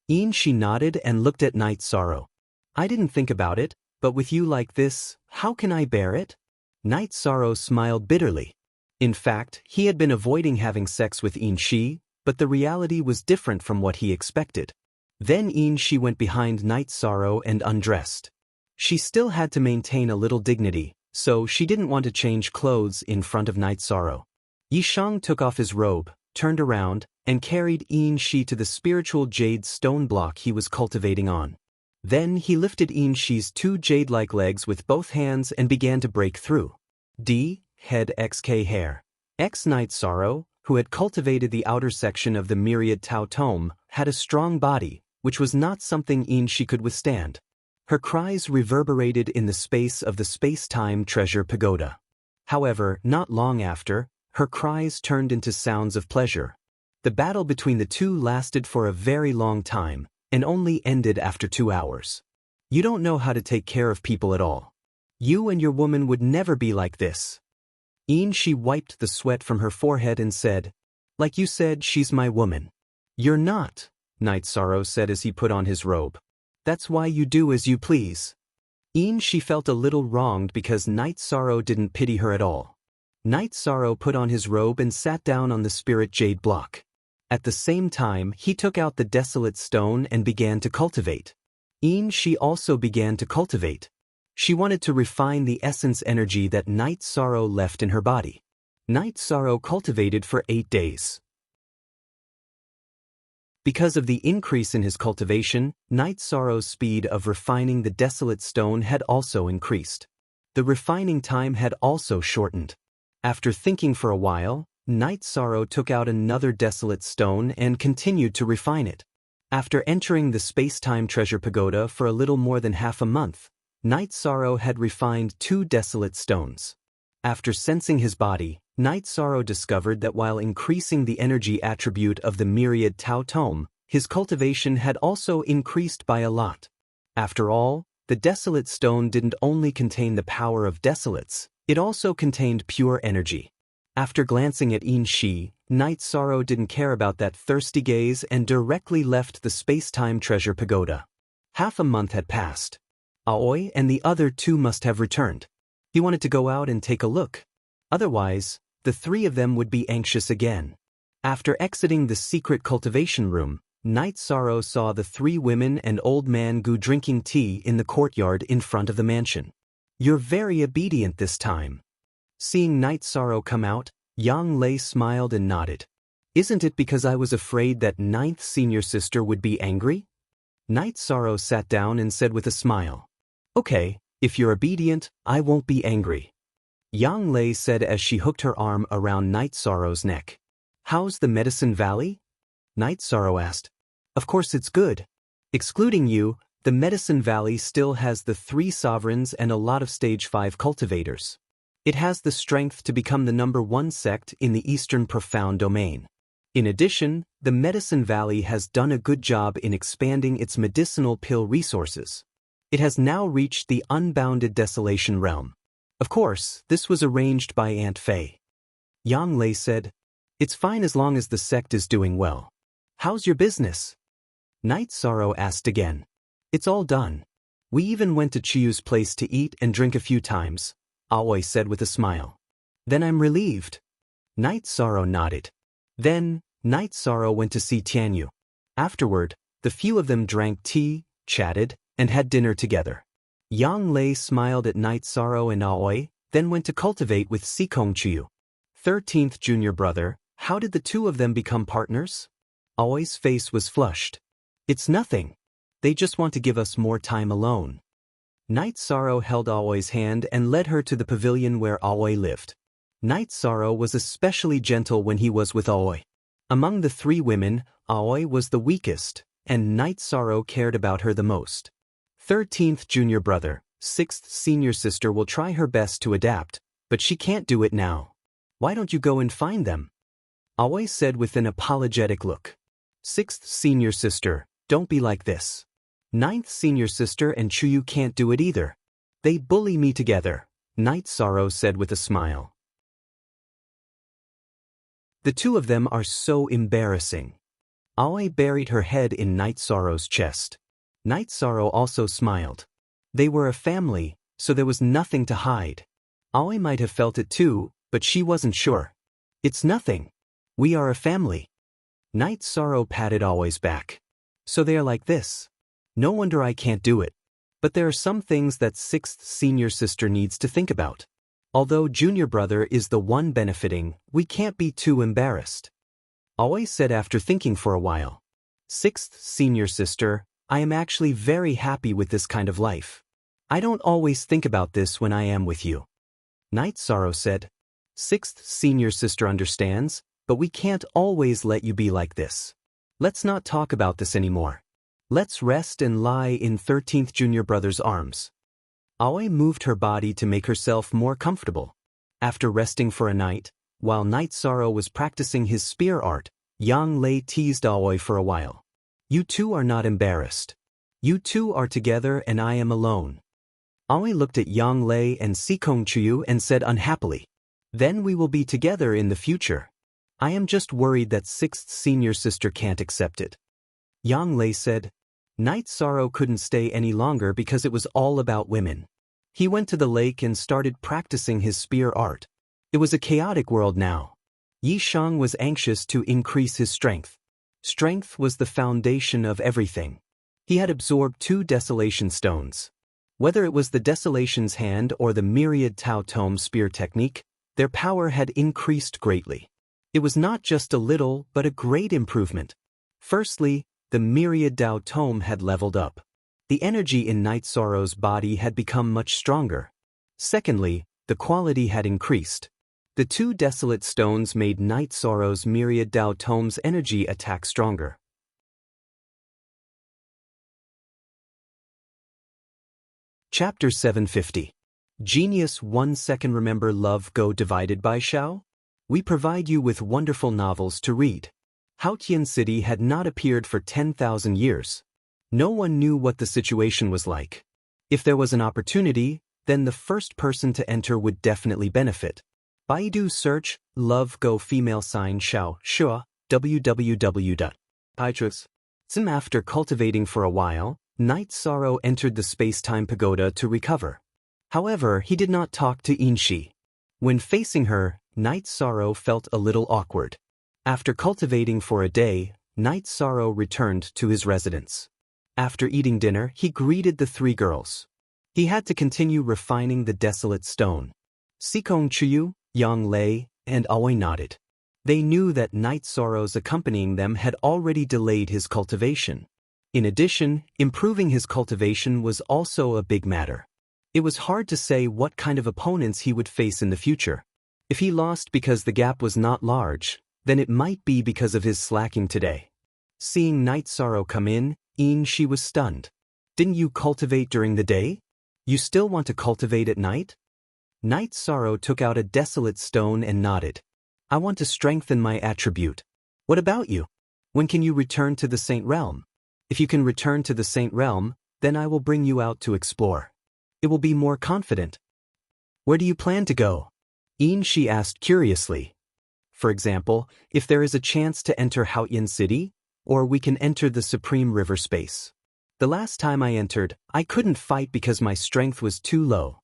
Inshi nodded and looked at Night Sorrow. I didn't think about it, but with you like this, how can I bear it? Night Sorrow smiled bitterly. In fact, he had been avoiding having sex with Inshi, but the reality was different from what he expected. Then Inshi went behind Night Sorrow and undressed. She still had to maintain a little dignity, so she didn't want to change clothes in front of Night Sorrow. Yishang took off his robe, turned around, and carried Inshi to the spiritual jade stone block he was cultivating on. Then he lifted Inshi's 2 jade-like legs with both hands and began to break through. D. Head XK hair. Night Sorrow, who had cultivated the outer section of the myriad Tao Tome, had a strong body, which was not something she could withstand. Her cries reverberated in the space of the space-time treasure pagoda. However, not long after, her cries turned into sounds of pleasure. The battle between the two lasted for a very long time, and only ended after 2 hours. You don't know how to take care of people at all. You and your woman would never be like this. She wiped the sweat from her forehead and said, "Like you said, she's my woman." "You're not," Night Sorrow said as he put on his robe. "That's why you do as you please." She felt a little wronged because Night Sorrow didn't pity her at all. Night Sorrow put on his robe and sat down on the spirit jade block. At the same time, he took out the desolate stone and began to cultivate. She also began to cultivate. She wanted to refine the essence energy that Night Sorrow left in her body. Night Sorrow cultivated for 8 days. Because of the increase in his cultivation, Night Sorrow's speed of refining the desolate stone had also increased. The refining time had also shortened. After thinking for a while, Night Sorrow took out another desolate stone and continued to refine it. After entering the space-time treasure pagoda for a little more than half a month, Night Sorrow had refined 2 desolate stones. After sensing his body, Night Sorrow discovered that while increasing the energy attribute of the myriad Tao Tome, his cultivation had also increased by a lot. After all, the desolate stone didn't only contain the power of desolates, it also contained pure energy. After glancing at Shi, Night Sorrow didn't care about that thirsty gaze and directly left the space-time treasure pagoda. Half a month had passed. Aoi and the other 2 must have returned. He wanted to go out and take a look. Otherwise, the 3 of them would be anxious again. After exiting the secret cultivation room, Night Sorrow saw the 3 women and old man Gu drinking tea in the courtyard in front of the mansion. "You're very obedient this time." Seeing Night Sorrow come out, Yang Lei smiled and nodded. "Isn't it because I was afraid that 9th senior sister would be angry?" Night Sorrow sat down and said with a smile, "Okay, if you're obedient, I won't be angry." Yang Lei said as she hooked her arm around Night Sorrow's neck. "How's the Medicine Valley?" Night Sorrow asked. "Of course it's good. Excluding you, the Medicine Valley still has the 3 sovereigns and a lot of stage 5 cultivators. It has the strength to become the #1 sect in the Eastern Profound Domain. In addition, the Medicine Valley has done a good job in expanding its medicinal pill resources. It has now reached the unbounded desolation realm. Of course, this was arranged by Aunt Fei." Yang Lei said, "It's fine as long as the sect is doing well. How's your business?" Night Sorrow asked again. "It's all done. We even went to Chiyu's place to eat and drink a few times," Aoi said with a smile. "Then I'm relieved." Night Sorrow nodded. Then, Night Sorrow went to see Tianyu. Afterward, the few of them drank tea, chatted, and had dinner together. Yang Lei smiled at Night Sorrow and Aoi, then went to cultivate with Sikong Chiyu. 13th junior brother, how did the 2 of them become partners? Aoi's face was flushed. "It's nothing. They just want to give us more time alone." Night Sorrow held Aoi's hand and led her to the pavilion where Aoi lived. Night Sorrow was especially gentle when he was with Aoi. Among the 3 women, Aoi was the weakest, and Night Sorrow cared about her the most. 13th junior brother, 6th senior sister will try her best to adapt, but she can't do it now. Why don't you go and find them? Aoi said with an apologetic look. 6th senior sister, don't be like this. 9th senior sister and Chuyu can't do it either. They bully me together, Night Sorrow said with a smile. The 2 of them are so embarrassing. Aoi buried her head in Night Sorrow's chest. Night Sorrow also smiled. They were a family, so there was nothing to hide. Aoi might have felt it too, but she wasn't sure. "It's nothing. We are a family." Night Sorrow patted Aoi's back. "So they are like this. No wonder I can't do it. But there are some things that 6th senior sister needs to think about. Although junior brother is the one benefiting, we can't be too embarrassed." Aoi said after thinking for a while. 6th senior sister, I am actually very happy with this kind of life. I don't always think about this when I am with you." Night Sorrow said. Sixth senior sister understands, but we can't always let you be like this. Let's not talk about this anymore. Let's rest and lie in 13th junior brother's arms. Aoi moved her body to make herself more comfortable. After resting for a night, while Night Sorrow was practicing his spear art, Yang Lei teased Aoi for a while. You two are not embarrassed. You two are together and I am alone. Aoi looked at Yang Lei and Sikong Chuyu and said unhappily, then we will be together in the future. I am just worried that sixth senior sister can't accept it. Yang Lei said, Night Sorrow couldn't stay any longer because it was all about women. He went to the lake and started practicing his spear art. It was a chaotic world now. Yi Shang was anxious to increase his strength. Strength was the foundation of everything. He had absorbed 2 desolation stones. Whether it was the Desolation's Hand or the Myriad Tao Tome spear technique, their power had increased greatly. It was not just a little, but a great improvement. Firstly, the Myriad Tao Tome had leveled up. The energy in Night Sorrow's body had become much stronger. Secondly, the quality had increased. The 2 desolate stones made Night Sorrow's Myriad Tao Tome's energy attack stronger. Chapter 750. Genius 1 second. Remember Love Go divided by Shao? We provide you with wonderful novels to read. Haotian City had not appeared for 10,000 years. No one knew what the situation was like. If there was an opportunity, then the first person to enter would definitely benefit. Baidu search, Love Go female sign Shao, Shua, www.Paitrus.com. After cultivating for a while, Night Sorrow entered the space-time pagoda to recover. However, he did not talk to Inshi. When facing her, Night Sorrow felt a little awkward. After cultivating for a day, Night Sorrow returned to his residence. After eating dinner, he greeted the 3 girls. He had to continue refining the desolate stone. Sikong Chuyu, Yang Lei, and Aoi nodded. They knew that Night Sorrow's accompanying them had already delayed his cultivation. In addition, improving his cultivation was also a big matter. It was hard to say what kind of opponents he would face in the future. If he lost because the gap was not large, then it might be because of his slacking today. Seeing Night Sorrow come in, she was stunned. Didn't you cultivate during the day? You still want to cultivate at night? Night Sorrow took out a desolate stone and nodded. I want to strengthen my attribute. What about you? When can you return to the Saint Realm? If you can return to the Saint Realm, then I will bring you out to explore. It will be more confident. Where do you plan to go? She asked curiously. For example, if there is a chance to enter Haotian City, or we can enter the Supreme River space. The last time I entered, I couldn't fight because my strength was too low.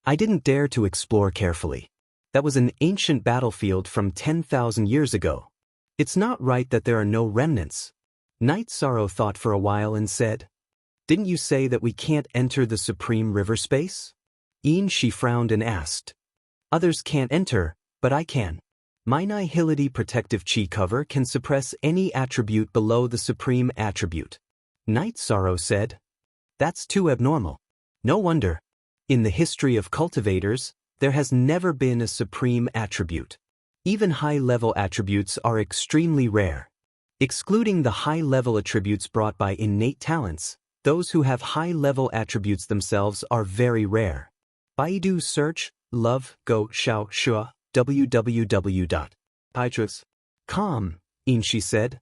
I didn't dare to explore carefully. That was an ancient battlefield from 10,000 years ago. It's not right that there are no remnants. Night Sorrow thought for a while and said, Didn't you say that we can't enter the Supreme River space? She frowned and asked. Others can't enter, but I can. My Nihility Protective Chi cover can suppress any attribute below the supreme attribute. Night Sorrow said. That's too abnormal. No wonder. In the history of cultivators, there has never been a supreme attribute. Even high-level attributes are extremely rare. Excluding the high-level attributes brought by innate talents, those who have high-level attributes themselves are very rare. Baidu search, Love Go Shao Shua, www.Paitrus.com. Inshi said.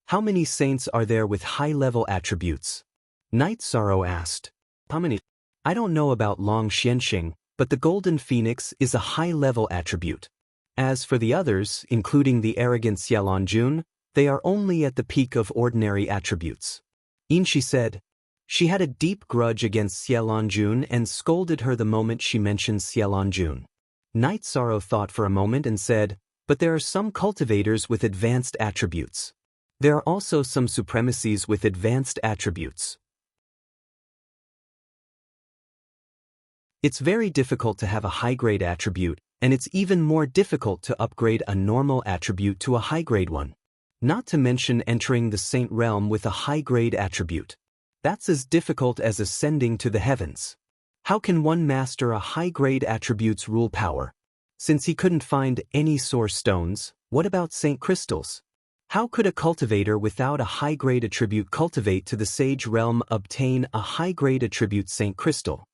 How many saints are there with high-level attributes? Night Sorrow asked. How many? I don't know about Long Xianxing, but the Golden Phoenix is a high-level attribute. As for the others, including the arrogant Xiaolonjun, they are only at the peak of ordinary attributes. Inshi said. She had a deep grudge against Xiaolonjun and scolded her the moment she mentioned Xiaolonjun. Night Sorrow thought for a moment and said, but there are some cultivators with advanced attributes. There are also some supremacies with advanced attributes. It's very difficult to have a high-grade attribute, and it's even more difficult to upgrade a normal attribute to a high-grade one. Not to mention entering the Saint Realm with a high-grade attribute. That's as difficult as ascending to the heavens. How can one master a high-grade attribute's rule power? Since he couldn't find any source stones, what about Saint crystals? How could a cultivator without a high-grade attribute cultivate to the sage realm obtain a high-grade attribute Saint crystal?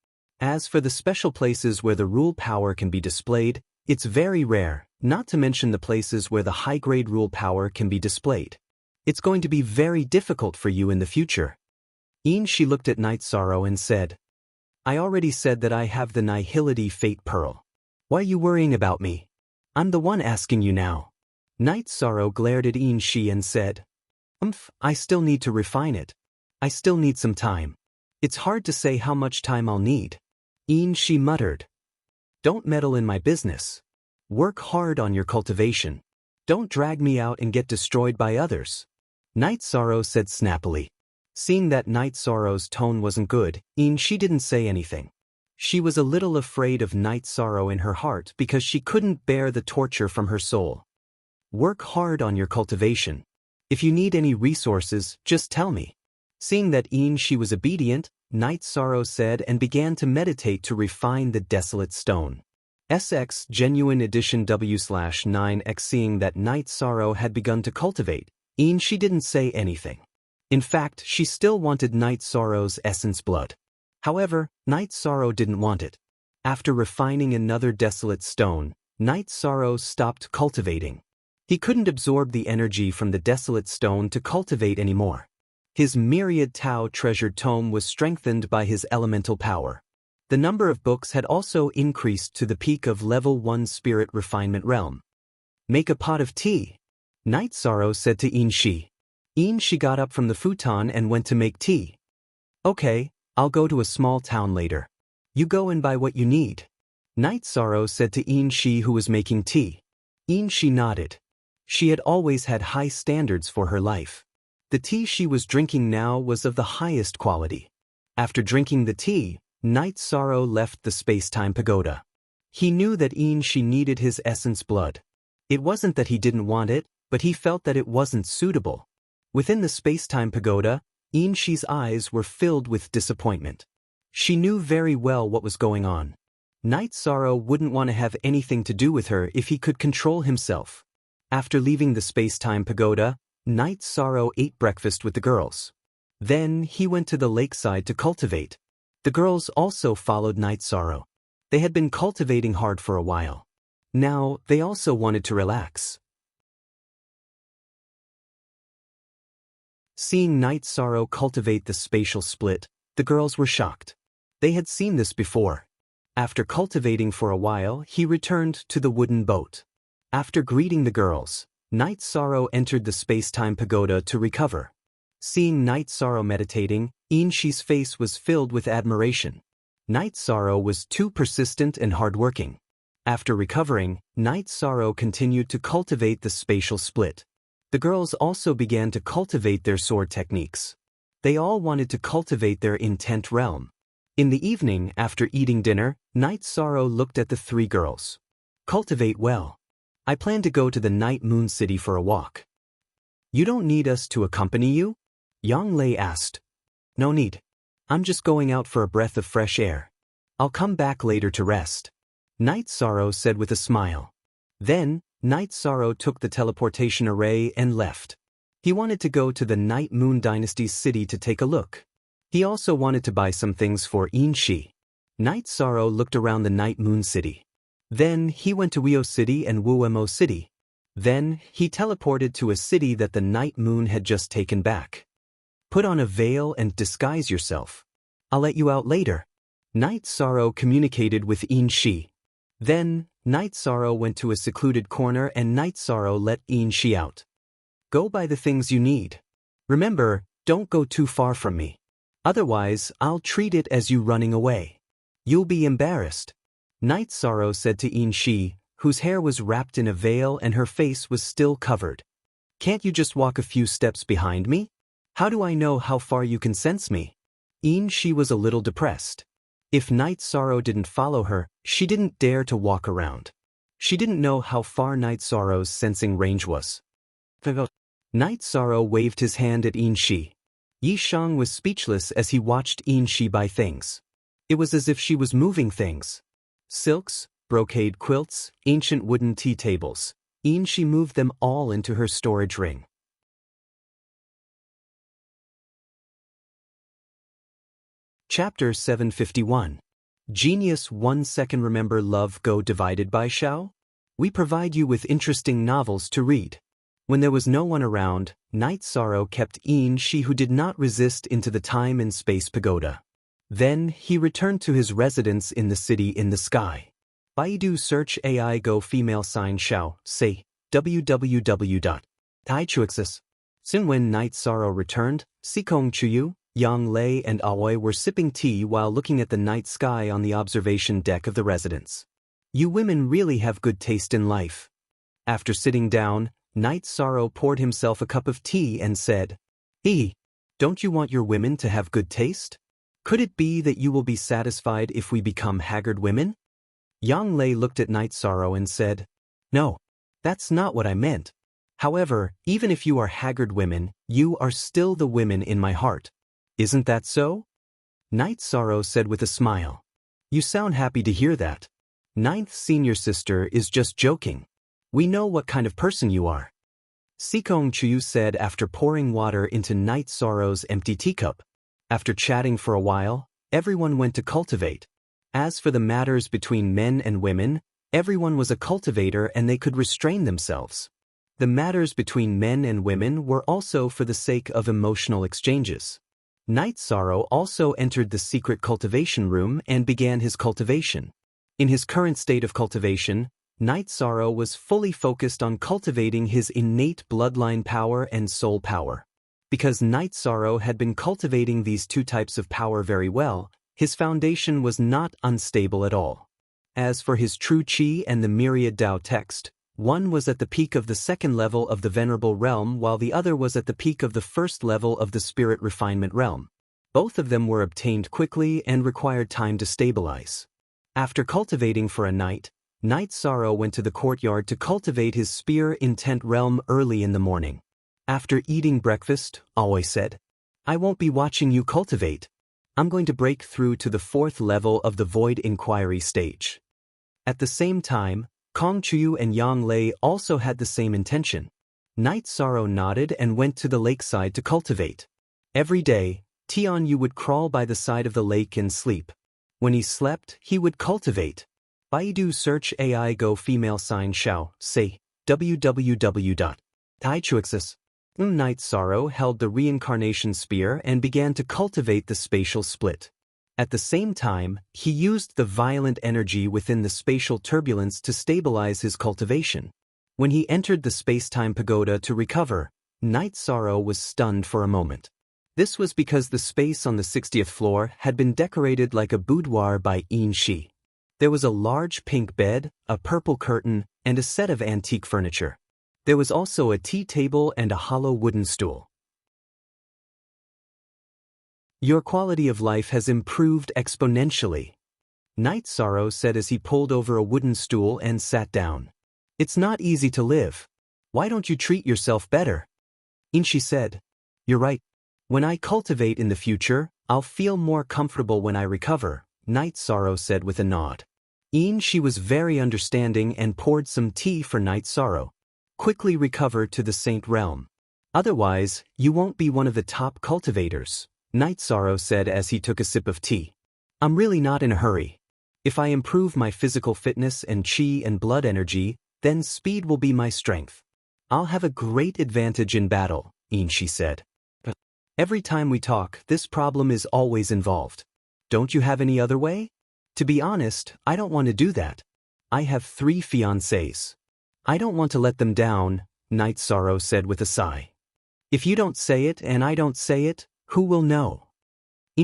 As for the special places where the rule power can be displayed, it's very rare, not to mention the places where the high-grade rule power can be displayed. It's going to be very difficult for you in the future. She looked at Night Sorrow and said, I already said that I have the Nihility Fate Pearl. Why are you worrying about me? I'm the one asking you now. Night Sorrow glared at Shi and said, I still need to refine it. I still need some time. It's hard to say how much time I'll need. Shi muttered. Don't meddle in my business. Work hard on your cultivation. Don't drag me out and get destroyed by others. Night Sorrow said snappily. Seeing that Night Sorrow's tone wasn't good, Shi didn't say anything. She was a little afraid of Night Sorrow in her heart because she couldn't bear the torture from her soul. Work hard on your cultivation. If you need any resources, just tell me. Seeing that Shi was obedient, Night Sorrow said and began to meditate to refine the desolate stone. SX Genuine Edition W/9X. Seeing that Night Sorrow had begun to cultivate, she didn't say anything. In fact, she still wanted Night Sorrow's essence blood. However, Night Sorrow didn't want it. After refining another desolate stone, Night Sorrow stopped cultivating. He couldn't absorb the energy from the desolate stone to cultivate anymore. His myriad Tao treasured tome was strengthened by his elemental power. The number of books had also increased to the peak of level 1 spirit refinement realm. Make a pot of tea, Night Sorrow said to Shi. She got up from the futon and went to make tea. Okay, I'll go to a small town later. You go and buy what you need, Night Sorrow said to Shi, who was making tea. Shi nodded. She had always had high standards for her life. The tea she was drinking now was of the highest quality. After drinking the tea, Night Sorrow left the space-time pagoda. He knew that Shi needed his essence blood. It wasn't that he didn't want it, but he felt that it wasn't suitable. Within the space-time pagoda, Shi's eyes were filled with disappointment. She knew very well what was going on. Night Sorrow wouldn't want to have anything to do with her if he could control himself. After leaving the space-time pagoda, Night Sorrow ate breakfast with the girls. Then he went to the lakeside to cultivate. The girls also followed Night Sorrow. They had been cultivating hard for a while. Now, they also wanted to relax. Seeing Night Sorrow cultivate the spatial split, the girls were shocked. They had seen this before. After cultivating for a while, he returned to the wooden boat. After greeting the girls, Night Sorrow entered the space-time pagoda to recover. Seeing Night Sorrow meditating, Shi's face was filled with admiration. Night Sorrow was too persistent and hardworking. After recovering, Night Sorrow continued to cultivate the spatial split. The girls also began to cultivate their sword techniques. They all wanted to cultivate their intent realm. In the evening, after eating dinner, Night Sorrow looked at the three girls. Cultivate well. I plan to go to the Night Moon City for a walk. You don't need us to accompany you? Yang Lei asked. No need. I'm just going out for a breath of fresh air. I'll come back later to rest, Night Sorrow said with a smile. Then, Night Sorrow took the teleportation array and left. He wanted to go to the Night Moon Dynasty's city to take a look. He also wanted to buy some things for Shi. Night Sorrow looked around the Night Moon City. Then he went to Weo City and Wuemo City. Then he teleported to a city that the Night Moon had just taken back. Put on a veil and disguise yourself. I'll let you out later, Night Sorrow communicated with Shi. Then, Night Sorrow went to a secluded corner and Night Sorrow let Shi out. Go buy the things you need. Remember, don't go too far from me. Otherwise, I'll treat it as you running away. You'll be embarrassed, Night Sorrow said to Shi, whose hair was wrapped in a veil and her face was still covered. Can't you just walk a few steps behind me? How do I know how far you can sense me? Shi was a little depressed. If Night Sorrow didn't follow her, she didn't dare to walk around. She didn't know how far Night Sorrow's sensing range was. Night Sorrow waved his hand at Shi. Yi Shang was speechless as he watched Shi buy things. It was as if she was moving things. Silks, brocade quilts, ancient wooden tea tables. She moved them all into her storage ring. Chapter 751. Genius 1 Second. Remember Love Go Divided by Xiao? We provide you with interesting novels to read. When there was no one around, Night Sorrow kept she who did not resist into the time and space pagoda. Then he returned to his residence in the city in the sky. Baidu search AI Go female sign Xiao, say www.taichuexis. Soon when Night Sorrow returned, Sikong Chuyu, Yang Lei and Aoi were sipping tea while looking at the night sky on the observation deck of the residence. You women really have good taste in life. After sitting down, Night Sorrow poured himself a cup of tea and said, don't you want your women to have good taste? Could it be that you will be satisfied if we become haggard women? Yang Lei looked at Night Sorrow and said, No, that's not what I meant. However, even if you are haggard women, you are still the women in my heart. Isn't that so? Night Sorrow said with a smile. You sound happy to hear that. Ninth senior sister is just joking. We know what kind of person you are. Sikong Chuyu said after pouring water into Night Sorrow's empty teacup. After chatting for a while, everyone went to cultivate. As for the matters between men and women, everyone was a cultivator and they could restrain themselves. The matters between men and women were also for the sake of emotional exchanges. Night Sorrow also entered the secret cultivation room and began his cultivation. In his current state of cultivation, Night Sorrow was fully focused on cultivating his innate bloodline power and soul power. Because Night Sorrow had been cultivating these two types of power very well, his foundation was not unstable at all. As for his true Qi and the myriad Tao text, one was at the peak of the second level of the Venerable Realm while the other was at the peak of the first level of the Spirit Refinement Realm. Both of them were obtained quickly and required time to stabilize. After cultivating for a night, Night Sorrow went to the courtyard to cultivate his Spear Intent Realm early in the morning. After eating breakfast, Aoi said, I won't be watching you cultivate. I'm going to break through to the fourth level of the Void Inquiry stage. At the same time, Kong Chuyu and Yang Lei also had the same intention. Night Sorrow nodded and went to the lakeside to cultivate. Every day, Tianyu would crawl by the side of the lake and sleep. When he slept, he would cultivate. Baidu search AI Go female sign Xiao, say www.taichuexis. Night Sorrow held the reincarnation spear and began to cultivate the spatial split. At the same time, he used the violent energy within the spatial turbulence to stabilize his cultivation. When he entered the space-time pagoda to recover, Night Sorrow was stunned for a moment. This was because the space on the 60th floor had been decorated like a boudoir by Shi. There was a large pink bed, a purple curtain, and a set of antique furniture. There was also a tea table and a hollow wooden stool. Your quality of life has improved exponentially, Night Sorrow said as he pulled over a wooden stool and sat down. It's not easy to live. Why don't you treat yourself better? Shi said, You're right. When I cultivate in the future, I'll feel more comfortable when I recover, Night Sorrow said with a nod. She was very understanding and poured some tea for Night Sorrow. Quickly recover to the Saint Realm. Otherwise, you won't be one of the top cultivators, Night Sorrow said as he took a sip of tea. I'm really not in a hurry. If I improve my physical fitness and Qi and blood energy, then speed will be my strength. I'll have a great advantage in battle, Shi said. But every time we talk, this problem is always involved. Don't you have any other way? To be honest, I don't want to do that. I have 3 fiancés. I don't want to let them down, Night Sorrow said with a sigh. If you don't say it and I don't say it, who will know?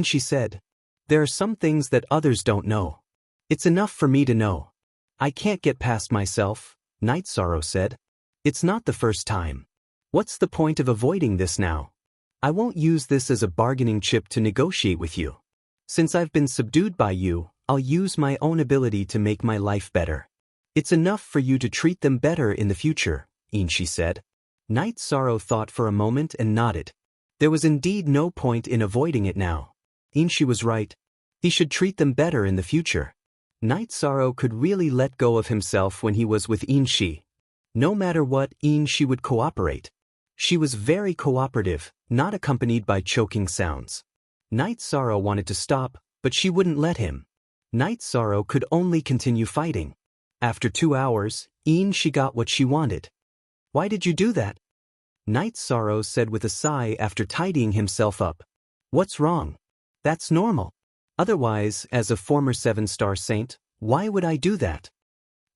Shi said, There are some things that others don't know. It's enough for me to know. I can't get past myself, Night Sorrow said. It's not the first time. What's the point of avoiding this now? I won't use this as a bargaining chip to negotiate with you. Since I've been subdued by you, I'll use my own ability to make my life better. It's enough for you to treat them better in the future, Shi said. Night Sorrow thought for a moment and nodded. There was indeed no point in avoiding it now. Shi was right. He should treat them better in the future. Night Sorrow could really let go of himself when he was with Inshi. No matter what, Inshi would cooperate. She was very cooperative, not accompanied by choking sounds. Night Sorrow wanted to stop, but she wouldn't let him. Night Sorrow could only continue fighting. After 2 hours, Inshi got what she wanted. "Why did you do that?" Night Sorrow said with a sigh after tidying himself up. "What's wrong? That's normal. Otherwise, as a former 7-star saint, why would I do that?"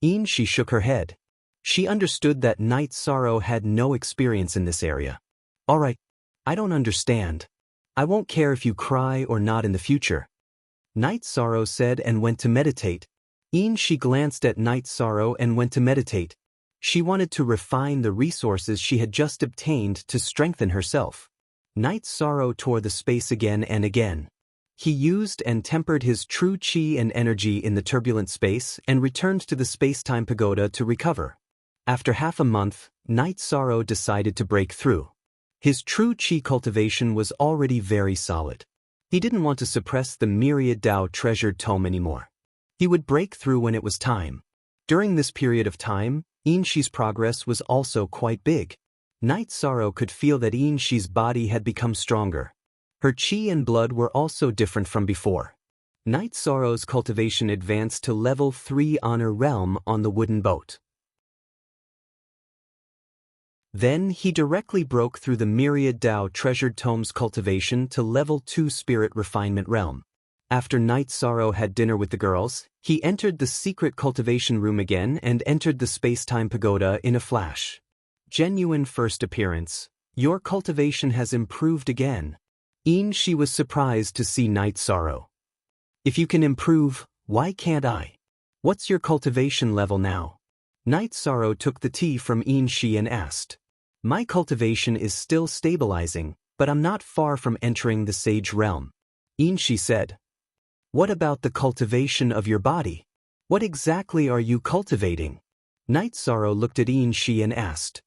Inshi shook her head. She understood that Night Sorrow had no experience in this area. "All right, I don't understand. I won't care if you cry or not in the future," Night Sorrow said and went to meditate. Inshi glanced at Night Sorrow and went to meditate. She wanted to refine the resources she had just obtained to strengthen herself. Night Sorrow tore the space again and again. He used and tempered his true chi and energy in the turbulent space and returned to the space-time pagoda to recover. After half a month, Night Sorrow decided to break through. His true chi cultivation was already very solid. He didn't want to suppress the myriad Tao treasured tome anymore. He would break through when it was time. During this period of time, Inshi's progress was also quite big. Night Sorrow could feel that Inshi's body had become stronger. Her chi and blood were also different from before. Night Sorrow's cultivation advanced to level 3 honor realm on the wooden boat. Then he directly broke through the myriad Tao treasured tomes cultivation to level 2 spirit refinement realm. After Night Sorrow had dinner with the girls, he entered the secret cultivation room again and entered the space-time pagoda in a flash. Genuine first appearance. Your cultivation has improved again. Inshi was surprised to see Night Sorrow. If you can improve, why can't I? What's your cultivation level now? Night Sorrow took the tea from Inshi and asked. My cultivation is still stabilizing, but I'm not far from entering the sage realm. Inshi said. What about the cultivation of your body? What exactly are you cultivating? Night Sorrow looked at Inshi and asked.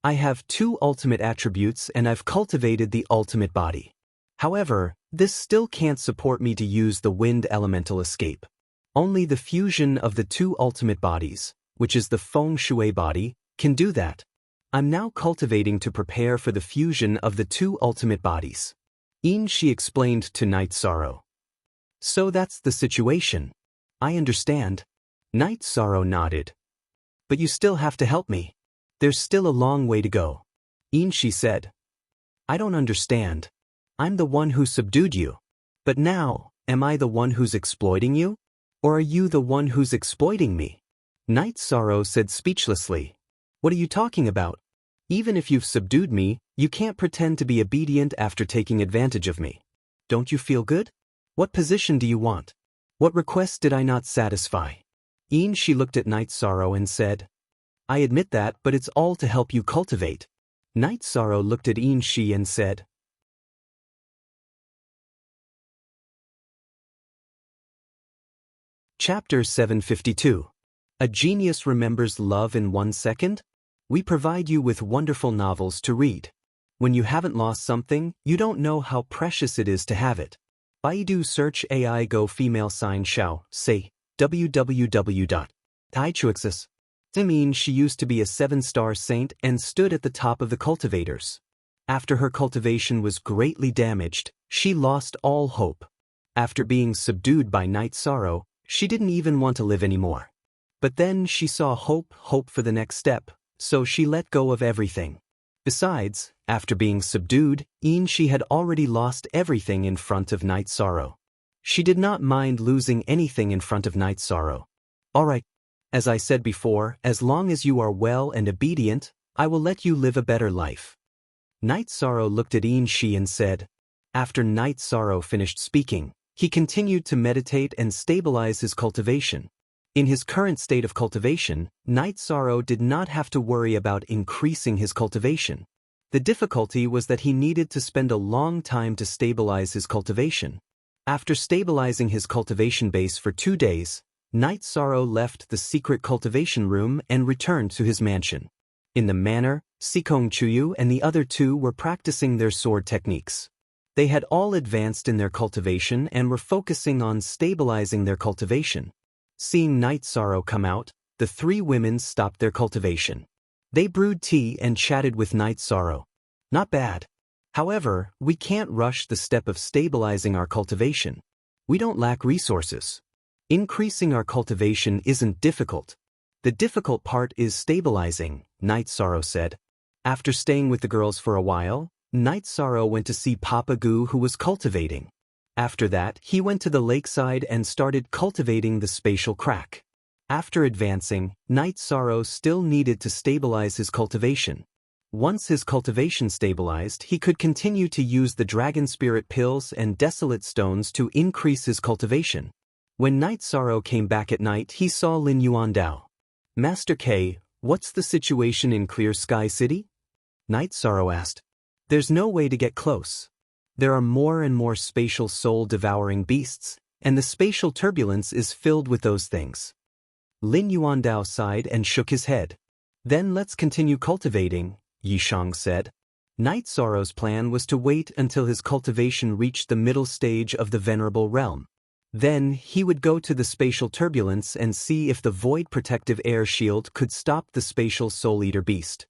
I have 2 ultimate attributes and I've cultivated the ultimate body. However, this still can't support me to use the wind elemental escape. Only the fusion of the 2 ultimate bodies, which is the feng shui body, can do that. I'm now cultivating to prepare for the fusion of the 2 ultimate bodies. Inshi explained to Night Sorrow. So that's the situation. I understand. Night Sorrow nodded. But you still have to help me. There's still a long way to go. Inshi said. I don't understand. I'm the one who subdued you. But now, am I the one who's exploiting you? Or are you the one who's exploiting me? Night Sorrow said speechlessly. What are you talking about? Even if you've subdued me, you can't pretend to be obedient after taking advantage of me. Don't you feel good? What position do you want? What request did I not satisfy? Inshi looked at Night Sorrow and said, I admit that, but it's all to help you cultivate. Night Sorrow looked at Inshi and said, Chapter 752. A Genius Remembers Love in 1 Second? We provide you with wonderful novels to read. When you haven't lost something, you don't know how precious it is to have it. Baidu search AI Go female sign Xiao, say, www.taichuexis. I mean, she used to be a 7-star saint and stood at the top of the cultivators. After her cultivation was greatly damaged, she lost all hope. After being subdued by Night Sorrow, she didn't even want to live anymore. But then she saw hope for the next step, so she let go of everything. Besides, after being subdued, Inshi had already lost everything in front of Night Sorrow. She did not mind losing anything in front of Night Sorrow. All right, as I said before, as long as you are well and obedient, I will let you live a better life. Night Sorrow looked at Inshi and said. After Night Sorrow finished speaking, he continued to meditate and stabilize his cultivation. In his current state of cultivation, Night Sorrow did not have to worry about increasing his cultivation. The difficulty was that he needed to spend a long time to stabilize his cultivation. After stabilizing his cultivation base for 2 days, Night Sorrow left the secret cultivation room and returned to his mansion. In the manor, Sikong Chuyu and the other 2 were practicing their sword techniques. They had all advanced in their cultivation and were focusing on stabilizing their cultivation. Seeing Night Sorrow come out, the three women stopped their cultivation. They brewed tea and chatted with Night Sorrow. Not bad. However, we can't rush the step of stabilizing our cultivation. We don't lack resources. Increasing our cultivation isn't difficult. The difficult part is stabilizing, Night Sorrow said. After staying with the girls for a while, Night Sorrow went to see Papa Goo, who was cultivating. After that, he went to the lakeside and started cultivating the spatial crack. After advancing, Night Sorrow still needed to stabilize his cultivation. Once his cultivation stabilized, he could continue to use the Dragon Spirit pills and Desolate Stones to increase his cultivation. When Night Sorrow came back at night, he saw Lin Yuandao. Master K, what's the situation in Clear Sky City? Night Sorrow asked. There's no way to get close. There are more and more spatial soul-devouring beasts, and the spatial turbulence is filled with those things. Lin Yuandao sighed and shook his head. Then let's continue cultivating, Yishang said. Night Sorrow's plan was to wait until his cultivation reached the middle stage of the Venerable Realm. Then he would go to the spatial turbulence and see if the Void Protective Air Shield could stop the spatial Soul-Eater beast.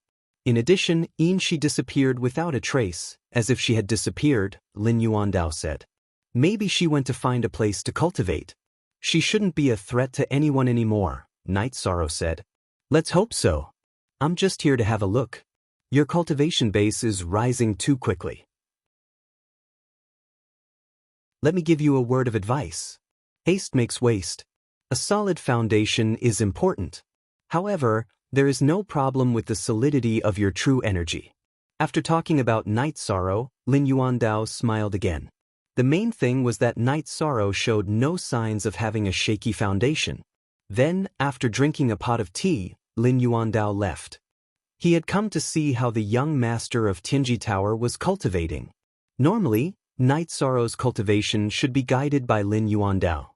In addition, Shi disappeared without a trace, as if she had disappeared, Lin Yuandao said. Maybe she went to find a place to cultivate. She shouldn't be a threat to anyone anymore, Night Sorrow said. Let's hope so. I'm just here to have a look. Your cultivation base is rising too quickly. Let me give you a word of advice. Haste makes waste. A solid foundation is important. However, there is no problem with the solidity of your true energy. After talking about Night Sorrow, Lin Yuandao smiled again. The main thing was that Night Sorrow showed no signs of having a shaky foundation. Then, after drinking a pot of tea, Lin Yuandao left. He had come to see how the young master of Tianji Tower was cultivating. Normally, Night Sorrow's cultivation should be guided by Lin Yuandao.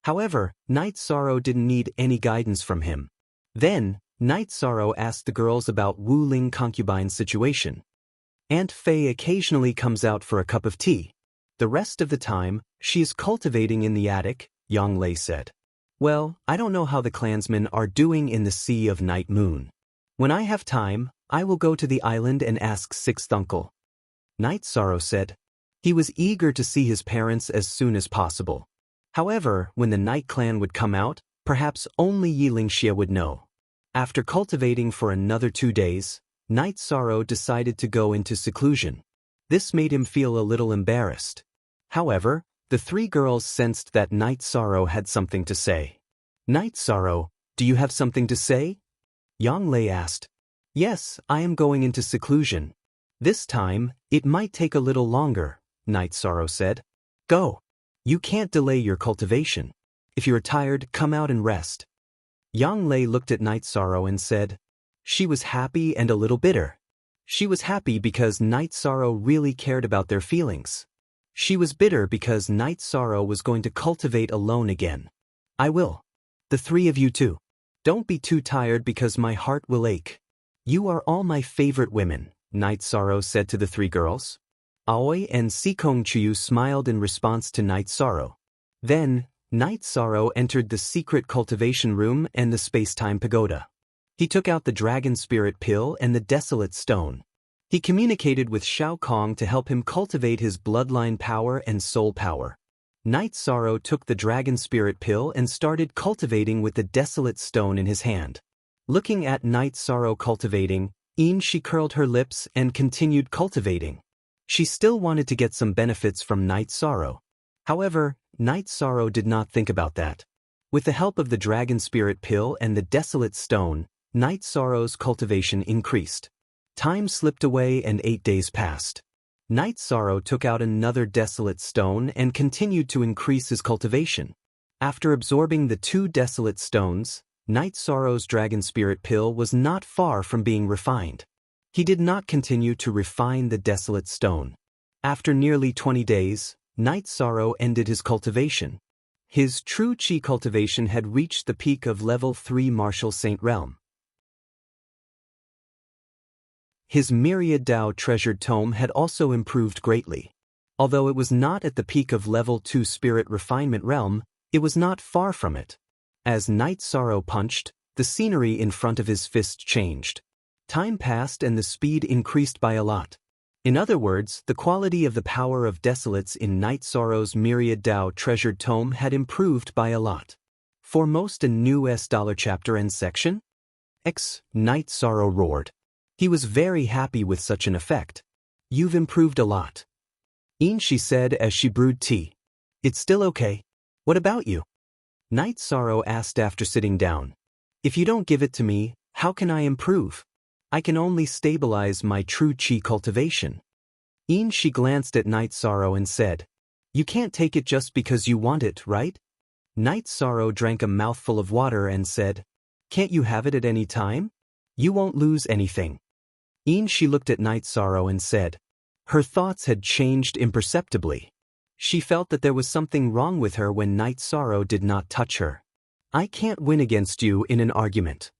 However, Night Sorrow didn't need any guidance from him. Then, Night Sorrow asked the girls about Wu Ling concubine's situation. Aunt Fei occasionally comes out for a cup of tea. The rest of the time, she is cultivating in the attic, Yang Lei said. Well, I don't know how the clansmen are doing in the Sea of Night Moon. When I have time, I will go to the island and ask Sixth Uncle. Night Sorrow said. He was eager to see his parents as soon as possible. However, when the Night Clan would come out, perhaps only Yiling Xie would know. After cultivating for another 2 days, Night Sorrow decided to go into seclusion. This made him feel a little embarrassed. However, the three girls sensed that Night Sorrow had something to say. Night Sorrow, do you have something to say? Yang Lei asked. Yes, I am going into seclusion. This time, it might take a little longer, Night Sorrow said. Go. You can't delay your cultivation. If you are tired, come out and rest. Yang Lei looked at Night Sorrow and said. She was happy and a little bitter. She was happy because Night Sorrow really cared about their feelings. She was bitter because Night Sorrow was going to cultivate alone again. I will. The three of you too. Don't be too tired because my heart will ache. You are all my favorite women, Night Sorrow said to the three girls. Aoi and Sikong Chiyu smiled in response to Night Sorrow. Then, Night Sorrow entered the secret cultivation room and the space-time pagoda. He took out the Dragon Spirit pill and the Desolate Stone. He communicated with Shao Kong to help him cultivate his bloodline power and soul power. Night Sorrow took the Dragon Spirit pill and started cultivating with the Desolate Stone in his hand. Looking at Night Sorrow cultivating, she curled her lips and continued cultivating. She still wanted to get some benefits from Night Sorrow. However, Night Sorrow did not think about that. With the help of the Dragon Spirit pill and the Desolate Stone, Night Sorrow's cultivation increased. Time slipped away and 8 days passed. Night Sorrow took out another Desolate Stone and continued to increase his cultivation. After absorbing the 2 Desolate Stones, Night Sorrow's Dragon Spirit pill was not far from being refined. He did not continue to refine the Desolate Stone. After nearly 20 days, Night Sorrow ended his cultivation. His true Qi cultivation had reached the peak of level 3 Martial Saint Realm. His Myriad Dao treasured tome had also improved greatly. Although it was not at the peak of level 2 Spirit Refinement Realm, it was not far from it. As Night Sorrow punched, the scenery in front of his fist changed. Time passed and the speed increased by a lot. In other words, the quality of the power of desolates in Night Sorrow's myriad Dao treasured tome had improved by a lot. Foremost a new $$ chapter and section? Night Sorrow roared. He was very happy with such an effect. You've improved a lot. She said as she brewed tea. It's still okay. What about you? Night Sorrow asked after sitting down. If you don't give it to me, how can I improve? I can only stabilize my true chi cultivation. She glanced at Night Sorrow and said, You can't take it just because you want it, right? Night Sorrow drank a mouthful of water and said, Can't you have it at any time? You won't lose anything. She looked at Night Sorrow and said, Her thoughts had changed imperceptibly. She felt that there was something wrong with her when Night Sorrow did not touch her. I can't win against you in an argument.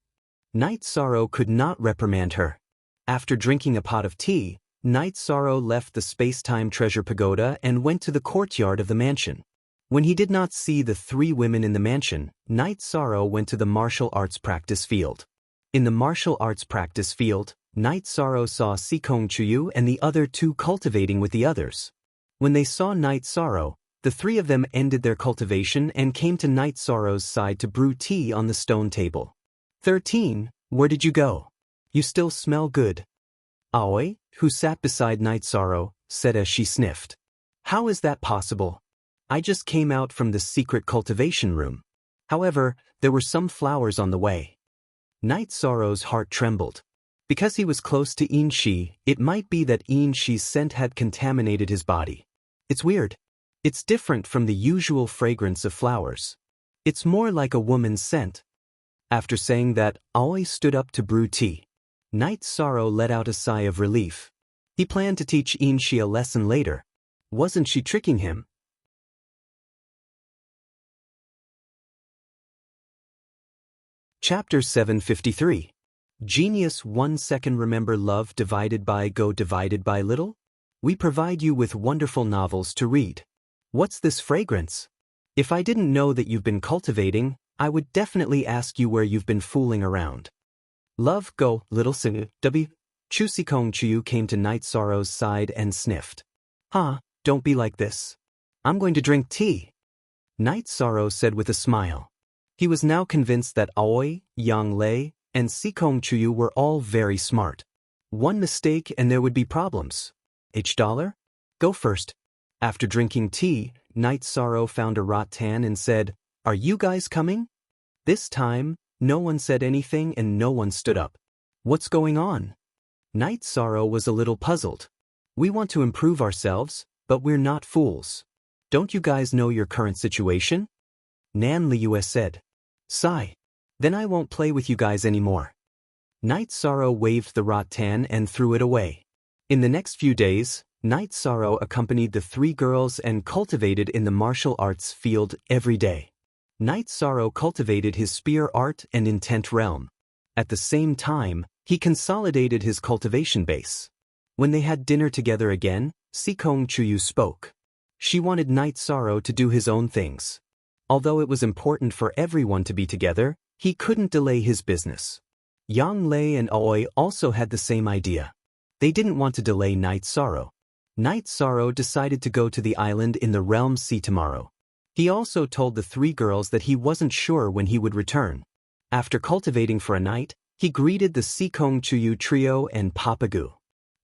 Night Sorrow could not reprimand her. After drinking a pot of tea, Night Sorrow left the space-time treasure pagoda and went to the courtyard of the mansion. When he did not see the 3 women in the mansion, Night Sorrow went to the martial arts practice field. In the martial arts practice field, Night Sorrow saw Sikong Chuyu and the other 2 cultivating with the others. When they saw Night Sorrow, the 3 of them ended their cultivation and came to Night Sorrow's side to brew tea on the stone table. 13, where did you go? You still smell good. Aoi, who sat beside Night Sorrow, said as she sniffed. How is that possible? I just came out from the secret cultivation room. However, there were some flowers on the way. Night Sorrow's heart trembled. Because he was close to Shi, it might be that Shi's scent had contaminated his body. It's weird. It's different from the usual fragrance of flowers. It's more like a woman's scent. After saying that, Aoi stood up to brew tea. Night Sorrow let out a sigh of relief. He planned to teach Shi a lesson later. Wasn't she tricking him? Chapter 753. Genius 1 second. Remember love divided by go divided by little? We provide you with wonderful novels to read. What's this fragrance? If I didn't know that you've been cultivating, I would definitely ask you where you've been fooling around. Love go, little sing, w. Chusikong Chuyu came to Night Sorrow's side and sniffed. Don't be like this. I'm going to drink tea. Night Sorrow said with a smile. He was now convinced that Aoi, Yang Lei, and Sikong Chuyu were all very smart. One mistake and there would be problems. $? Go first. After drinking tea, Night Sorrow found a rattan and said, Are you guys coming? This time, no one said anything and no one stood up. What's going on? Night Sorrow was a little puzzled. We want to improve ourselves, but we're not fools. Don't you guys know your current situation? Nan Liu said. Sigh. Then I won't play with you guys anymore. Night Sorrow waved the rattan and threw it away. In the next few days, Night Sorrow accompanied the 3 girls and cultivated in the martial arts field every day. Night Sorrow cultivated his spear art and intent realm. At the same time, he consolidated his cultivation base. When they had dinner together again, Sikong Chuyu spoke. She wanted Night Sorrow to do his own things. Although it was important for everyone to be together, he couldn't delay his business. Yang Lei and Aoi also had the same idea. They didn't want to delay Night Sorrow. Night Sorrow decided to go to the island in the Realm Sea tomorrow. He also told the 3 girls that he wasn't sure when he would return. After cultivating for a night, he greeted the Sikong Chuyu trio and Papagu.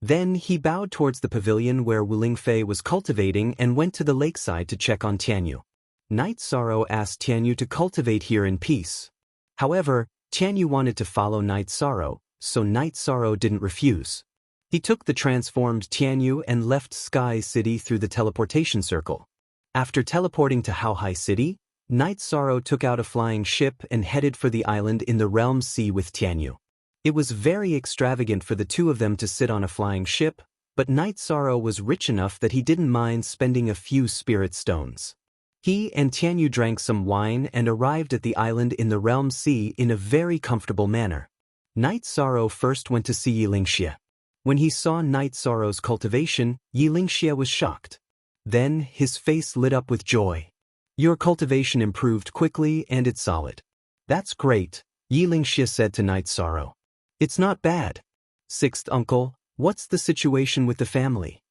Then he bowed towards the pavilion where Wulingfei was cultivating and went to the lakeside to check on Tianyu. Night Sorrow asked Tianyu to cultivate here in peace. However, Tianyu wanted to follow Night Sorrow, so Night Sorrow didn't refuse. He took the transformed Tianyu and left Sky City through the teleportation circle. After teleporting to Haohai City, Night Sorrow took out a flying ship and headed for the island in the Realm Sea with Tianyu. It was very extravagant for the 2 of them to sit on a flying ship, but Night Sorrow was rich enough that he didn't mind spending a few spirit stones. He and Tianyu drank some wine and arrived at the island in the Realm Sea in a very comfortable manner. Night Sorrow first went to see Yilingxia. When he saw Night Sorrow's cultivation, Yilingxia was shocked. Then his face lit up with joy. Your cultivation improved quickly and it's solid. That's great, Yilingxia said to Night Sorrow. It's not bad. Sixth uncle, what's the situation with the family?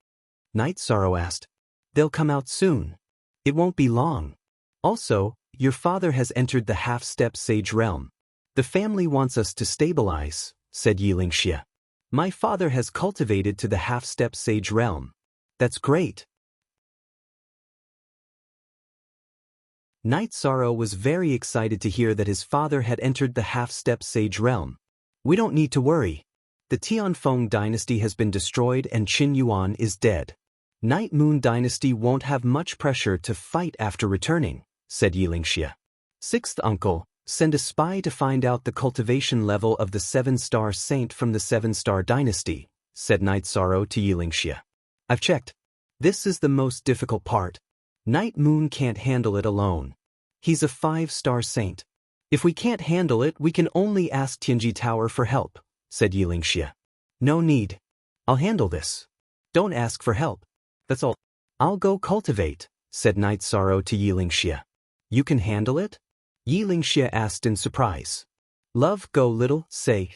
Night Sorrow asked. They'll come out soon. It won't be long. Also, your father has entered the half-step sage realm. The family wants us to stabilize, said Yilingxia. My father has cultivated to the half-step sage realm. That's great. Night Sorrow was very excited to hear that his father had entered the half-step sage realm. We don't need to worry. The Tianfeng dynasty has been destroyed and Qin Yuan is dead. Night Moon dynasty won't have much pressure to fight after returning, said Yilingxia. Sixth uncle, send a spy to find out the cultivation level of the 7-star saint from the 7-star dynasty, said Night Sorrow to Yilingxia. I've checked. This is the most difficult part. Night Moon can't handle it alone. He's a 5-star saint. If we can't handle it, we can only ask Tianji Tower for help, said Yilingxia. No need. I'll handle this. Don't ask for help. That's all. I'll go cultivate, said Night Sorrow to Yilingxia. You can handle it? Yilingxia asked in surprise. Love go little, say,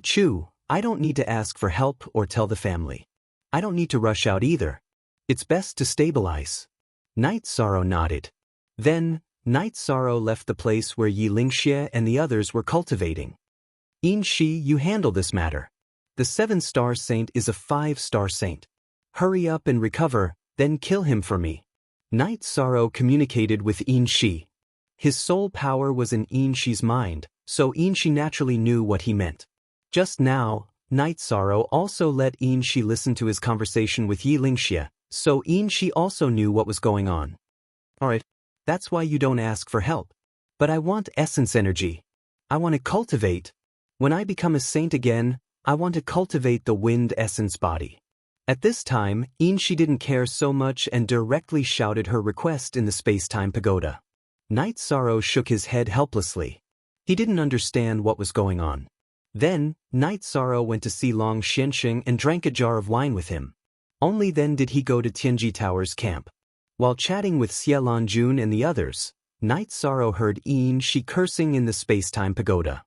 Chu. I don't need to ask for help or tell the family. I don't need to rush out either. It's best to stabilize. Night Sorrow nodded. Then, Night Sorrow left the place where Yilingxia and the others were cultivating. Shi, you handle this matter. The 7-star saint is a 5-star saint. Hurry up and recover, then kill him for me. Night Sorrow communicated with Shi. His soul power was in Shi's mind, so Shi naturally knew what he meant. Just now, Night Sorrow also let Shi listen to his conversation with Yilingxia, so Shi also knew what was going on. Alright, that's why you don't ask for help. But I want essence energy. I want to cultivate. When I become a saint again, I want to cultivate the wind essence body. At this time, Shi didn't care so much and directly shouted her request in the space-time pagoda. Night Sorrow shook his head helplessly. He didn't understand what was going on. Then, Night Sorrow went to see Long Xianxing and drank a jar of wine with him. Only then did he go to Tianji Tower's camp. While chatting with Xie Lanjun and the others, Night Sorrow heard Shi cursing in the space-time pagoda.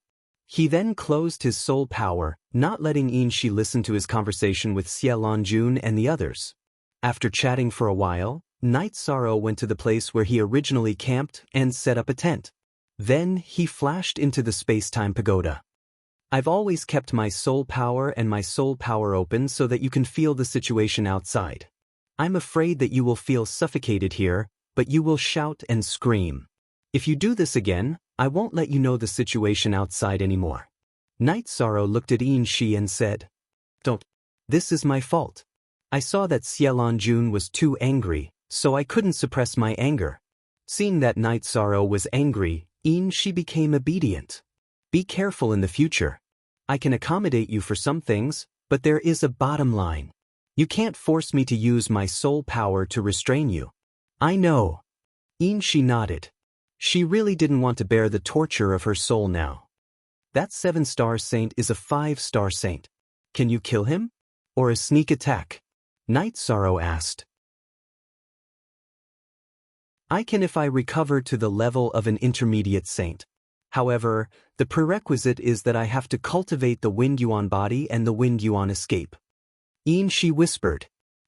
He then closed his soul power, not letting Shi listen to his conversation with Xie Lanjun and the others. After chatting for a while, Night Sorrow went to the place where he originally camped and set up a tent. Then he flashed into the space-time pagoda. I've always kept my soul power and my soul power open so that you can feel the situation outside. I'm afraid that you will feel suffocated here, but you will shout and scream. If you do this again, I won't let you know the situation outside anymore. Night Sorrow looked at Shi and said, Don't. This is my fault. I saw that Xie Lanjun was too angry, so I couldn't suppress my anger. Seeing that Night Sorrow was angry, Shi became obedient. Be careful in the future. I can accommodate you for some things, but there is a bottom line. You can't force me to use my soul power to restrain you. I know. Shi nodded. She really didn't want to bear the torture of her soul now. That 7-star saint is a 5-star saint. Can you kill him? Or a sneak attack? Night Sorrow asked. I can if I recover to the level of an intermediate saint. However, the prerequisite is that I have to cultivate the Wind Yuan body and the Wind Yuan escape. Shi whispered.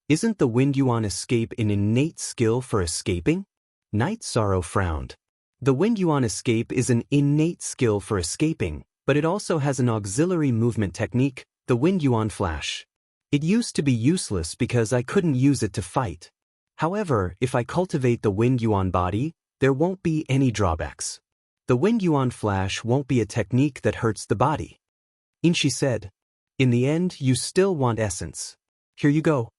Isn't the Wind Yuan escape an innate skill for escaping? Night Sorrow frowned. The Wind Yuan escape is an innate skill for escaping, but it also has an auxiliary movement technique, the Wind Yuan flash. It used to be useless because I couldn't use it to fight. However, if I cultivate the Wind Yuan body, there won't be any drawbacks. The Wind Yuan flash won't be a technique that hurts the body. Shi said. In the end, you still want essence. Here you go.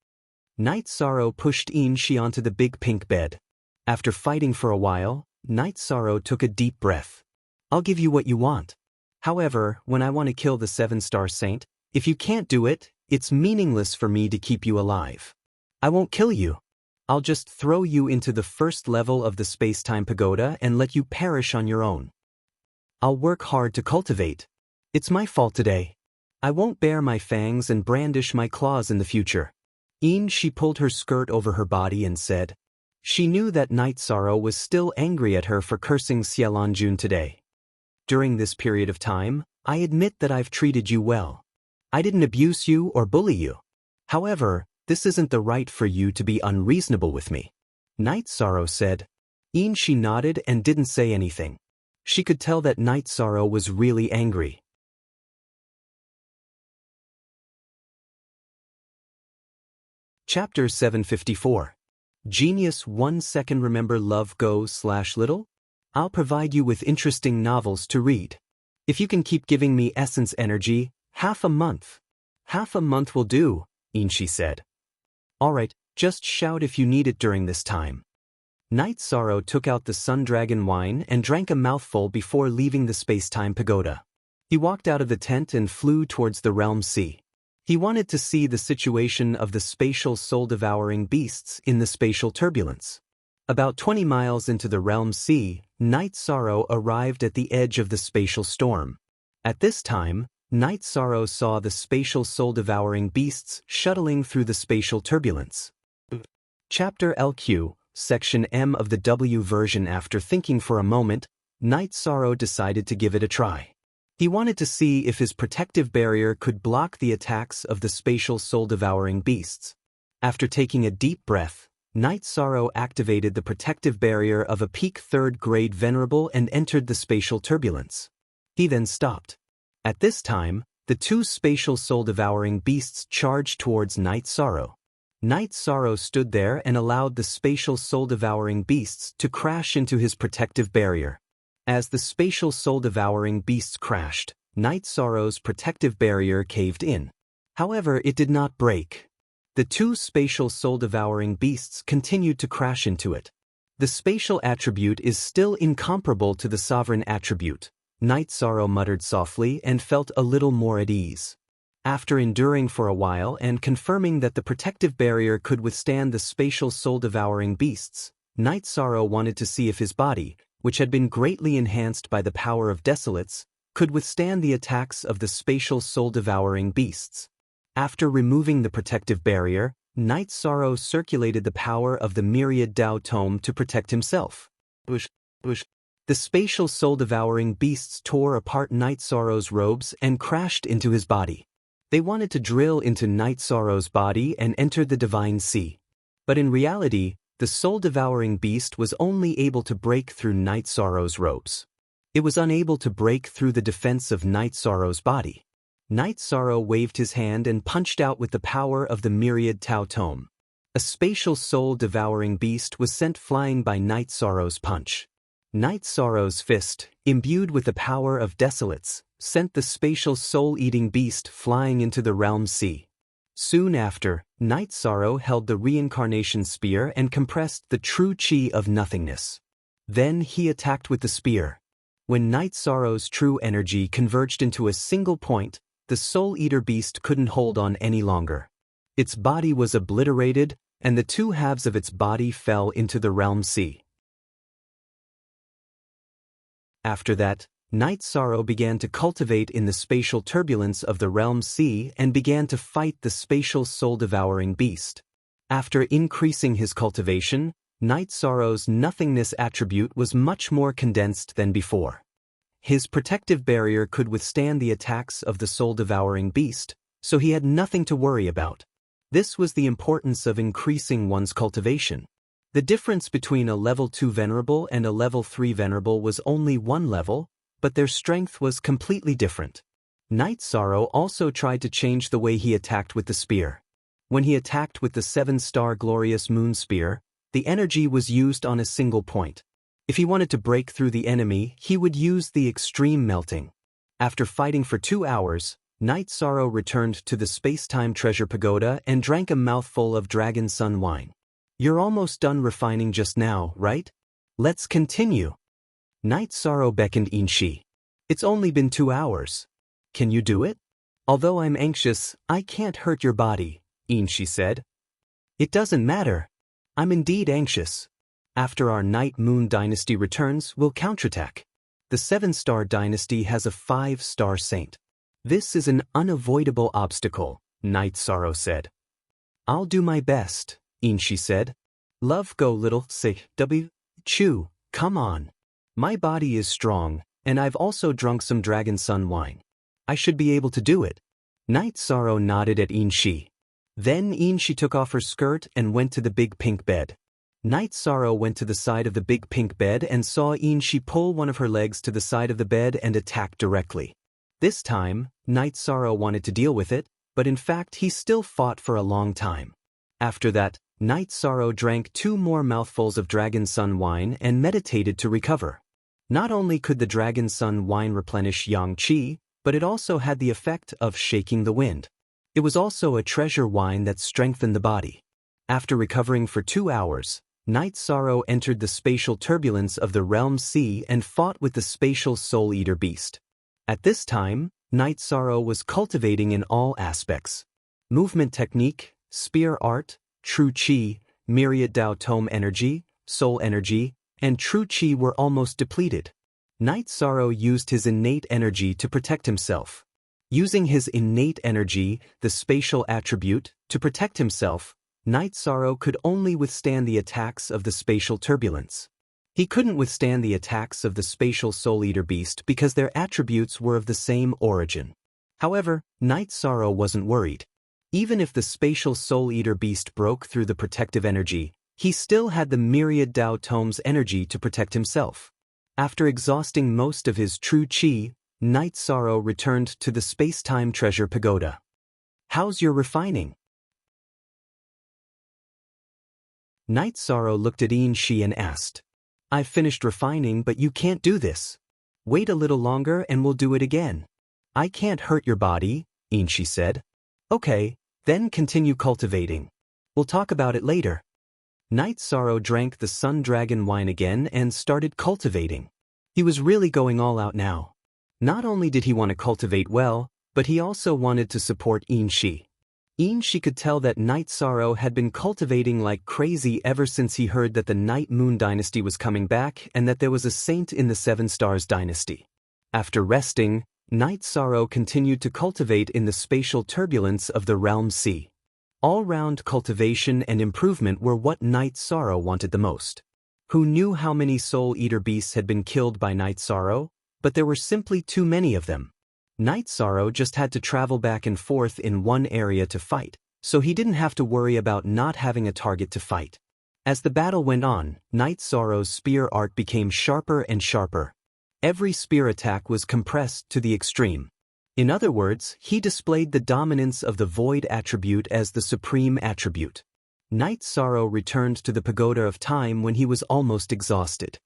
Night Sorrow pushed Shi onto the big pink bed. After fighting for a while, Night Sorrow took a deep breath. I'll give you what you want. However, when I want to kill the 7-star saint, if you can't do it, it's meaningless for me to keep you alive. I won't kill you. I'll just throw you into the first level of the space-time pagoda and let you perish on your own. I'll work hard to cultivate. It's my fault today. I won't bare my fangs and brandish my claws in the future. She pulled her skirt over her body and said, She knew that Night Sorrow was still angry at her for cursing Xielanjun today. During this period of time, I admit that I've treated you well. I didn't abuse you or bully you. However, this isn't the right for you to be unreasonable with me. Night Sorrow said. She nodded and didn't say anything. She could tell that Night Sorrow was really angry. Chapter 754. Genius 1 second. Remember love go/little? I'll provide you with interesting novels to read. If you can keep giving me essence energy, half a month. Half a month will do, she said. Alright, just shout if you need it during this time. Night Sorrow took out the Sun Dragon wine and drank a mouthful before leaving the space-time pagoda. He walked out of the tent and flew towards the realm sea. He wanted to see the situation of the spatial soul-devouring beasts in the spatial turbulence. About 20 miles into the realm sea, Night Sorrow arrived at the edge of the spatial storm. At this time, Night Sorrow saw the spatial soul-devouring beasts shuttling through the spatial turbulence. Chapter LQ, Section M of the W version. After thinking for a moment, Night Sorrow decided to give it a try. He wanted to see if his protective barrier could block the attacks of the spatial soul-devouring beasts. After taking a deep breath, Night Sorrow activated the protective barrier of a peak 3rd grade venerable and entered the spatial turbulence. He then stopped. At this time, the 2 spatial soul-devouring beasts charged towards Night Sorrow. Night Sorrow stood there and allowed the spatial soul-devouring beasts to crash into his protective barrier. As the spatial soul-devouring beasts crashed, Night Sorrow's protective barrier caved in. However, it did not break. The 2 spatial soul-devouring beasts continued to crash into it. The spatial attribute is still incomparable to the sovereign attribute, Night Sorrow muttered softly and felt a little more at ease. After enduring for a while and confirming that the protective barrier could withstand the spatial soul-devouring beasts, Night Sorrow wanted to see if his body, which had been greatly enhanced by the power of desolates, could withstand the attacks of the spatial soul-devouring beasts. After removing the protective barrier, Night Sorrow circulated the power of the myriad Dao Tome to protect himself. The spatial soul-devouring beasts tore apart Night Sorrow's robes and crashed into his body. They wanted to drill into Night Sorrow's body and enter the divine sea. But in reality, the soul-devouring beast was only able to break through Night Sorrow's robes. It was unable to break through the defense of Night Sorrow's body. Night Sorrow waved his hand and punched out with the power of the myriad Tao Tome. A spatial soul-devouring beast was sent flying by Night Sorrow's punch. Night Sorrow's fist, imbued with the power of desolates, sent the spatial soul-eating beast flying into the realm sea. Soon after, Night Sorrow held the reincarnation spear and compressed the true chi of nothingness. Then he attacked with the spear. When Night Sorrow's true energy converged into a single point, the soul-eater beast couldn't hold on any longer. Its body was obliterated, and the 2 halves of its body fell into the realm sea. After that, Night Sorrow began to cultivate in the spatial turbulence of the realm sea and began to fight the spatial soul-devouring beast. After increasing his cultivation, Night Sorrow's nothingness attribute was much more condensed than before. His protective barrier could withstand the attacks of the soul-devouring beast, so he had nothing to worry about. This was the importance of increasing one's cultivation. The difference between a level 2 venerable and a level 3 venerable was only 1 level, but their strength was completely different. Night Sorrow also tried to change the way he attacked with the spear. When he attacked with the 7-star glorious moon spear, the energy was used on a single point. If he wanted to break through the enemy, he would use the extreme melting. After fighting for 2 hours, Night Sorrow returned to the space-time treasure pagoda and drank a mouthful of Dragon Sun wine. You're almost done refining just now, right? Let's continue. Night Sorrow beckoned Inshi. It's only been 2 hours. Can you do it? Although I'm anxious, I can't hurt your body, Inshi said. It doesn't matter. I'm indeed anxious. After our Night Moon dynasty returns, we'll counterattack. The 7-star dynasty has a 5-star saint. This is an unavoidable obstacle, Night Sorrow said. I'll do my best, Inshi said. Love go little, say, Chew, come on. My body is strong, and I've also drunk some Dragon Sun wine. I should be able to do it. Night Sorrow nodded at Inshi. Then Inshi took off her skirt and went to the big pink bed. Night Sorrow went to the side of the big pink bed and saw Inshi pull one of her legs to the side of the bed and attack directly. This time, Night Sorrow wanted to deal with it, but in fact he still fought for a long time. After that, Night Sorrow drank 2 more mouthfuls of Dragon Sun wine and meditated to recover. Not only could the Dragon Sun wine replenish Yang Qi, but it also had the effect of shaking the wind. It was also a treasure wine that strengthened the body. After recovering for 2 hours, Night Sorrow entered the spatial turbulence of the Realm Sea and fought with the spatial Soul Eater beast. At this time, Night Sorrow was cultivating in all aspects. Movement technique, spear art, true Qi, myriad Dao Tome energy, soul energy, and true Qi were almost depleted. Night Sorrow used his innate energy to protect himself. Using his innate energy, the spatial attribute, to protect himself, Night Sorrow could only withstand the attacks of the spatial turbulence. He couldn't withstand the attacks of the spatial Soul Eater beast because their attributes were of the same origin. However, Night Sorrow wasn't worried. Even if the spatial Soul Eater beast broke through the protective energy, he still had the myriad Dao Tome's energy to protect himself. After exhausting most of his true Qi, Night Sorrow returned to the space-time treasure pagoda. How's your refining? Night Sorrow looked at Inshi and asked, I've finished refining, but you can't do this. Wait a little longer and we'll do it again. I can't hurt your body, Inshi said. Okay, then continue cultivating. We'll talk about it later. Night Sorrow drank the Sun Dragon wine again and started cultivating. He was really going all out now. Not only did he want to cultivate well, but he also wanted to support Inshi. Inshi could tell that Night Sorrow had been cultivating like crazy ever since he heard that the Night Moon dynasty was coming back and that there was a saint in the Seven Stars dynasty. After resting, Night Sorrow continued to cultivate in the spatial turbulence of the Realm Sea. All-round cultivation and improvement were what Night Sorrow wanted the most. Who knew how many Soul Eater beasts had been killed by Night Sorrow? But there were simply too many of them. Night Sorrow just had to travel back and forth in one area to fight, so he didn't have to worry about not having a target to fight. As the battle went on, Night Sorrow's spear art became sharper and sharper. Every spear attack was compressed to the extreme. In other words, he displayed the dominance of the Void attribute as the supreme attribute. Night Sorrow returned to the Pagoda of Time when he was almost exhausted.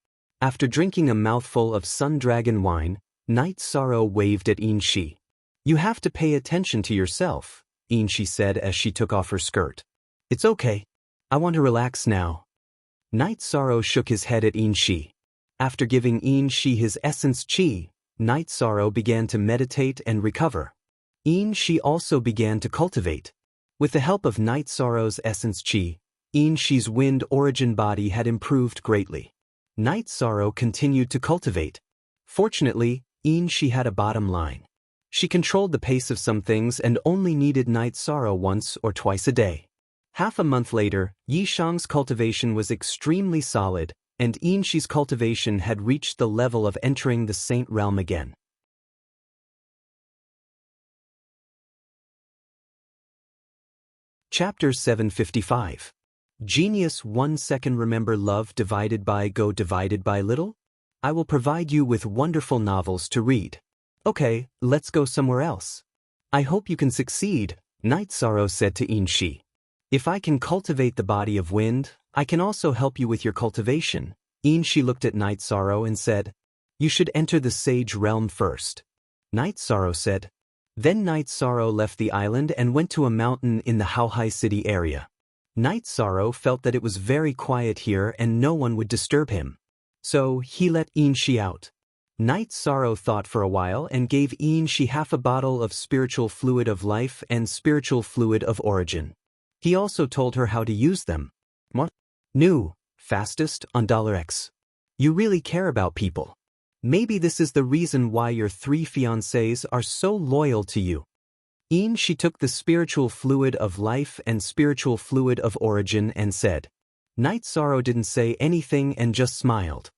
After drinking a mouthful of Sun Dragon wine, Night Sorrow waved at Inshi. You have to pay attention to yourself, Inshi said as she took off her skirt. It's okay. I want to relax now. Night Sorrow shook his head at Inshi. After giving Inshi his essence Qi, Night Sorrow began to meditate and recover. Inshi also began to cultivate. With the help of Night Sorrow's essence Qi, Inshi's wind origin body had improved greatly. Night Sorrow continued to cultivate. Fortunately, Inshi had a bottom line. She controlled the pace of some things and only needed Night Sorrow once or twice a day. Half a month later, Yishang's cultivation was extremely solid, and Inshi's cultivation had reached the level of entering the Saint Realm again. Chapter 755. Genius 1 second. Remember love divided by go divided by little? I will provide you with wonderful novels to read. Okay, let's go somewhere else. I hope you can succeed, Night Sorrow said to Inshi. If I can cultivate the body of wind, I can also help you with your cultivation. Inshi looked at Night Sorrow and said, You should enter the Sage Realm first. Night Sorrow said. Then Night Sorrow left the island and went to a mountain in the Haohai City area. Night Sorrow felt that it was very quiet here and no one would disturb him. So he let Inshi out. Night Sorrow thought for a while and gave Inshi half a bottle of spiritual fluid of life and spiritual fluid of origin. He also told her how to use them. What? New, fastest on $X. You really care about people. Maybe this is the reason why your 3 fiancés are so loyal to you. Inshi took the spiritual fluid of life and spiritual fluid of origin and said, Night Sorrow didn't say anything and just smiled.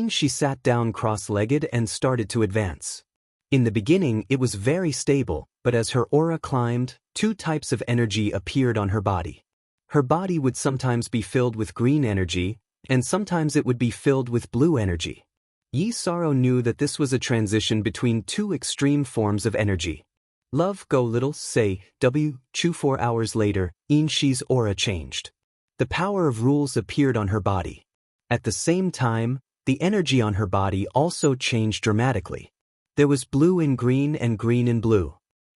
She sat down cross-legged and started to advance. In the beginning it was very stable, but as her aura climbed, two types of energy appeared on her body. Her body would sometimes be filled with green energy, and sometimes it would be filled with blue energy. Yi Sorrow knew that this was a transition between two extreme forms of energy. Love go little, say, W. 4 hours later, Shi's aura changed. The power of rules appeared on her body. At the same time, the energy on her body also changed dramatically. There was blue in green and green in blue.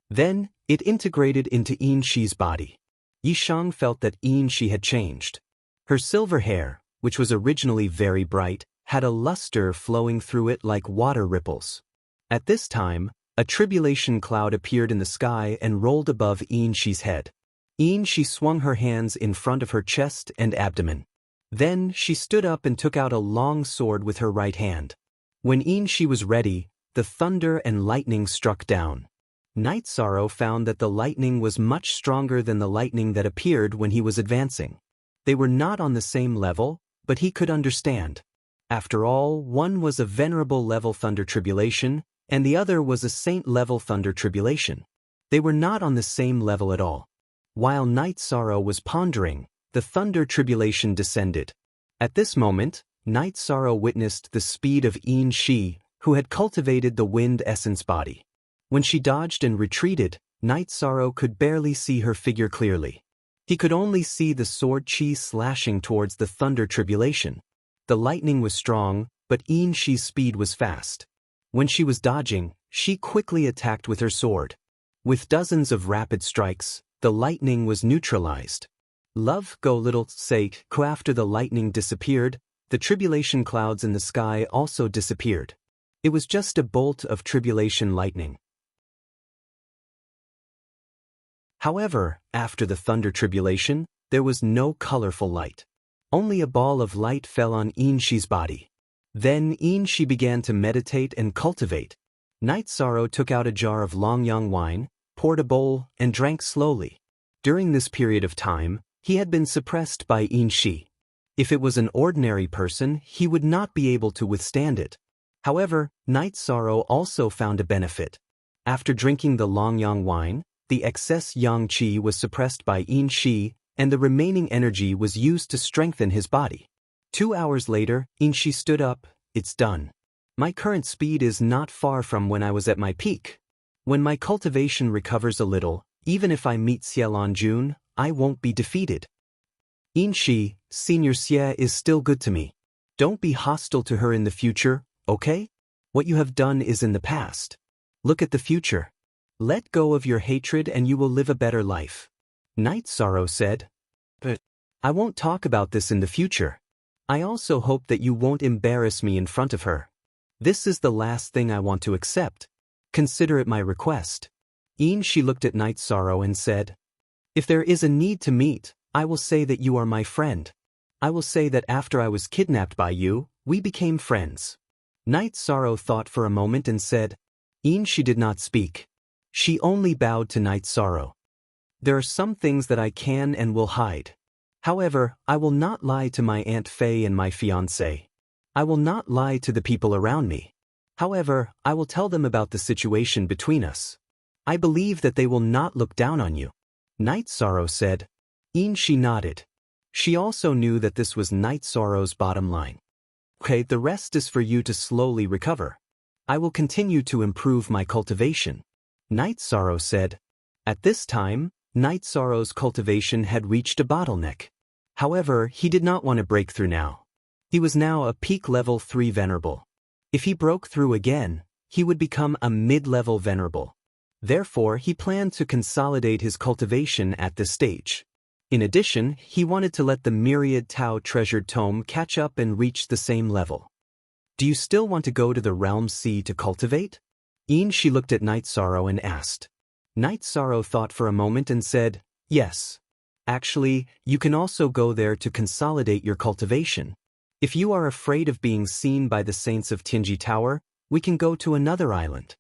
Then, it integrated into Shi's body. Yishang felt that Shi had changed. Her silver hair, which was originally very bright, had a luster flowing through it like water ripples. At this time, a tribulation cloud appeared in the sky and rolled above Shi's head. Shi swung her hands in front of her chest and abdomen. Then, she stood up and took out a long sword with her right hand. When Shi was ready, the thunder and lightning struck down. Night Sorrow found that the lightning was much stronger than the lightning that appeared when he was advancing. They were not on the same level, but he could understand. After all, one was a venerable level thunder tribulation, and the other was a saint level thunder tribulation. They were not on the same level at all. While Night Sorrow was pondering, the thunder tribulation descended. At this moment, Night Sorrow witnessed the speed of Shi, who had cultivated the wind essence body. When she dodged and retreated, Night Sorrow could barely see her figure clearly. He could only see the sword chi slashing towards the thunder tribulation. The lightning was strong, but Shi's speed was fast. When she was dodging, she quickly attacked with her sword. With dozens of rapid strikes, the lightning was neutralized. Love go little, say, after the lightning disappeared, the tribulation clouds in the sky also disappeared. It was just a bolt of tribulation lightning. However, after the thunder tribulation, there was no colorful light. Only a ball of light fell on Shi's body. Then Shi began to meditate and cultivate. Night Sorrow took out a jar of Longyang wine, poured a bowl, and drank slowly. During this period of time, he had been suppressed by Shi. If it was an ordinary person, he would not be able to withstand it. However, Night Sorrow also found a benefit. After drinking the Longyang wine, the excess yang qi was suppressed by Shi, and the remaining energy was used to strengthen his body. 2 hours later, Shi stood up. It's done. My current speed is not far from when I was at my peak. When my cultivation recovers a little, even if I meet Xie Jun, I won't be defeated. Shi, Senior Xie is still good to me. Don't be hostile to her in the future, okay? What you have done is in the past. Look at the future. Let go of your hatred and you will live a better life. Night Sorrow said. But I won't talk about this in the future. I also hope that you won't embarrass me in front of her. This is the last thing I want to accept. Consider it my request. Shi looked at Night Sorrow and said, if there is a need to meet, I will say that you are my friend. I will say that after I was kidnapped by you, we became friends. Night Sorrow thought for a moment and said, Shi did not speak. She only bowed to Night Sorrow. There are some things that I can and will hide. However, I will not lie to my Aunt Faye and my fiancé. I will not lie to the people around me. However, I will tell them about the situation between us. I believe that they will not look down on you. Night Sorrow said. Shi nodded. She also knew that this was Night Sorrow's bottom line. Okay, the rest is for you to slowly recover. I will continue to improve my cultivation. Night Sorrow said. At this time, Night Sorrow's cultivation had reached a bottleneck. However, he did not want to break through now. He was now a peak level 3 venerable. If he broke through again, he would become a mid-level venerable. Therefore, he planned to consolidate his cultivation at this stage. In addition, he wanted to let the myriad Tao treasured tome catch up and reach the same level. Do you still want to go to the Realm Sea to cultivate? She looked at Night Sorrow and asked. Night Sorrow thought for a moment and said, yes. Actually, you can also go there to consolidate your cultivation. If you are afraid of being seen by the saints of Tianji Tower, we can go to another island.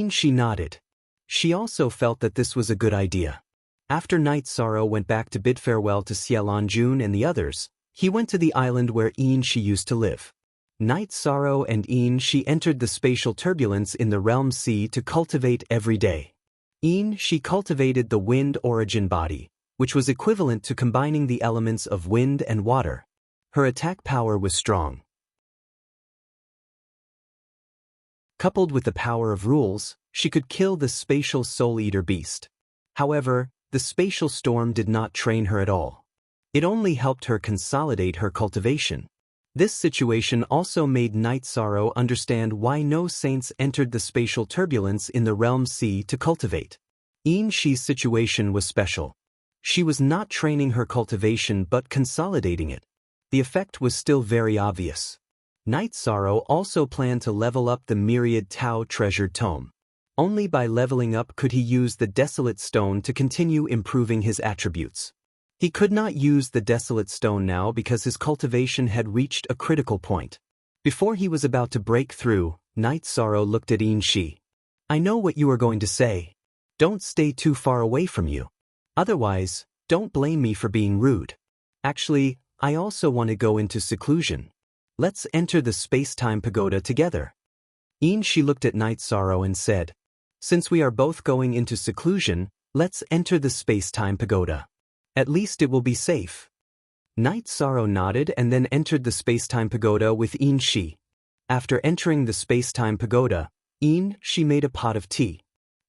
She nodded. She also felt that this was a good idea. After Night Sorrow went back to bid farewell to Xie Jun and the others, He went to the island where Shi used to live. Night Sorrow and Shi entered the spatial turbulence in the realm sea to cultivate every day. She cultivated the wind origin body, which was equivalent to combining the elements of wind and water. Her attack power was strong. Coupled with the power of rules, she could kill the spatial soul-eater beast. However, the spatial storm did not train her at all. It only helped her consolidate her cultivation. This situation also made Night Sorrow understand why no saints entered the spatial turbulence in the realm sea to cultivate. Shi's situation was special. She was not training her cultivation but consolidating it. The effect was still very obvious. Night Sorrow also planned to level up the Myriad Tao treasured tome. Only by leveling up could he use the Desolate Stone to continue improving his attributes. He could not use the Desolate Stone now because his cultivation had reached a critical point. Before he was about to break through, Night Sorrow looked at Shi. I know what you are going to say. Don't stay too far away from you. Otherwise, don't blame me for being rude. Actually, I also want to go into seclusion. Let's enter the space-time pagoda together. Shi looked at Night Sorrow and said, since we are both going into seclusion, let's enter the space-time pagoda. At least it will be safe. Night Sorrow nodded and then entered the space-time pagoda with Shi. After entering the space-time pagoda, Shi made a pot of tea.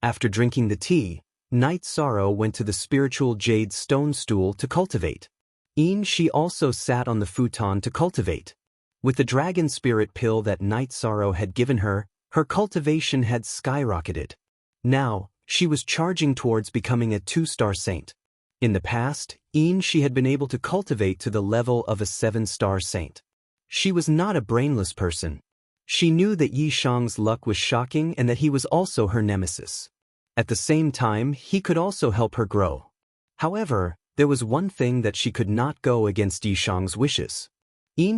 After drinking the tea, Night Sorrow went to the spiritual jade stone stool to cultivate. Shi also sat on the futon to cultivate. With the dragon spirit pill that Night Sorrow had given her, her cultivation had skyrocketed. Now, she was charging towards becoming a 2-star saint. In the past, she had been able to cultivate to the level of a 7-star saint. She was not a brainless person. She knew that Yi Shang's luck was shocking and that he was also her nemesis. At the same time, he could also help her grow. However, there was one thing that she could not go against Yi Shang's wishes.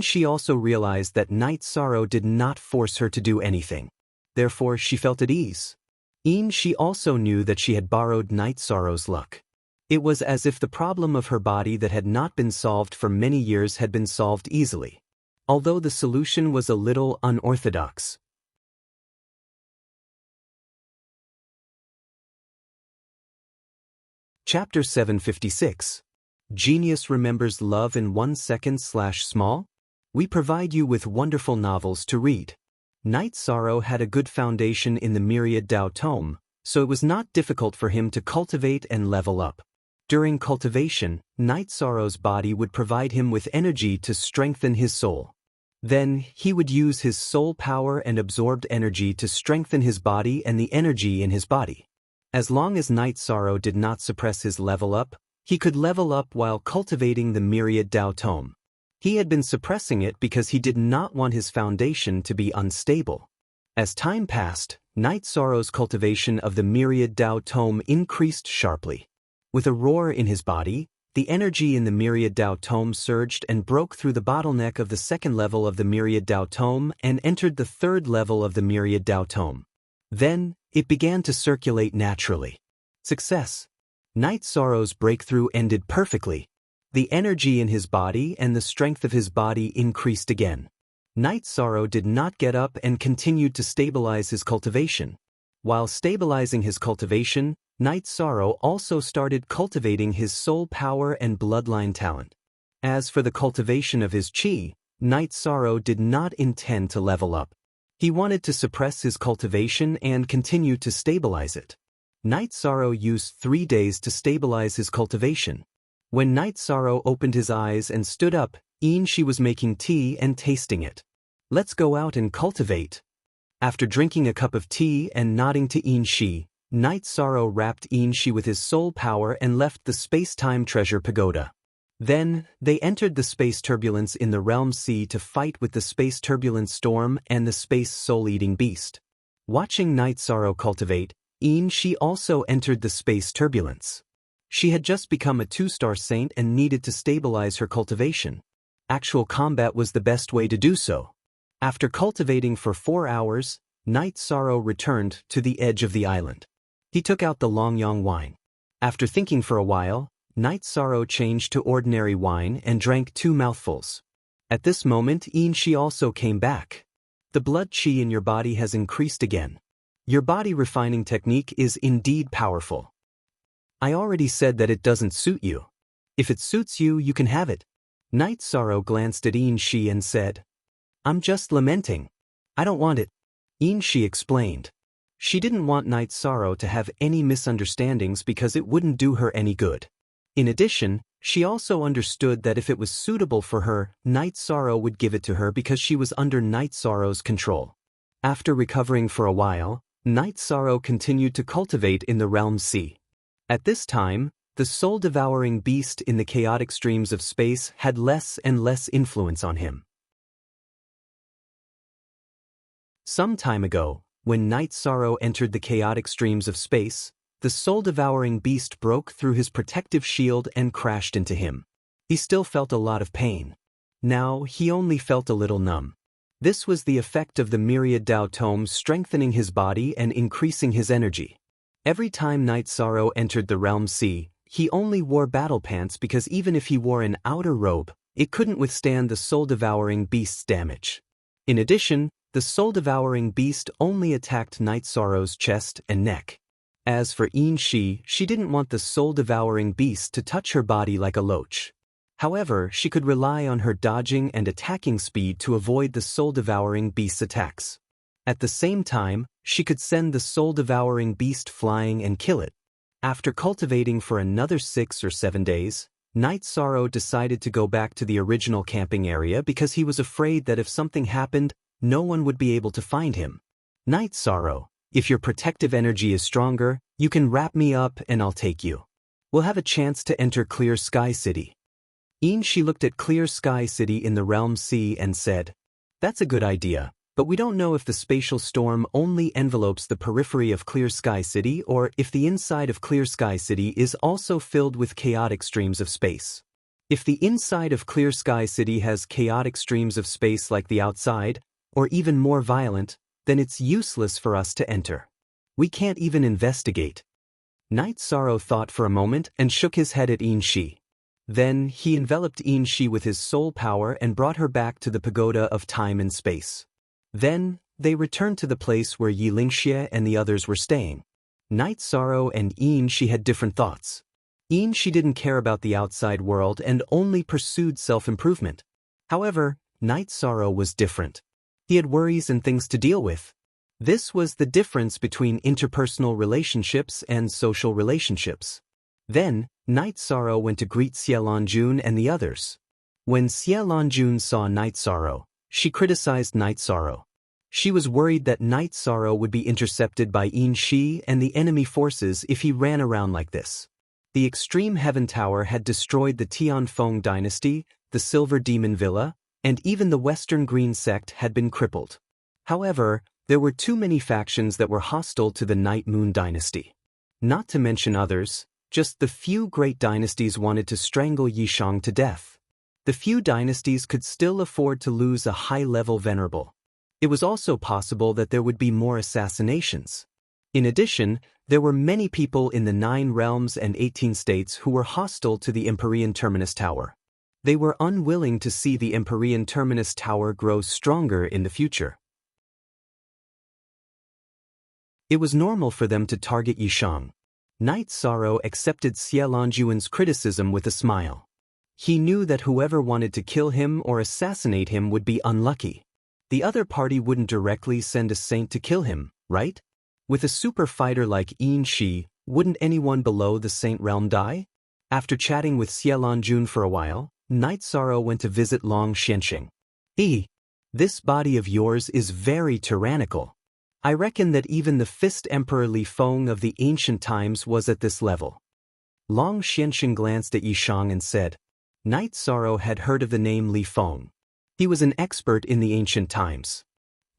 She also realized that Night Sorrow did not force her to do anything. Therefore, she felt at ease. She also knew that she had borrowed Night Sorrow's luck. It was as if the problem of her body that had not been solved for many years had been solved easily. Although the solution was a little unorthodox. Chapter 756. Genius Remembers Love in 1 Second/Small? We provide you with wonderful novels to read. Night Sorrow had a good foundation in the Myriad Tao tome, so it was not difficult for him to cultivate and level up. During cultivation, Night Sorrow's body would provide him with energy to strengthen his soul. Then, he would use his soul power and absorbed energy to strengthen his body and the energy in his body. As long as Night Sorrow did not suppress his level up, he could level up while cultivating the Myriad Tao tome. He had been suppressing it because he did not want his foundation to be unstable. As time passed, Night Sorrow's cultivation of the Myriad Tao tome increased sharply. With a roar in his body, the energy in the Myriad Tao tome surged and broke through the bottleneck of the second level of the Myriad Tao tome and entered the third level of the Myriad Tao tome. Then, it began to circulate naturally. Success! Night Sorrow's breakthrough ended perfectly. The energy in his body and the strength of his body increased again. Night Sorrow did not get up and continued to stabilize his cultivation. While stabilizing his cultivation, Night Sorrow also started cultivating his soul power and bloodline talent. As for the cultivation of his chi, Night Sorrow did not intend to level up. He wanted to suppress his cultivation and continue to stabilize it. Night Sorrow used 3 days to stabilize his cultivation. When Night Sorrow opened his eyes and stood up, Shi was making tea and tasting it. Let's go out and cultivate. After drinking a cup of tea and nodding to Shi, Night Sorrow wrapped Shi with his soul power and left the space-time treasure pagoda. Then, they entered the space turbulence in the realm sea to fight with the space turbulence storm and the space soul-eating beast. Watching Night Sorrow cultivate, Shi also entered the space turbulence. She had just become a 2-star saint and needed to stabilize her cultivation. Actual combat was the best way to do so. After cultivating for 4 hours, Night Sorrow returned to the edge of the island. He took out the Longyang wine. After thinking for a while, Night Sorrow changed to ordinary wine and drank 2 mouthfuls. At this moment Shi also came back. The blood qi in your body has increased again. Your body refining technique is indeed powerful. I already said that it doesn't suit you. If it suits you, you can have it. Night Sorrow glanced at Shi and said, I'm just lamenting. I don't want it. Shi explained. She didn't want Night Sorrow to have any misunderstandings because it wouldn't do her any good. In addition, she also understood that if it was suitable for her, Night Sorrow would give it to her because she was under Night Sorrow's control. After recovering for a while, Night Sorrow continued to cultivate in the realm C. At this time, the soul-devouring beast in the chaotic streams of space had less and less influence on him. Some time ago, when Night Sorrow entered the chaotic streams of space, the soul-devouring beast broke through his protective shield and crashed into him. He still felt a lot of pain. Now, he only felt a little numb. This was the effect of the myriad Tao tomes strengthening his body and increasing his energy. Every time Night Sorrow entered the realm C, he only wore battle pants because even if he wore an outer robe, it couldn't withstand the soul-devouring beast's damage. In addition, the soul-devouring beast only attacked Night Sorrow's chest and neck. As for Shi, she didn't want the soul-devouring beast to touch her body like a loach. However, she could rely on her dodging and attacking speed to avoid the soul-devouring beast's attacks. At the same time, she could send the soul-devouring beast flying and kill it. After cultivating for another 6 or 7 days, Night Sorrow decided to go back to the original camping area because he was afraid that if something happened, no one would be able to find him. Night Sorrow, if your protective energy is stronger, you can wrap me up and I'll take you. We'll have a chance to enter Clear Sky City. Shi looked at Clear Sky City in the realm C and said, That's a good idea, but we don't know if the spatial storm only envelopes the periphery of Clear Sky City or if the inside of Clear Sky City is also filled with chaotic streams of space. If the inside of Clear Sky City has chaotic streams of space like the outside, or even more violent, then it's useless for us to enter. We can't even investigate. Night Sorrow thought for a moment and shook his head at Shi. Then, he enveloped Shi with his soul power and brought her back to the pagoda of time and space. Then, they returned to the place where Yi Lingxie and the others were staying. Night Sorrow and Shi had different thoughts. Shi didn't care about the outside world and only pursued self-improvement. However, Night Sorrow was different. He had worries and things to deal with. This was the difference between interpersonal relationships and social relationships. Then, Night Sorrow went to greet Xie Lanjun and the others. When Xie Lanjun saw Night Sorrow, she criticized Night Sorrow. She was worried that Night Sorrow would be intercepted by Shi and the enemy forces if he ran around like this. The Extreme Heaven Tower had destroyed the Tianfeng dynasty, the Silver Demon Villa, and even the Western Green sect had been crippled. However, there were too many factions that were hostile to the Night Moon dynasty. Not to mention others, just the few great dynasties wanted to strangle Yishang to death. The few dynasties could still afford to lose a high-level venerable. It was also possible that there would be more assassinations. In addition, there were many people in the 9 realms and 18 states who were hostile to the Empyrean Terminus Tower. They were unwilling to see the Empyrean Terminus Tower grow stronger in the future. It was normal for them to target Yishang. Night Sorrow accepted Xie Lanjuan's criticism with a smile. He knew that whoever wanted to kill him or assassinate him would be unlucky. The other party wouldn't directly send a saint to kill him, right? With a super fighter like Shi, wouldn't anyone below the saint realm die? After chatting with Xie Lanjun for a while, Night Sorrow went to visit Long Xianxing. This body of yours is very tyrannical. I reckon that even the Fist Emperor Li Feng of the ancient times was at this level. Long Xianxing glanced at Yishang and said, Night Sorrow had heard of the name Li Feng. He was an expert in the ancient times.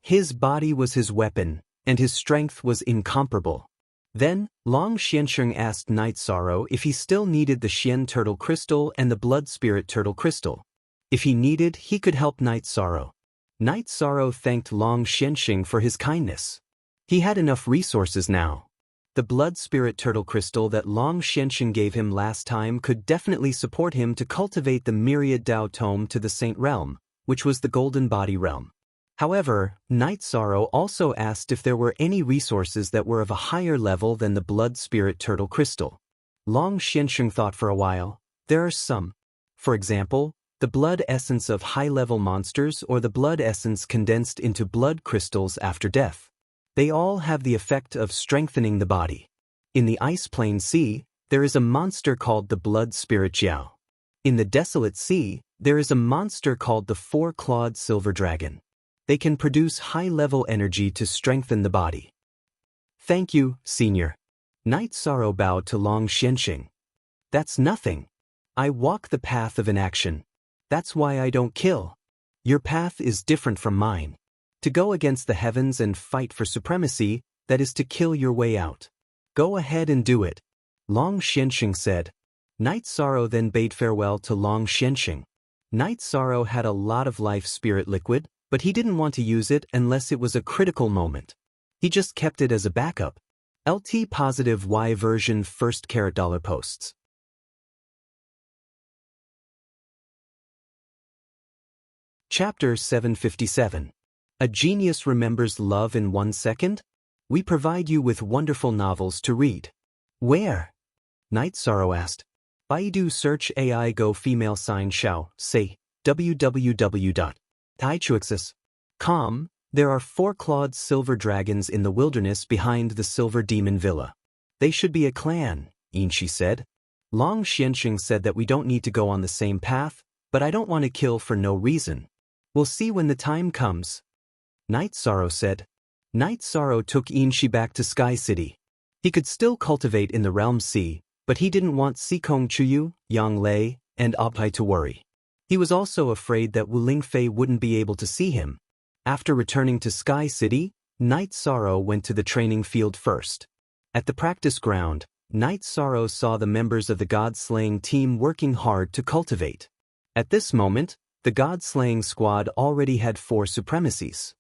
His body was his weapon, and his strength was incomparable. Then, Long Xianxing asked Night Sorrow if he still needed the Xian Turtle Crystal and the Blood Spirit Turtle Crystal. If he needed, he could help Night Sorrow. Night Sorrow thanked Long Xianxing for his kindness. He had enough resources now. The blood spirit turtle crystal that Long Xianxing gave him last time could definitely support him to cultivate the myriad Dao tome to the Saint Realm, which was the Golden Body Realm. However, Night Sorrow also asked if there were any resources that were of a higher level than the blood spirit turtle crystal. Long Xianxing thought for a while. There are some. For example, the blood essence of high-level monsters or the blood essence condensed into blood crystals after death. They all have the effect of strengthening the body. In the Ice Plain Sea, there is a monster called the blood spirit Jiao. In the Desolate Sea, there is a monster called the four-clawed silver dragon. They can produce high-level energy to strengthen the body. Thank you, Senior. Night Sorrow bowed to Long Xianxing. That's nothing. I walk the path of inaction. That's why I don't kill. Your path is different from mine. To go against the heavens and fight for supremacy, that is to kill your way out. Go ahead and do it. Long Xianxing said. Night Sorrow then bade farewell to Long Xianxing. Night Sorrow had a lot of life spirit liquid, but he didn't want to use it unless it was a critical moment. He just kept it as a backup. LT positive Y version first $1 posts. Chapter 757. A Genius Remembers Love in 1 Second? We provide you with wonderful novels to read. Where? Night Sorrow asked. Baidu search AI Go female sign Xiao, say, www.taichuexis.com. There are four-clawed silver dragons in the wilderness behind the Silver Demon Villa. They should be a clan, Yinshi said. Long Xianxing said that we don't need to go on the same path, but I don't want to kill for no reason. We'll see when the time comes. Night Sorrow said. Night Sorrow took Yinshi back to Sky City. He could still cultivate in the Realm Sea, but he didn't want Sikong Chuyu, Yang Lei, and Abai to worry. He was also afraid that Wu Lingfei wouldn't be able to see him. After returning to Sky City, Night Sorrow went to the training field first. At the practice ground, Night Sorrow saw the members of the God-slaying team working hard to cultivate. At this moment, the God-slaying squad already had 4 supremacies.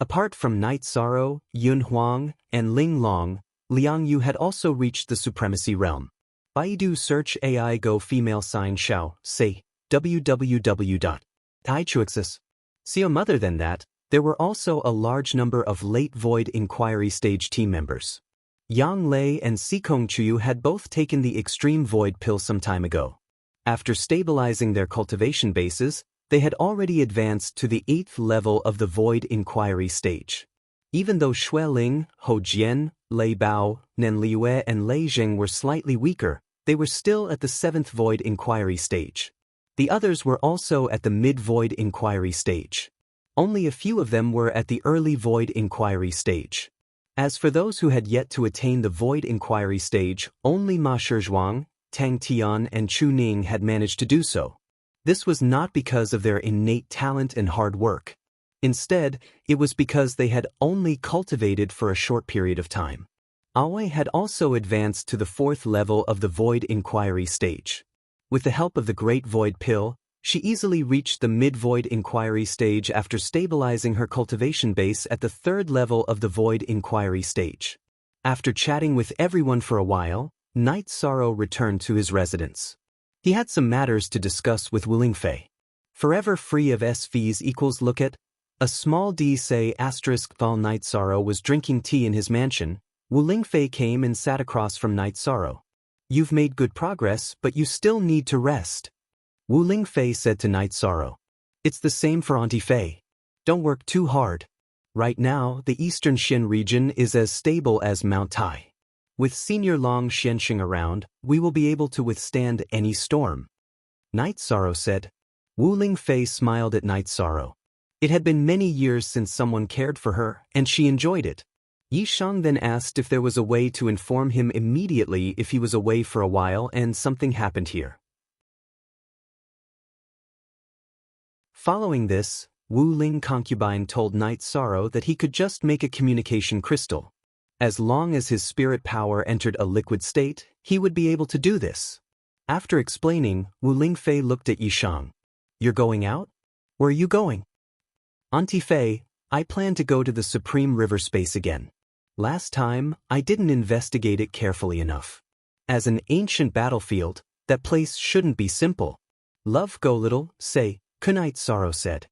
Apart from Night Sorrow, Yun Huang, and Ling Long, Liang Yu had also reached the supremacy realm. Baidu search AI Go female sign Xiao, say, www.taichuexis.com. Other than that, there were also a large number of late Void Inquiry stage team members. Yang Lei and Sikong Chuyu had both taken the Extreme Void pill some time ago. After stabilizing their cultivation bases, they had already advanced to the 8th level of the Void Inquiry stage. Even though Xue Ling, Hou Jian, Lei Bao, Nen Liyue and Lei Zheng were slightly weaker, they were still at the 7th Void Inquiry stage. The others were also at the Mid-Void Inquiry stage. Only a few of them were at the Early Void Inquiry stage. As for those who had yet to attain the Void Inquiry stage, only Ma Shizhuang, Tang Tian and Chu Ning had managed to do so. This was not because of their innate talent and hard work. Instead, it was because they had only cultivated for a short period of time. Aoi had also advanced to the 4th level of the Void Inquiry stage. With the help of the Great Void Pill, she easily reached the Mid-Void Inquiry stage after stabilizing her cultivation base at the 3rd level of the Void Inquiry stage. After chatting with everyone for a while, Night Sorrow returned to his residence. He had some matters to discuss with Wu Lingfei. Forever free of SVs equals look at. A small D say asterisk while Night Sorrow was drinking tea in his mansion, Wu Lingfei came and sat across from Night Sorrow. You've made good progress, but you still need to rest. Wu Lingfei said to Night Sorrow. It's the same for Auntie Fei. Don't work too hard. Right now, the Eastern Xin region is as stable as Mount Tai. With Senior Long Xianxing around, we will be able to withstand any storm. Night Sorrow said. Wu Lingfei smiled at Night Sorrow. It had been many years since someone cared for her, and she enjoyed it. Yishang then asked if there was a way to inform him immediately if he was away for a while and something happened here. Following this, Wu Ling concubine told Night Sorrow that he could just make a communication crystal. As long as his spirit power entered a liquid state, he would be able to do this. After explaining, Wu Lingfei looked at Yishang. You're going out? Where are you going? Auntie Fei, I plan to go to the Supreme River Space again. Last time, I didn't investigate it carefully enough. As an ancient battlefield, that place shouldn't be simple. Love go little, say, Kunite Sorrow said.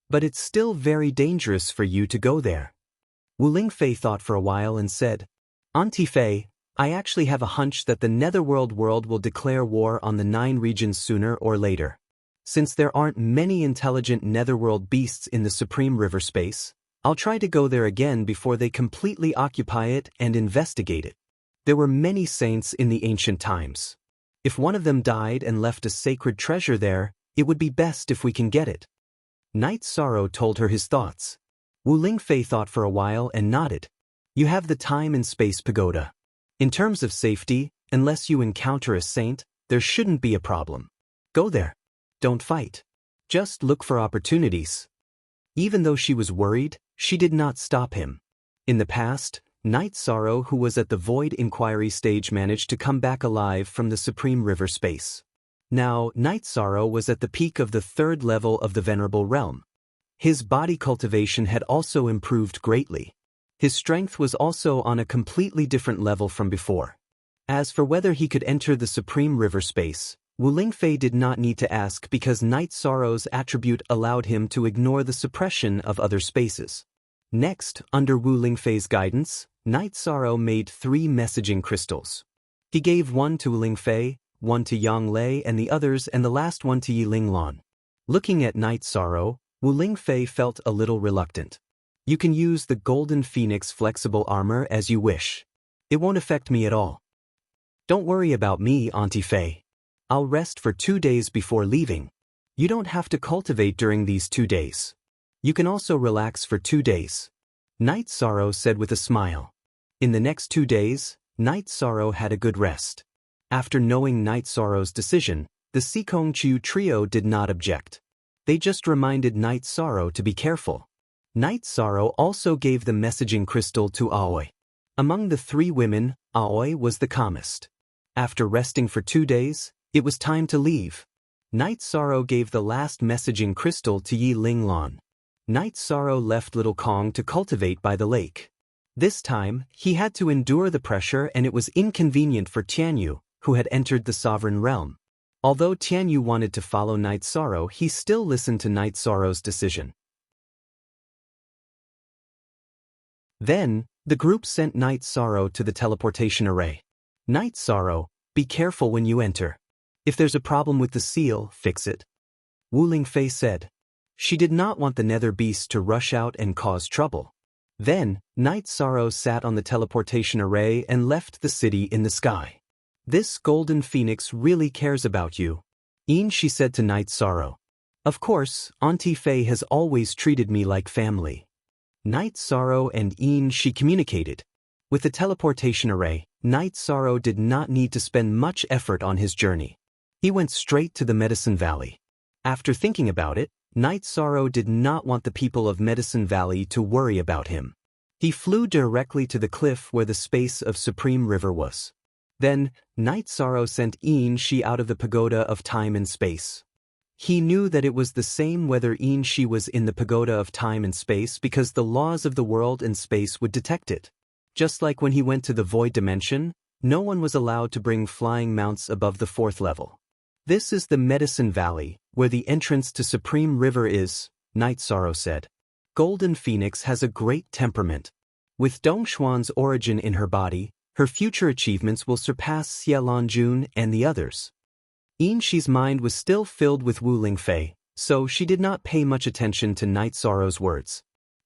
But it's still very dangerous for you to go there. Wu Lingfei thought for a while and said, Auntie Fei, I actually have a hunch that the Netherworld world will declare war on the 9 regions sooner or later. Since there aren't many intelligent Netherworld beasts in the Supreme River space, I'll try to go there again before they completely occupy it and investigate it. There were many saints in the ancient times. If one of them died and left a sacred treasure there, it would be best if we can get it. Night Sorrow told her his thoughts. Wu Lingfei thought for a while and nodded. You have the time and space pagoda. In terms of safety, unless you encounter a saint, there shouldn't be a problem. Go there. Don't fight. Just look for opportunities. Even though she was worried, she did not stop him. In the past, Night Sorrow, who was at the Void Inquiry stage, managed to come back alive from the Supreme River space. Now, Night Sorrow was at the peak of the 3rd level of the Venerable Realm. His body cultivation had also improved greatly. His strength was also on a completely different level from before. As for whether he could enter the Supreme River space, Wu Lingfei did not need to ask because Night Sorrow's attribute allowed him to ignore the suppression of other spaces. Next, under Wu Lingfei's guidance, Night Sorrow made 3 messaging crystals. He gave one to Wu Lingfei, one to Yang Lei and the others, and the last one to Yi Linglan. Looking at Night Sorrow, Wu Lingfei felt a little reluctant. You can use the Golden Phoenix flexible armor as you wish. It won't affect me at all. Don't worry about me, Auntie Fei. I'll rest for 2 days before leaving. You don't have to cultivate during these 2 days. You can also relax for 2 days. Night Sorrow said with a smile. In the next 2 days, Night Sorrow had a good rest. After knowing Night Sorrow's decision, the Sikong Chu trio did not object. They just reminded Night Sorrow to be careful. Night Sorrow also gave the messaging crystal to Aoi. Among the 3 women, Aoi was the calmest. After resting for 2 days, it was time to leave. Night Sorrow gave the last messaging crystal to Yi Linglan. Night Sorrow left Little Kong to cultivate by the lake. This time, he had to endure the pressure, and it was inconvenient for Tianyu, who had entered the Sovereign Realm. Although Tianyu wanted to follow Night Sorrow, he still listened to Night Sorrow's decision. Then, the group sent Night Sorrow to the teleportation array. Night Sorrow, be careful when you enter. If there's a problem with the seal, fix it. Wu Lingfei said. She did not want the Nether Beast to rush out and cause trouble. Then, Night Sorrow sat on the teleportation array and left the city in the sky. This Golden Phoenix really cares about you. She said to Night Sorrow. Of course, Auntie Fei has always treated me like family. Night Sorrow and she communicated. With the teleportation array, Night Sorrow did not need to spend much effort on his journey. He went straight to the Medicine Valley. After thinking about it, Night Sorrow did not want the people of Medicine Valley to worry about him. He flew directly to the cliff where the space of Supreme River was. Then, Night Sorrow sent she out of the pagoda of time and space. He knew that it was the same whether she was in the pagoda of time and space because the laws of the world and space would detect it. Just like when he went to the void dimension, no one was allowed to bring flying mounts above the 4th level. This is the Medicine Valley, where the entrance to Supreme River is, Night Sorrow said. Golden Phoenix has a great temperament. With Dongshuan's origin in her body, her future achievements will surpass Xie Lanjun and the others. Shi's mind was still filled with Wu Lingfei, so she did not pay much attention to Night Sorrow's words.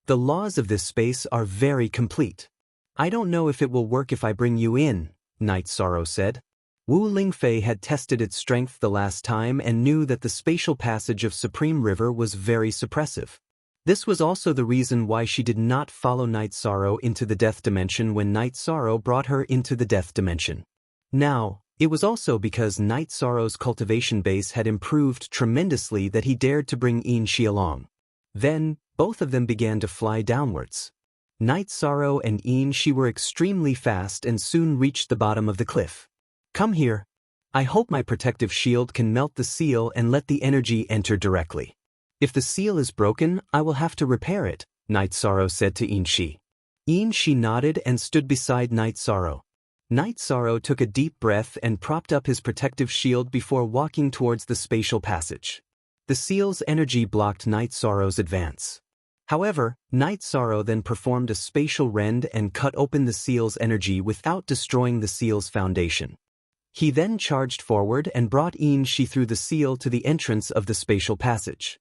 The laws of this space are very complete. I don't know if it will work if I bring you in, Night Sorrow said. Wu Lingfei had tested its strength the last time and knew that the spatial passage of Supreme River was very suppressive. This was also the reason why she did not follow Night Sorrow into the Death Dimension when Night Sorrow brought her into the Death Dimension. Now, it was also because Night Sorrow's cultivation base had improved tremendously that he dared to bring Shi along. Then, both of them began to fly downwards. Night Sorrow and Shi were extremely fast and soon reached the bottom of the cliff. Come here. I hope my protective shield can melt the seal and let the energy enter directly. If the seal is broken, I will have to repair it, Night Sorrow said to Shi. She nodded and stood beside Night Sorrow. Night Sorrow took a deep breath and propped up his protective shield before walking towards the spatial passage. The seal's energy blocked Night Sorrow's advance. However, Night Sorrow then performed a spatial rend and cut open the seal's energy without destroying the seal's foundation. He then charged forward and brought Shi through the seal to the entrance of the spatial passage.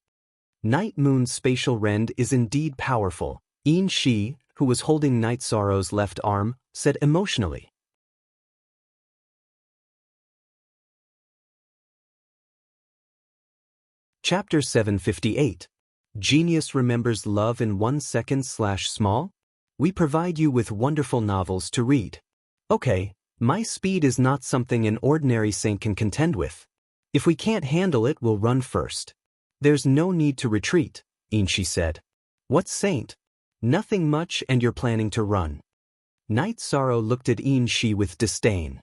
Night Moon's spatial rend is indeed powerful, Shi, who was holding Night Sorrow's left arm, said emotionally. Chapter 758. Genius Remembers Love in 1 Second/Small? We provide you with wonderful novels to read. Okay, my speed is not something an ordinary saint can contend with. If we can't handle it, we'll run first. There's no need to retreat, Shi said. What saint? Nothing much, and you're planning to run. Night Sorrow looked at Shi with disdain.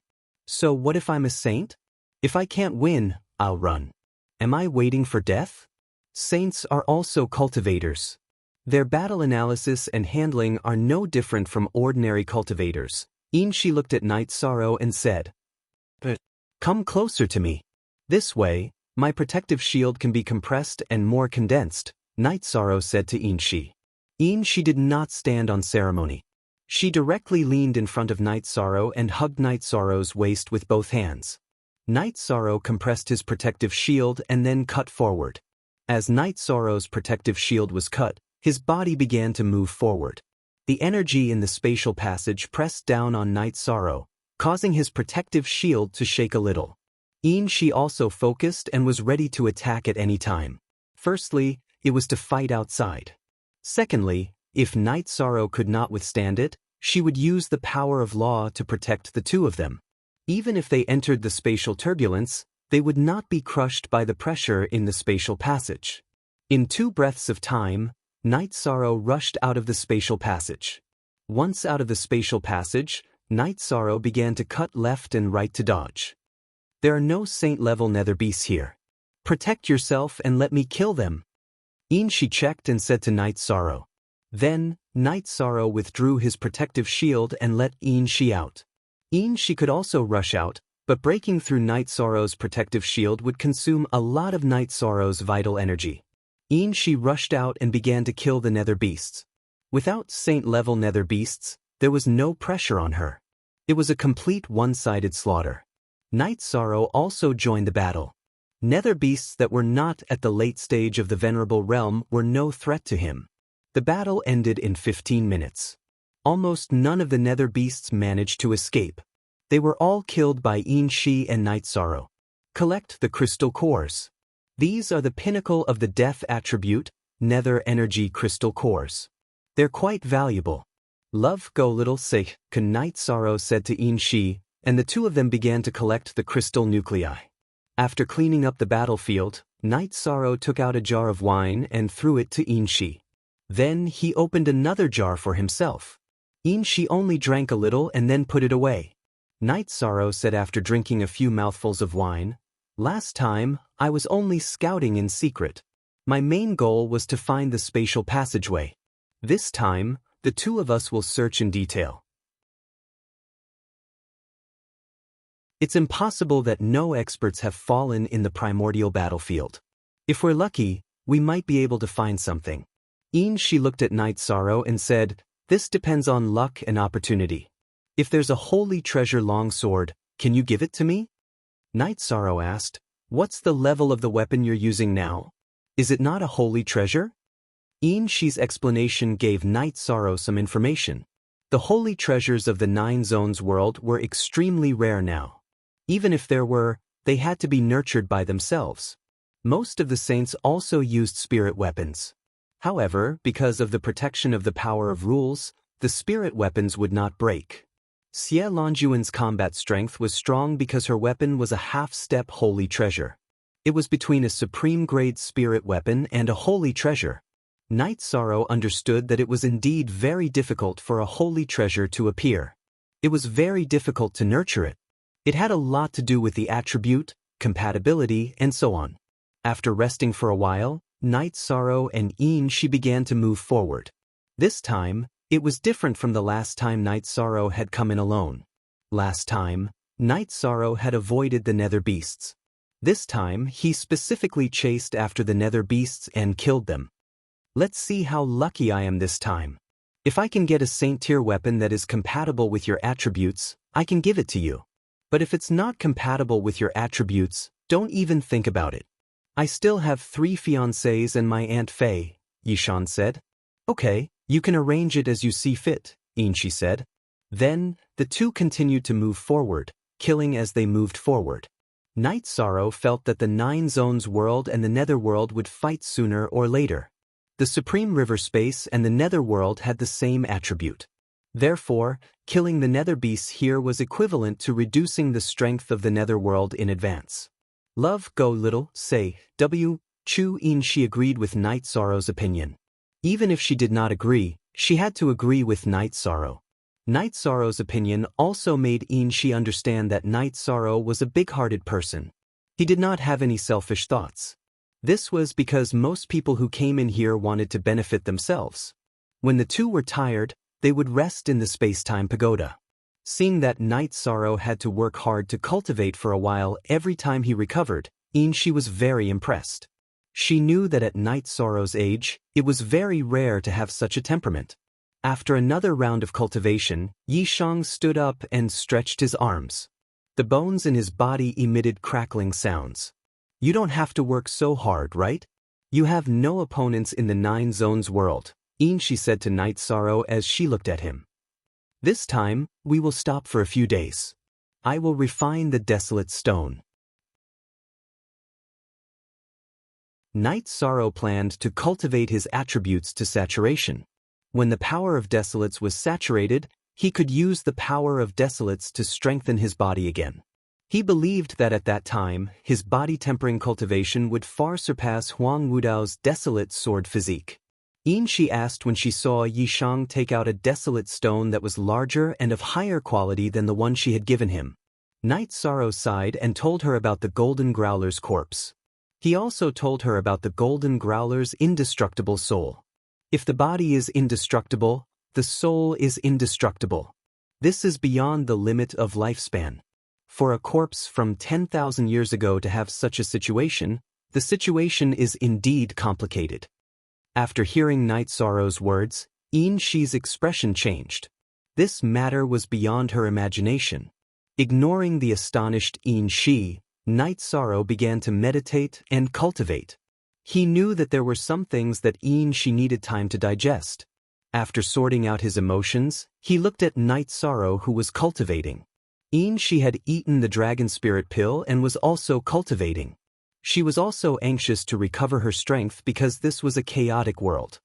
So what if I'm a saint? If I can't win, I'll run. Am I waiting for death? Saints are also cultivators. Their battle analysis and handling are no different from ordinary cultivators. Shi looked at Night Sorrow and said, "But come closer to me. This way, my protective shield can be compressed and more condensed," Night Sorrow said to Shi. She did not stand on ceremony. She directly leaned in front of Night Sorrow and hugged Night Sorrow's waist with both hands. Night Sorrow compressed his protective shield and then cut forward. As Night Sorrow's protective shield was cut, his body began to move forward. The energy in the spatial passage pressed down on Night Sorrow, causing his protective shield to shake a little. Shi also focused and was ready to attack at any time. Firstly, it was to fight outside. Secondly, if Night Sorrow could not withstand it, she would use the power of law to protect the two of them. Even if they entered the spatial turbulence, they would not be crushed by the pressure in the spatial passage. In 2 breaths of time, Night Sorrow rushed out of the spatial passage. Once out of the spatial passage, Night Sorrow began to cut left and right to dodge. There are no saint-level nether beasts here. Protect yourself and let me kill them. Shi checked and said to Night Sorrow. Then, Night Sorrow withdrew his protective shield and let Shi out. Shi could also rush out, but breaking through Night Sorrow's protective shield would consume a lot of Night Sorrow's vital energy. Shi rushed out and began to kill the nether beasts. Without saint-level nether beasts, there was no pressure on her. It was a complete one-sided slaughter. Night Sorrow also joined the battle. Nether beasts that were not at the late stage of the Venerable Realm were no threat to him. The battle ended in 15 minutes. Almost none of the nether beasts managed to escape. They were all killed by Shi and Night Sorrow. Collect the crystal cores. These are the pinnacle of the death attribute, nether energy crystal cores. They're quite valuable. Love go little sake, Night Sorrow said to Shi, and the two of them began to collect the crystal nuclei. After cleaning up the battlefield, Night Sorrow took out a jar of wine and threw it to Shi. Then he opened another jar for himself. Shi only drank a little and then put it away. Night Sorrow said after drinking a few mouthfuls of wine, "Last time, I was only scouting in secret. My main goal was to find the spatial passageway. This time, the two of us will search in detail." It's impossible that no experts have fallen in the primordial battlefield. If we're lucky, we might be able to find something. Shi looked at Night Sorrow and said, "This depends on luck and opportunity. If there's a holy treasure longsword, can you give it to me?" Night Sorrow asked, "What's the level of the weapon you're using now? Is it not a holy treasure?" Shi's explanation gave Night Sorrow some information. The holy treasures of the 9 Zones world were extremely rare now. Even if there were, they had to be nurtured by themselves. Most of the saints also used spirit weapons. However, because of the protection of the power of rules, the spirit weapons would not break. Xie Longjuan's combat strength was strong because her weapon was a half-step holy treasure. It was between a supreme-grade spirit weapon and a holy treasure. Night Sorrow understood that it was indeed very difficult for a holy treasure to appear. It was very difficult to nurture it. It had a lot to do with the attribute, compatibility, and so on. After resting for a while, Night Sorrow and Shi began to move forward. This time, It was different from the last time Night Sorrow had come in alone. Last time, Night Sorrow had avoided the nether beasts. This time, he specifically chased after the nether beasts and killed them. Let's see how lucky I am this time. If I can get a Saint tier weapon that is compatible with your attributes, I can give it to you. But if it's not compatible with your attributes, don't even think about it. I still have 3 fiancés and my Aunt Faye, Yishan said. Okay, you can arrange it as you see fit, Inshi said. Then, the two continued to move forward, killing as they moved forward. Night Sorrow felt that the 9 Zones world and the Netherworld would fight sooner or later. The Supreme River Space and the Netherworld had the same attribute. Therefore, killing the Nether beasts here was equivalent to reducing the strength of the Netherworld in advance. Love go little, say, W. Chu In. She agreed with Night Sorrow's opinion. Even if she did not agree, she had to agree with Night Sorrow. Night Sorrow's opinion also made In Shi understand that Night Sorrow was a big-hearted person. He did not have any selfish thoughts. This was because most people who came in here wanted to benefit themselves. When the two were tired, they would rest in the space-time pagoda. Seeing that Night Sorrow had to work hard to cultivate for a while every time he recovered, In Shi was very impressed. She knew that at Night Sorrow's age, it was very rare to have such a temperament. After another round of cultivation, Yi Shang stood up and stretched his arms. The bones in his body emitted crackling sounds. You don't have to work so hard, right? You have no opponents in the 9 Zones world, In Shi said to Night Sorrow as she looked at him. This time, we will stop for a few days. I will refine the Desolate Stone. Night Sorrow planned to cultivate his attributes to saturation. When the power of Desolates was saturated, he could use the power of Desolates to strengthen his body again. He believed that at that time, his body-tempering cultivation would far surpass Huang Wudao's desolate sword physique. In Shi asked when she saw Yi Shang take out a desolate stone that was larger and of higher quality than the one she had given him. Night Sorrow sighed and told her about the Golden Growler's corpse. He also told her about the Golden Growler's indestructible soul. If the body is indestructible, the soul is indestructible. This is beyond the limit of lifespan. For a corpse from 10,000 years ago to have such a situation, the situation is indeed complicated. After hearing Night Sorrow's words, In Shi's expression changed. This matter was beyond her imagination. Ignoring the astonished In Shi, Night Sorrow began to meditate and cultivate. He knew that there were some things that In Shi needed time to digest. After sorting out his emotions, he looked at Night Sorrow who was cultivating. In Shi had eaten the Dragon Spirit pill and was also cultivating. She was also anxious to recover her strength because this was a chaotic world.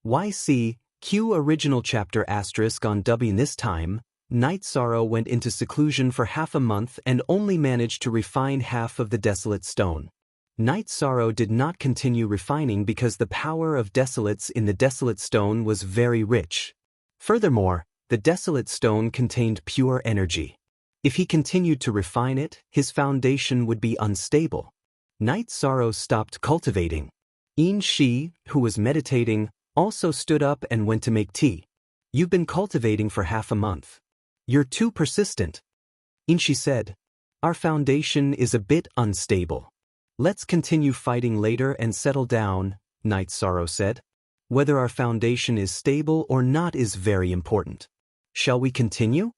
YC, Q original chapter * on W. This time, Night Sorrow went into seclusion for half a month and only managed to refine half of the Desolate Stone. Night Sorrow did not continue refining because the power of Desolates in the Desolate Stone was very rich. Furthermore, the Desolate Stone contained pure energy. If he continued to refine it, his foundation would be unstable. Night Sorrow stopped cultivating. In Shi, who was meditating, also stood up and went to make tea. You've been cultivating for half a month. You're too persistent. In Shi said, our foundation is a bit unstable. Let's continue fighting later and settle down, Night Sorrow said. Whether our foundation is stable or not is very important. Shall we continue?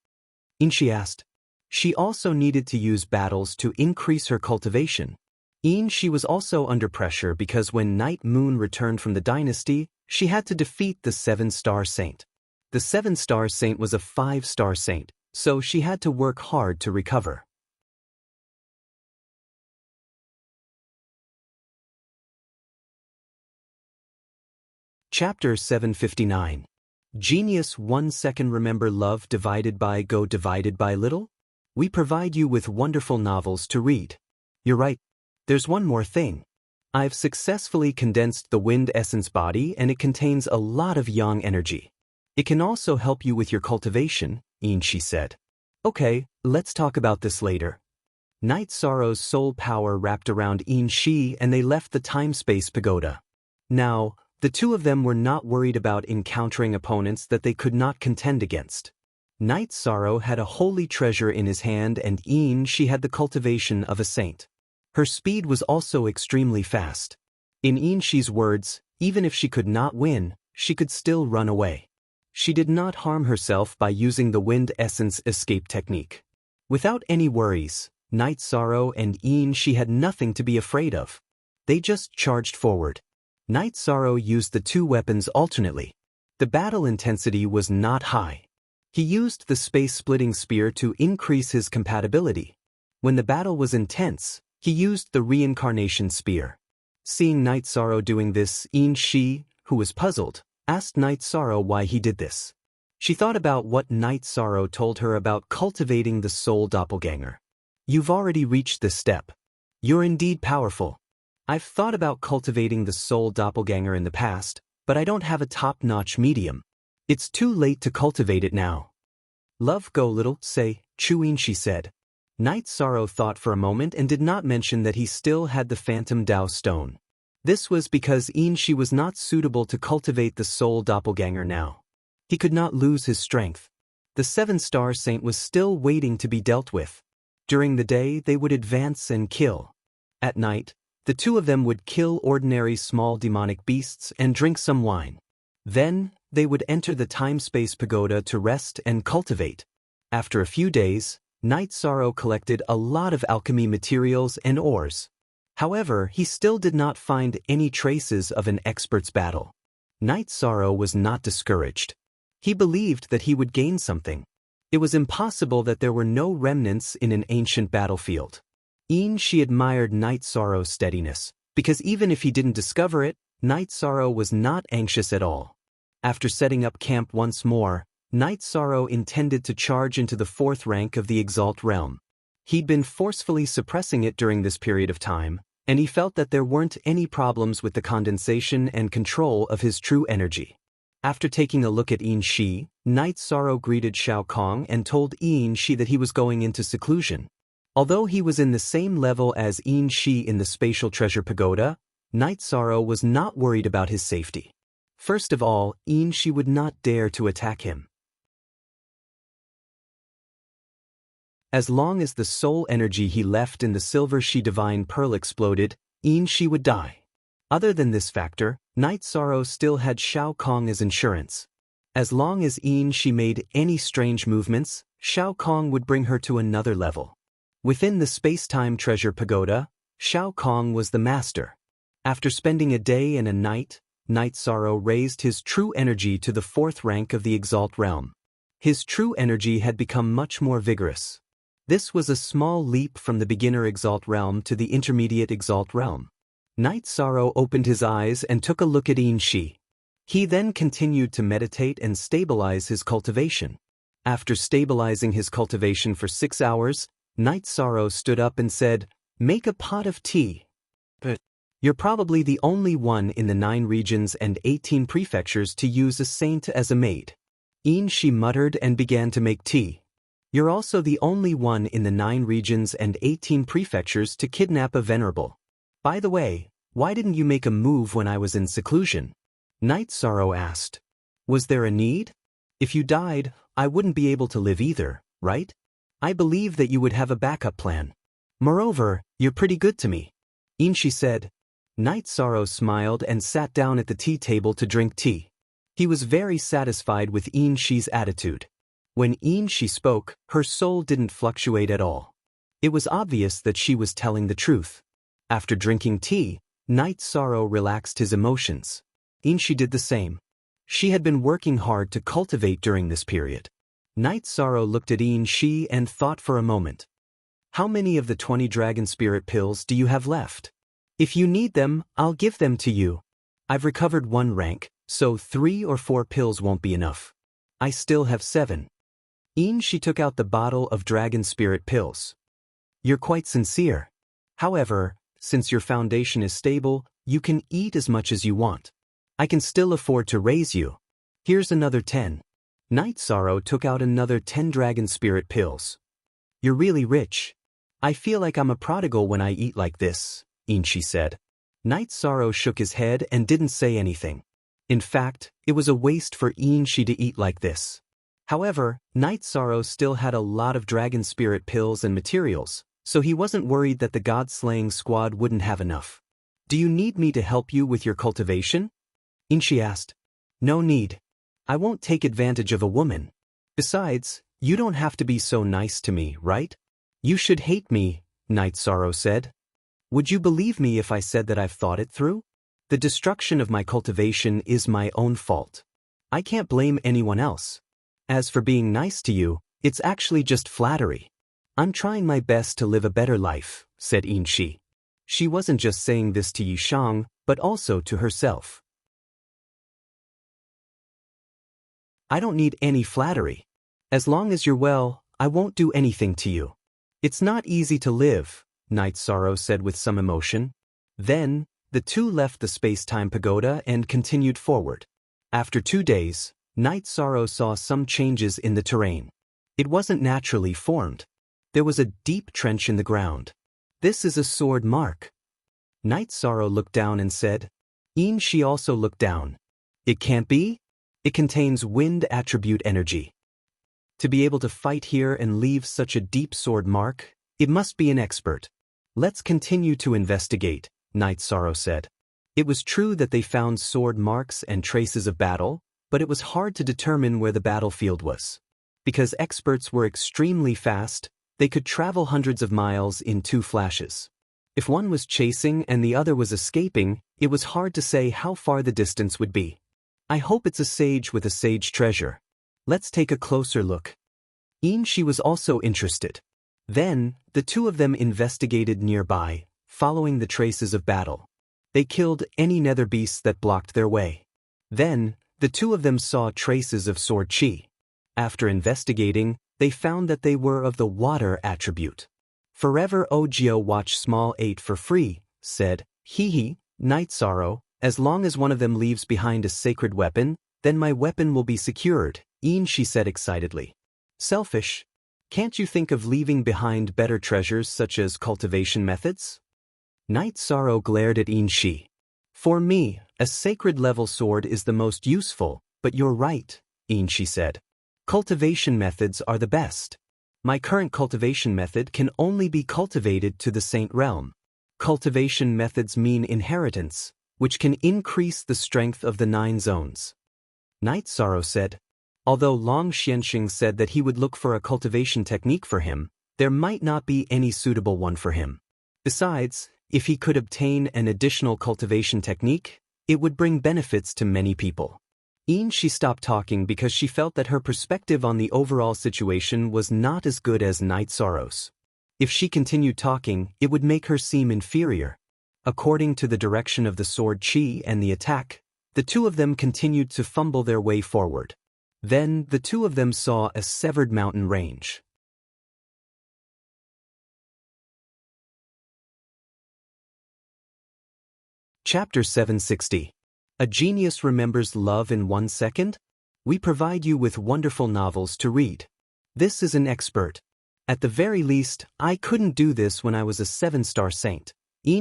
In Shi asked. She also needed to use battles to increase her cultivation. In Shi was also under pressure because when Night Moon returned from the dynasty, she had to defeat the 7-star saint. The 7-star saint was a 5-star saint, so she had to work hard to recover. Chapter 759. Genius 1 second. Remember love divided by go divided by little? We provide you with wonderful novels to read. You're right. There's one more thing. I've successfully condensed the wind essence body and it contains a lot of yang energy. It can also help you with your cultivation, In Shi said. Okay, let's talk about this later. Night Sorrow's soul power wrapped around In Shi and they left the time-space pagoda. Now, The two of them were not worried about encountering opponents that they could not contend against. Night Sorrow had a holy treasure in his hand, and she had the cultivation of a saint. Her speed was also extremely fast. In Shi's words, even if she could not win, she could still run away. She did not harm herself by using the wind essence escape technique. Without any worries, Night Sorrow and Shi had nothing to be afraid of. They just charged forward. Night Sorrow used the two weapons alternately. The battle intensity was not high. He used the space-splitting spear to increase his compatibility. When the battle was intense, he used the reincarnation spear. Seeing Night Sorrow doing this, Shi, who was puzzled, asked Night Sorrow why he did this. She thought about what Night Sorrow told her about cultivating the soul doppelganger. You've already reached this step. You're indeed powerful. I've thought about cultivating the soul doppelganger in the past, but I don't have a top-notch medium. It's too late to cultivate it now. Love go little, say, Chuin, she said. Night Sorrow thought for a moment and did not mention that he still had the Phantom Dao Stone. This was because Shi was not suitable to cultivate the soul doppelganger now. He could not lose his strength. The Seven-Star Saint was still waiting to be dealt with. During the day they would advance and kill. At night, the two of them would kill ordinary small demonic beasts and drink some wine. Then, they would enter the time-space pagoda to rest and cultivate. After a few days, Night Sorrow collected a lot of alchemy materials and ores. However, he still did not find any traces of an expert's battle. Night Sorrow was not discouraged. He believed that he would gain something. It was impossible that there were no remnants in an ancient battlefield. She admired Night Sorrow's steadiness, because even if he didn't discover it, Night Sorrow was not anxious at all. After setting up camp once more, Night Sorrow intended to charge into the 4th rank of the Exalt realm. He'd been forcefully suppressing it during this period of time, and he felt that there weren't any problems with the condensation and control of his true energy. After taking a look at Shi, Night Sorrow greeted Shao Kong and told Shi that he was going into seclusion. Although he was in the same level as Shi in the Spatial Treasure Pagoda, Night Sorrow was not worried about his safety. First of all, Shi would not dare to attack him. As long as the soul energy he left in the Silver Shi Divine Pearl exploded, Shi would die. Other than this factor, Night Sorrow still had Shao Kong as insurance. As long as Shi made any strange movements, Shao Kong would bring her to another level. Within the Space-Time Treasure Pagoda, Shao Kong was the master. After spending a day and a night, Night Sorrow raised his true energy to the 4th rank of the Exalt realm. His true energy had become much more vigorous. This was a small leap from the beginner Exalt realm to the intermediate Exalt realm. Night Sorrow opened his eyes and took a look at Shi. He then continued to meditate and stabilize his cultivation. After stabilizing his cultivation for 6 hours, Night Sorrow stood up and said, "Make a pot of tea." But you're probably the only one in the 9 regions and 18 prefectures to use a saint as a maid. Shi muttered and began to make tea. You're also the only one in the 9 regions and 18 prefectures to kidnap a venerable. By the way, why didn't you make a move when I was in seclusion? Night Sorrow asked. Was there a need? If you died, I wouldn't be able to live either, right? I believe that you would have a backup plan. Moreover, you're pretty good to me. Shi said. Night Sorrow smiled and sat down at the tea table to drink tea. He was very satisfied with Shi's attitude. When Shi spoke, her soul didn't fluctuate at all. It was obvious that she was telling the truth. After drinking tea, Night Sorrow relaxed his emotions. Shi did the same. She had been working hard to cultivate during this period. Night Sorrow looked at Shi and thought for a moment. How many of the 20 Dragon Spirit pills do you have left? If you need them, I'll give them to you. I've recovered 1 rank, so 3 or 4 pills won't be enough. I still have 7. Shi took out the bottle of Dragon Spirit pills. You're quite sincere. However, since your foundation is stable, you can eat as much as you want. I can still afford to raise you. Here's another 10. Night Sorrow took out another 10 Dragon Spirit pills. You're really rich. I feel like I'm a prodigal when I eat like this, Shi said. Night Sorrow shook his head and didn't say anything. In fact, it was a waste for Inshi to eat like this. However, Night Sorrow still had a lot of dragon spirit pills and materials, so he wasn't worried that the god-slaying squad wouldn't have enough. Do you need me to help you with your cultivation? Inshi asked. No need. I won't take advantage of a woman. Besides, you don't have to be so nice to me, right? You should hate me, Night Sorrow said. Would you believe me if I said that I've thought it through? The destruction of my cultivation is my own fault. I can't blame anyone else. As for being nice to you, it's actually just flattery. I'm trying my best to live a better life, said Inshi. She wasn't just saying this to Yishang, but also to herself. I don't need any flattery. As long as you're well, I won't do anything to you. It's not easy to live, Night Sorrow said with some emotion. Then, the two left the space-time pagoda and continued forward. After 2 days, Night Sorrow saw some changes in the terrain. It wasn't naturally formed. There was a deep trench in the ground. This is a sword mark. Night Sorrow looked down and said. She also looked down. It can't be? It contains wind attribute energy. To be able to fight here and leave such a deep sword mark, it must be an expert. Let's continue to investigate, Night Sorrow said. It was true that they found sword marks and traces of battle, but it was hard to determine where the battlefield was. Because experts were extremely fast, they could travel hundreds of miles in 2 flashes. If one was chasing and the other was escaping, it was hard to say how far the distance would be. I hope it's a sage with a sage treasure. Let's take a closer look. She was also interested. Then, the two of them investigated nearby, following the traces of battle. They killed any nether beasts that blocked their way. Then, the two of them saw traces of sword chi. After investigating, they found that they were of the water attribute. Forever Ogio watch small 8 for free, said, Hee, Night Sorrow, as long as one of them leaves behind a sacred weapon, then my weapon will be secured, she said excitedly. Selfish. Can't you think of leaving behind better treasures such as cultivation methods? Night Sorrow glared at Shi. For me, a sacred level sword is the most useful, but you're right, Shi said. Cultivation methods are the best. My current cultivation method can only be cultivated to the Saint Realm. Cultivation methods mean inheritance, which can increase the strength of the 9 zones. Night Sorrow said. Although Long Xianxing said that he would look for a cultivation technique for him, there might not be any suitable one for him. Besides, if he could obtain an additional cultivation technique, it would bring benefits to many people. She stopped talking because she felt that her perspective on the overall situation was not as good as Night Sorrow's. If she continued talking, it would make her seem inferior. According to the direction of the sword chi and the attack, the two of them continued to fumble their way forward. Then, the two of them saw a severed mountain range. Chapter 760. A Genius Remembers Love in 1 Second? We provide you with wonderful novels to read. This is an expert. At the very least, I couldn't do this when I was a 7-star saint,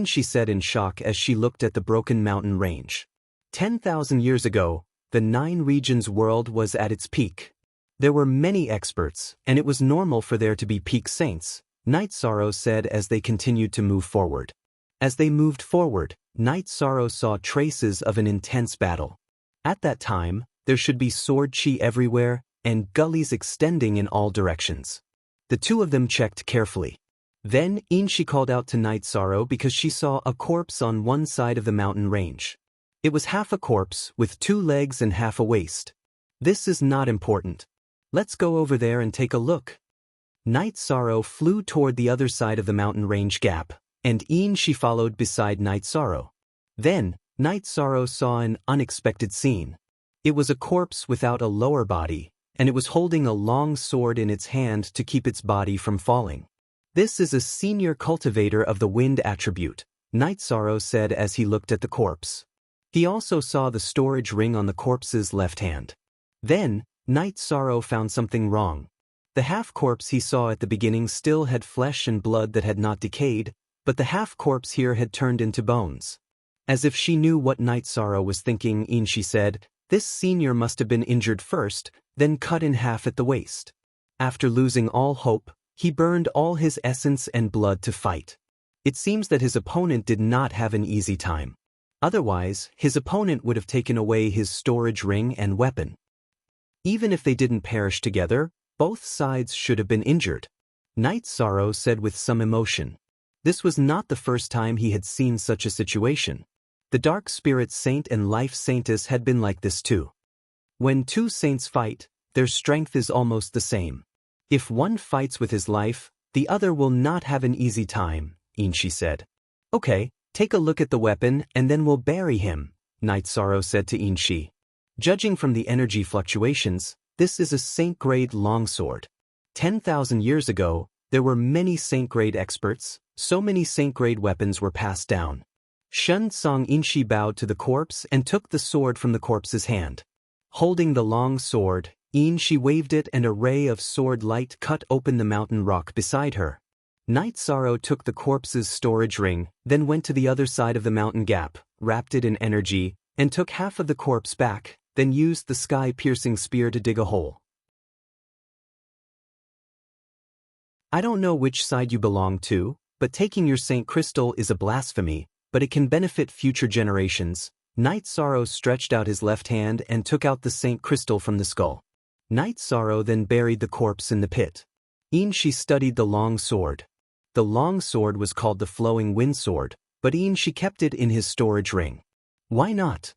she said in shock as she looked at the broken mountain range. 10,000 years ago, the 9 regions world was at its peak. There were many experts, and it was normal for there to be peak saints, Night Sorrow said as they continued to move forward. As they moved forward, Night Sorrow saw traces of an intense battle. At that time, there should be sword chi everywhere, and gullies extending in all directions. The two of them checked carefully. Then, Inshi called out to Night Sorrow because she saw a corpse on one side of the mountain range. It was half a corpse with 2 legs and half a waist. This is not important. Let's go over there and take a look. Night Sorrow flew toward the other side of the mountain range gap, and Inshi followed beside Night Sorrow. Then, Night Sorrow saw an unexpected scene. It was a corpse without a lower body, and it was holding a long sword in its hand to keep its body from falling. This is a senior cultivator of the wind attribute, Night Sorrow said as he looked at the corpse. He also saw the storage ring on the corpse's left hand. Then, Night Sorrow found something wrong. The half-corpse he saw at the beginning still had flesh and blood that had not decayed, but the half-corpse here had turned into bones. As if she knew what Night Sorrow was thinking, Inshi said, "This senior must have been injured first, then cut in half at the waist. After losing all hope, he burned all his essence and blood to fight. It seems that his opponent did not have an easy time. Otherwise, his opponent would have taken away his storage ring and weapon. Even if they didn't perish together, both sides should have been injured." Night Sorrow said with some emotion. This was not the first time he had seen such a situation. The Dark Spirit Saint and Life Saintess had been like this too. When two saints fight, their strength is almost the same. If one fights with his life, the other will not have an easy time, Inshi said. "Okay, take a look at the weapon and then we'll bury him," Night Sorrow said to Inshi. Judging from the energy fluctuations, this is a Saint-grade longsword. 10,000 years ago, there were many Saint-grade experts, so many Saint-grade weapons were passed down. Shun Tsang Inshi bowed to the corpse and took the sword from the corpse's hand. Holding the long sword, Inshi waved it and a ray of sword light cut open the mountain rock beside her. Night Sorrow took the corpse's storage ring, then went to the other side of the mountain gap, wrapped it in energy, and took half of the corpse back, then used the sky-piercing spear to dig a hole. "I don't know which side you belong to, but taking your Saint Crystal is a blasphemy, but it can benefit future generations." Night Sorrow stretched out his left hand and took out the Saint Crystal from the skull. Night Sorrow then buried the corpse in the pit. Inshi studied the long sword. The long sword was called the Flowing Wind Sword, but Inshi kept it in his storage ring. "Why not?"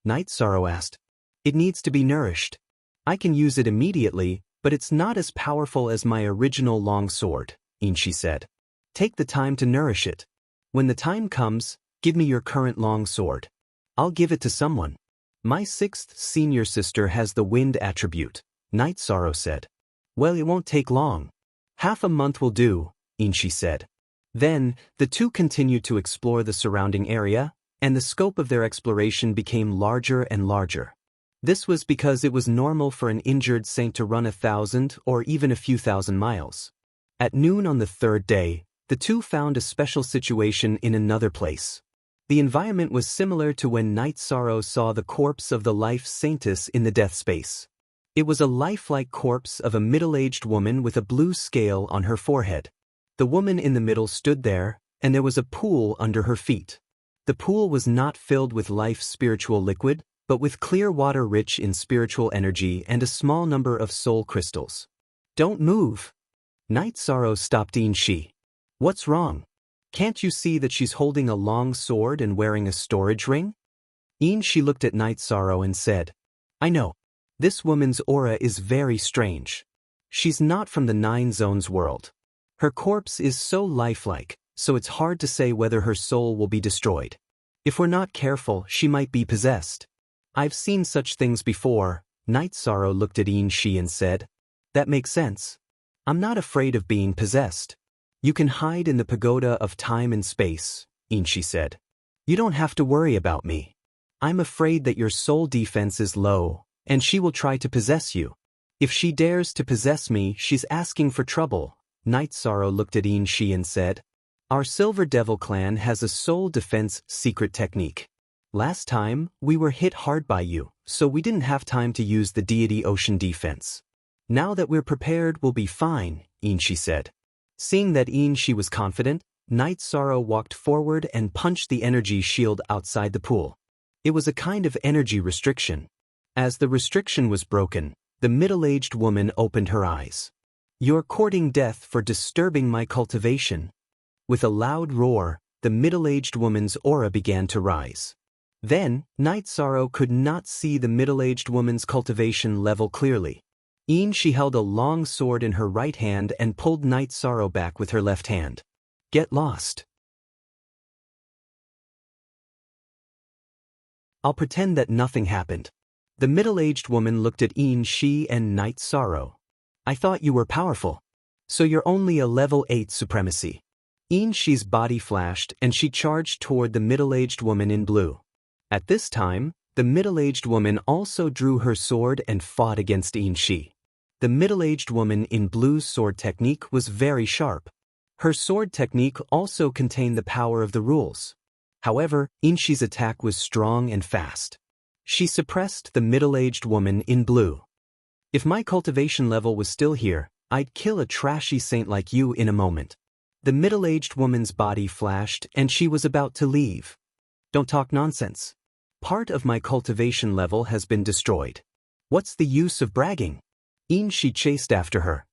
Night Sorrow asked. "It needs to be nourished. I can use it immediately, but it's not as powerful as my original long sword," Inshi said. "Take the time to nourish it. When the time comes, give me your current long sword. I'll give it to someone. My 6th senior sister has the wind attribute," Night Sorrow said. "Well, it won't take long. Half a month will do," Inshi said. Then, the two continued to explore the surrounding area, and the scope of their exploration became larger and larger. This was because it was normal for an injured saint to run 1,000 or even a few thousand miles. At noon on the third day, the two found a special situation in another place. The environment was similar to when Night Sorrow saw the corpse of the Life Saintess in the death space. It was a lifelike corpse of a middle-aged woman with a blue scale on her forehead. The woman in the middle stood there, and there was a pool under her feet. The pool was not filled with life spiritual liquid, but with clear water rich in spiritual energy and a small number of soul crystals. "Don't move." Night Sorrow stopped Inshi. "What's wrong? Can't you see that she's holding a long sword and wearing a storage ring?" Inshi looked at Night Sorrow and said, "I know. This woman's aura is very strange. She's not from the 9 Zones world. Her corpse is so lifelike, so it's hard to say whether her soul will be destroyed. If we're not careful, she might be possessed." "I've seen such things before." Night Sorrow looked at Inshi and said, "That makes sense. I'm not afraid of being possessed. You can hide in the pagoda of time and space," Inshi said. "You don't have to worry about me. I'm afraid that your soul defense is low, and she will try to possess you. If she dares to possess me, she's asking for trouble." Night Sorrow looked at Inshi and said, "Our Silver Devil clan has a soul defense secret technique. Last time, we were hit hard by you, so we didn't have time to use the deity ocean defense. Now that we're prepared, we'll be fine," Inshi said. Seeing that Inshi was confident, Night Sorrow walked forward and punched the energy shield outside the pool. It was a kind of energy restriction. As the restriction was broken, the middle-aged woman opened her eyes. "You're courting death for disturbing my cultivation." With a loud roar, the middle-aged woman's aura began to rise. Then, Night Sorrow could not see the middle-aged woman's cultivation level clearly. Inshi held a long sword in her right hand and pulled Night Sorrow back with her left hand. "Get lost. I'll pretend that nothing happened." The middle-aged woman looked at Inshi and Night Sorrow. "I thought you were powerful. So you're only a level 8 supremacy." Inshi's body flashed and she charged toward the middle-aged woman in blue. At this time, the middle-aged woman also drew her sword and fought against Inshi. The middle-aged woman in blue's sword technique was very sharp. Her sword technique also contained the power of the rules. However, Inshi's attack was strong and fast. She suppressed the middle-aged woman in blue. If my cultivation level was still here, I'd kill a trashy saint like you in a moment. The middle-aged woman's body flashed and she was about to leave. Don't talk nonsense. Part of my cultivation level has been destroyed. What's the use of bragging? Inshi chased after her.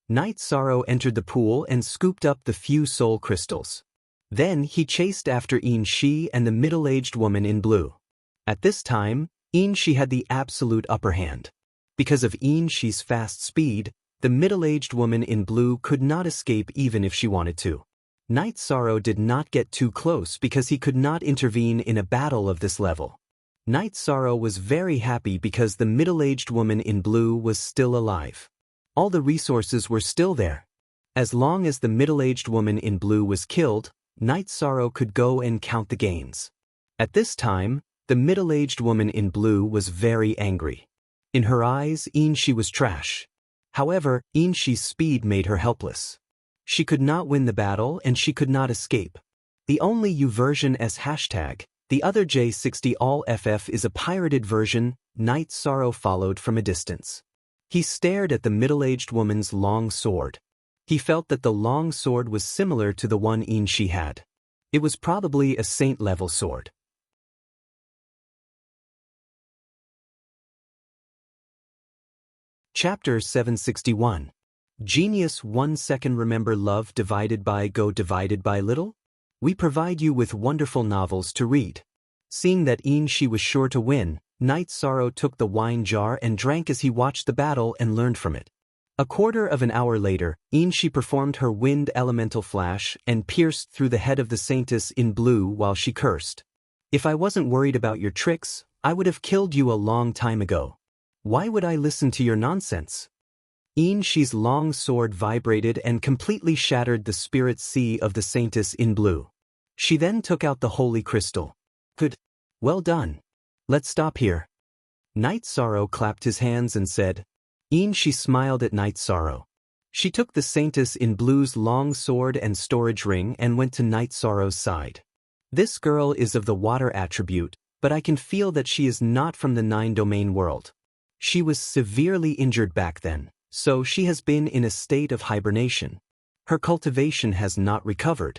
Night Sorrow entered the pool and scooped up the few soul crystals. Then he chased after Inshi and the middle-aged woman in blue. At this time, Inshi had the absolute upper hand. Because of Inshi's fast speed, the middle-aged woman in blue could not escape even if she wanted to. Night Sorrow did not get too close because he could not intervene in a battle of this level. Night Sorrow was very happy because the middle-aged woman in blue was still alive. All the resources were still there. As long as the middle-aged woman in blue was killed, Night Sorrow could go and count the gains. At this time, the middle-aged woman in blue was very angry. In her eyes, Inshi was trash. However, Inshi's speed made her helpless. She could not win the battle and she could not escape. The only U version as hashtag, the other J60 all FF is a pirated version. Night Sorrow followed from a distance. He stared at the middle-aged woman's long sword. He felt that the long sword was similar to the one Inshi had. It was probably a saint-level sword. Chapter 761. Genius 1 second. Remember love divided by go divided by little? We provide you with wonderful novels to read. Seeing that Inshi was sure to win, Night Sorrow took the wine jar and drank as he watched the battle and learned from it. A quarter of an hour later, Inshi performed her wind elemental flash and pierced through the head of the saintess in blue while she cursed. If I wasn't worried about your tricks, I would have killed you a long time ago. Why would I listen to your nonsense? Inshi's long sword vibrated and completely shattered the spirit sea of the saintess in blue. She then took out the holy crystal. Good. Well done. Let's stop here. Night Sorrow clapped his hands and said. Inshi smiled at Night Sorrow. She took the saintess in blue's long sword and storage ring and went to Night Sorrow's side. This girl is of the water attribute, but I can feel that she is not from the 9-domain world. She was severely injured back then, so she has been in a state of hibernation. Her cultivation has not recovered.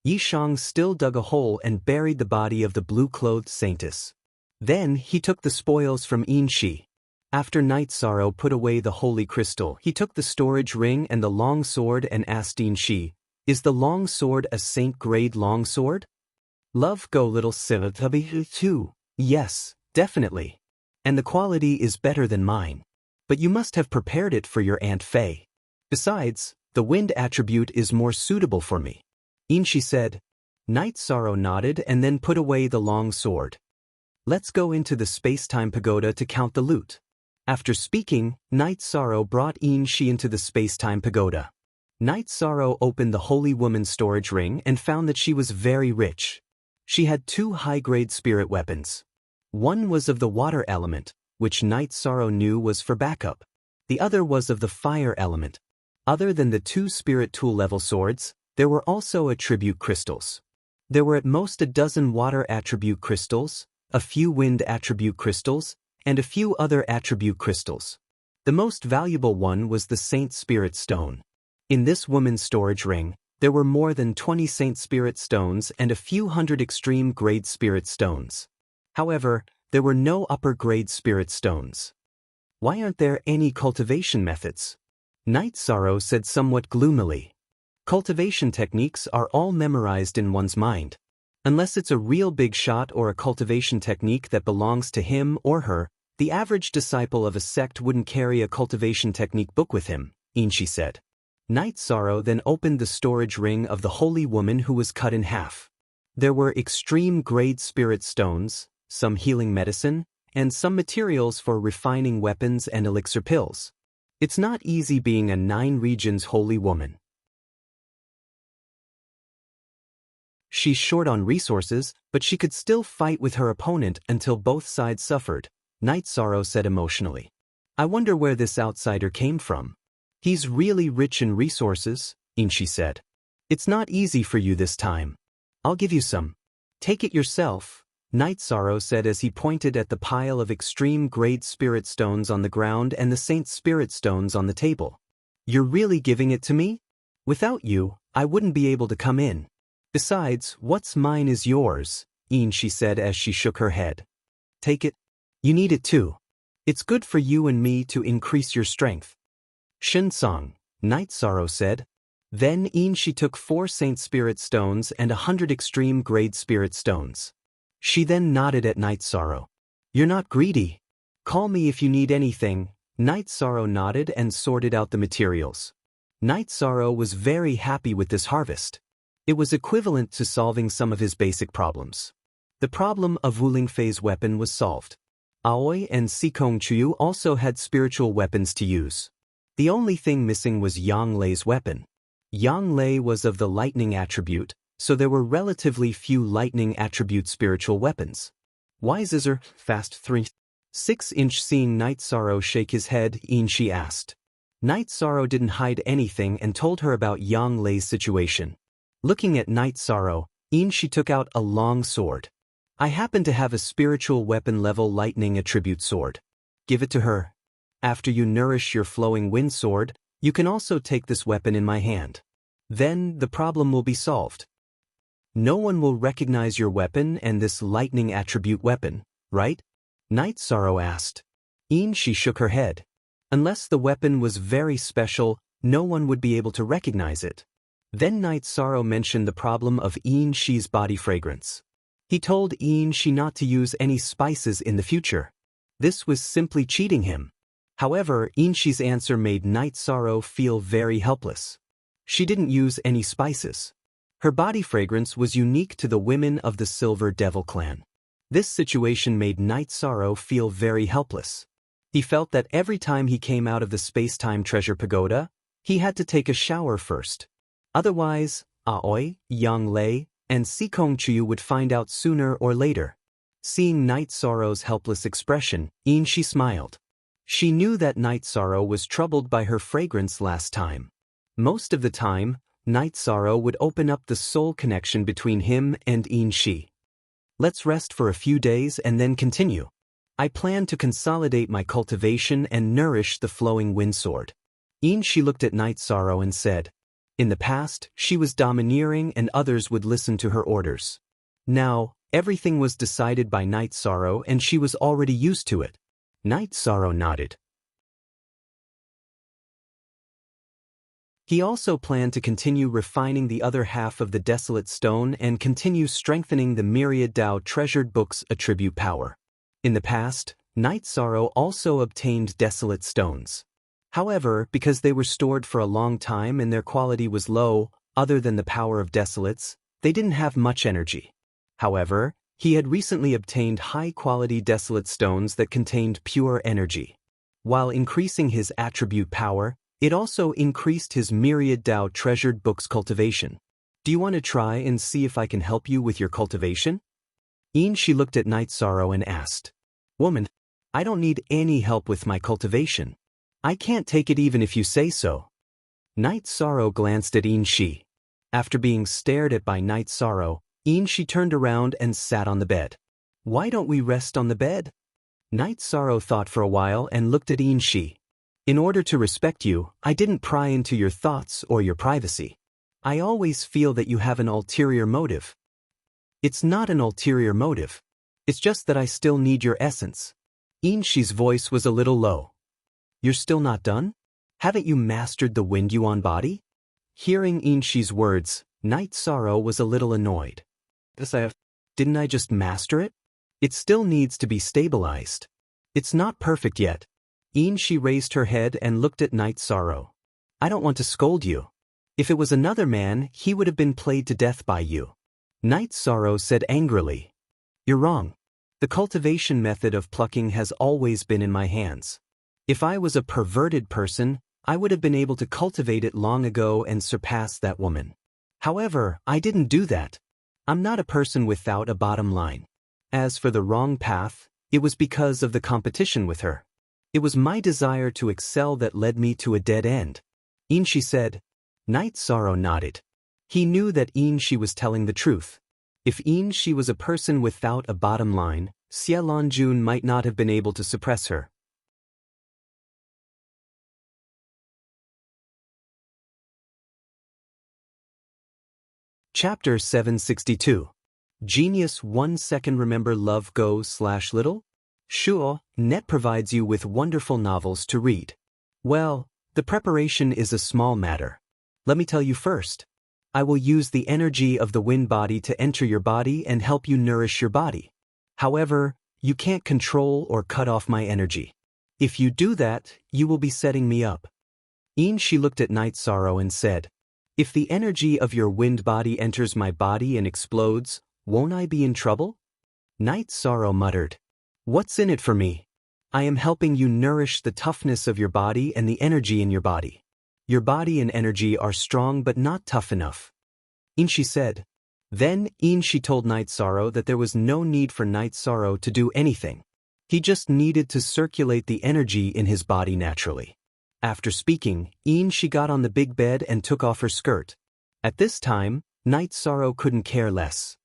Yishang still dug a hole and buried the body of the blue-clothed saintess. Then he took the spoils from Inshi. After Night Sorrow put away the holy crystal, he took the storage ring and the long sword and asked Inshi, "Is the long sword a saint-grade long sword?" Love go little Sivatabi too. Yes, definitely. And the quality is better than mine. But you must have prepared it for your Aunt Faye. Besides, the wind attribute is more suitable for me. Inshi said. Night Sorrow nodded and then put away the long sword. Let's go into the space-time pagoda to count the loot. After speaking, Night Sorrow brought Inshi into the space-time pagoda. Night Sorrow opened the holy woman's storage ring and found that she was very rich. She had 2 high-grade spirit weapons. One was of the water element, which Night Sorrow knew was for backup. The other was of the fire element. Other than the 2 spirit tool-level swords, there were also attribute crystals. There were at most a dozen water attribute crystals, a few wind attribute crystals, and a few other attribute crystals. The most valuable one was the Saint Spirit Stone. In this woman's storage ring, there were more than 20 Saint Spirit Stones and a few hundred extreme grade Spirit Stones. However, there were no upper grade Spirit Stones. Why aren't there any cultivation methods? Night Sorrow said somewhat gloomily. Cultivation techniques are all memorized in one's mind. Unless it's a real big shot or a cultivation technique that belongs to him or her, the average disciple of a sect wouldn't carry a cultivation technique book with him, Inshi said. Night Sorrow then opened the storage ring of the holy woman who was cut in half. There were extreme grade spirit stones, some healing medicine, and some materials for refining weapons and elixir pills. It's not easy being a 9 regions holy woman. She's short on resources, but she could still fight with her opponent until both sides suffered, Night Sorrow said emotionally. I wonder where this outsider came from. He's really rich in resources, Inshi said. It's not easy for you this time. I'll give you some. Take it yourself, Night Sorrow said as he pointed at the pile of extreme-grade spirit stones on the ground and the Saint Spirit stones on the table. You're really giving it to me? Without you, I wouldn't be able to come in. Besides, what's mine is yours, she said as she shook her head. Take it. You need it too. It's good for you and me to increase your strength. Shinsong, Night Sorrow said. Then she took 4 Saint Spirit stones and 100 extreme-grade spirit stones. She then nodded at Night Sorrow. You're not greedy. Call me if you need anything. Night Sorrow nodded and sorted out the materials. Night Sorrow was very happy with this harvest. It was equivalent to solving some of his basic problems. The problem of Wu Lingfei's weapon was solved. Aoi and Sikong Chuyu also had spiritual weapons to use. The only thing missing was Yang Lei's weapon. Yang Lei was of the lightning attribute, so there were relatively few lightning attribute spiritual weapons. Wise is her, fast 3. 6-inch seeing Night Sorrow shake his head, she asked. Night Sorrow didn't hide anything and told her about Yang Lei's situation. Looking at Night Sorrow, she took out a long sword. I happen to have a spiritual weapon level lightning attribute sword. Give it to her. After you nourish your flowing wind sword, you can also take this weapon in my hand. Then the problem will be solved. No one will recognize your weapon and this lightning attribute weapon, right? Night Sorrow asked. She shook her head. Unless the weapon was very special, no one would be able to recognize it. Then Night Sorrow mentioned the problem of Shi's body fragrance. He told Shi not to use any spices in the future. This was simply cheating him. However, Shi's answer made Night Sorrow feel very helpless. She didn't use any spices. Her body fragrance was unique to the women of the Silver Devil clan. This situation made Night Sorrow feel very helpless. He felt that every time he came out of the space-time treasure pagoda, he had to take a shower first. Otherwise, Aoi, Yang Lei, and Sikong Chuyu would find out sooner or later. Seeing Night Sorrow's helpless expression, she smiled. She knew that Night Sorrow was troubled by her fragrance last time. Most of the time, Night Sorrow would open up the soul connection between him and Shi. Let's rest for a few days and then continue. I plan to consolidate my cultivation and nourish the flowing wind sword. Shi looked at Night Sorrow and said, in the past, she was domineering and others would listen to her orders. Now, everything was decided by Night Sorrow and she was already used to it. Night Sorrow nodded. He also planned to continue refining the other half of the Desolate Stone and continue strengthening the Myriad Dao Treasured Book's attribute power. In the past, Night Sorrow also obtained Desolate Stones. However, because they were stored for a long time and their quality was low, other than the power of Desolates, they didn't have much energy. However, he had recently obtained high-quality Desolate Stones that contained pure energy. While increasing his attribute power, it also increased his Myriad Dao Treasured Book's cultivation. Do you want to try and see if I can help you with your cultivation? She looked at Night Sorrow and asked, Woman, I don't need any help with my cultivation. I can't take it even if you say so. Night Sorrow glanced at Shi. After being stared at by Night Sorrow, Shi turned around and sat on the bed. Why don't we rest on the bed? Night Sorrow thought for a while and looked at Shi. In order to respect you, I didn't pry into your thoughts or your privacy. I always feel that you have an ulterior motive. It's not an ulterior motive. It's just that I still need your essence. Shi's voice was a little low. You're still not done? Haven't you mastered the Wind Yuan body? Hearing Shi's words, Night Sorrow was a little annoyed. Didn't I just master it? It still needs to be stabilized. It's not perfect yet. Shi raised her head and looked at Night Sorrow. I don't want to scold you. If it was another man, he would have been played to death by you. Night Sorrow said angrily. You're wrong. The cultivation method of plucking has always been in my hands. If I was a perverted person, I would have been able to cultivate it long ago and surpass that woman. However, I didn't do that. I'm not a person without a bottom line. As for the wrong path, it was because of the competition with her. It was my desire to excel that led me to a dead end. Shi said. Night Sorrow nodded. He knew that Shi was telling the truth. If she was a person without a bottom line, Xie Lanjun might not have been able to suppress her. Chapter 762. Genius 1 second. Remember love go/little? Sure, Net provides you with wonderful novels to read. Well, the preparation is a small matter. Let me tell you first. I will use the energy of the wind body to enter your body and help you nourish your body. However, you can't control or cut off my energy. If you do that, you will be setting me up. She looked at Night Sorrow and said, if the energy of your wind body enters my body and explodes, won't I be in trouble? Night Sorrow muttered, what's in it for me? I am helping you nourish the toughness of your body and the energy in your body. Your body and energy are strong but not tough enough. She said. Then she told Night Sorrow that there was no need for Night Sorrow to do anything. He just needed to circulate the energy in his body naturally. After speaking, she got on the big bed and took off her skirt. At this time, Night Sorrow couldn't care less.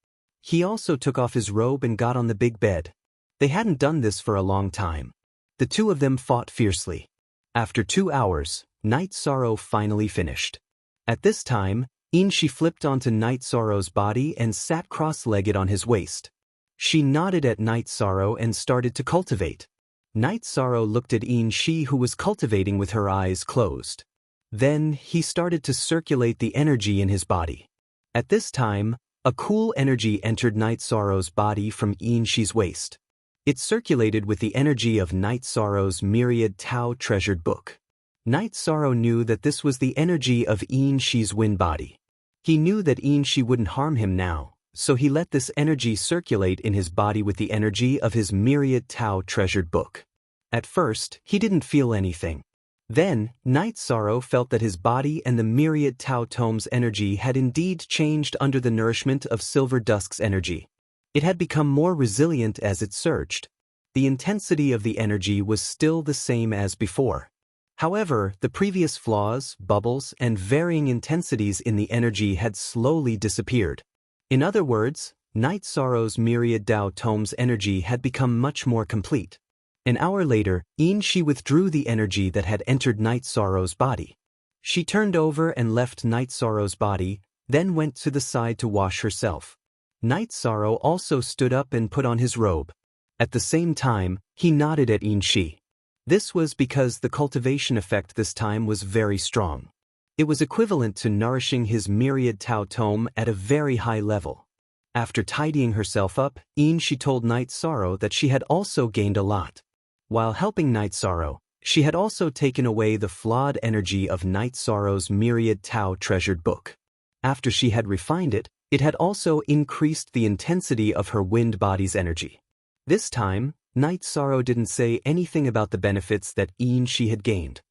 He also took off his robe and got on the big bed. They hadn't done this for a long time. The two of them fought fiercely. After 2 hours, Night Sorrow finally finished. At this time, she flipped onto Night Sorrow's body and sat cross-legged on his waist. She nodded at Night Sorrow and started to cultivate. Night Sorrow looked at Shi, who was cultivating with her eyes closed. Then, he started to circulate the energy in his body. At this time, a cool energy entered Night Sorrow's body from Shi's waist. It circulated with the energy of Night Sorrow's myriad Tao treasured book. Night Sorrow knew that this was the energy of Shi's wind body. He knew that Shi wouldn't harm him now, so he let this energy circulate in his body with the energy of his myriad Tao treasured book. At first, he didn't feel anything. Then, Night Sorrow felt that his body and the myriad Tao tome's energy had indeed changed under the nourishment of Silver Dusk's energy. It had become more resilient as it surged. The intensity of the energy was still the same as before. However, the previous flaws, bubbles, and varying intensities in the energy had slowly disappeared. In other words, Night Sorrow's myriad Tao tome's energy had become much more complete. An hour later, Shi withdrew the energy that had entered Night Sorrow's body. She turned over and left Night Sorrow's body, then went to the side to wash herself. Night Sorrow also stood up and put on his robe. At the same time, he nodded at Shi. This was because the cultivation effect this time was very strong. It was equivalent to nourishing his myriad Tao tome at a very high level. After tidying herself up, Shi told Night Sorrow that she had also gained a lot. While helping Night Sorrow, she had also taken away the flawed energy of Night Sorrow's myriad Tao treasured book. After she had refined it, it had also increased the intensity of her wind body's energy. This time, Night Sorrow didn't say anything about the benefits that Shi had gained.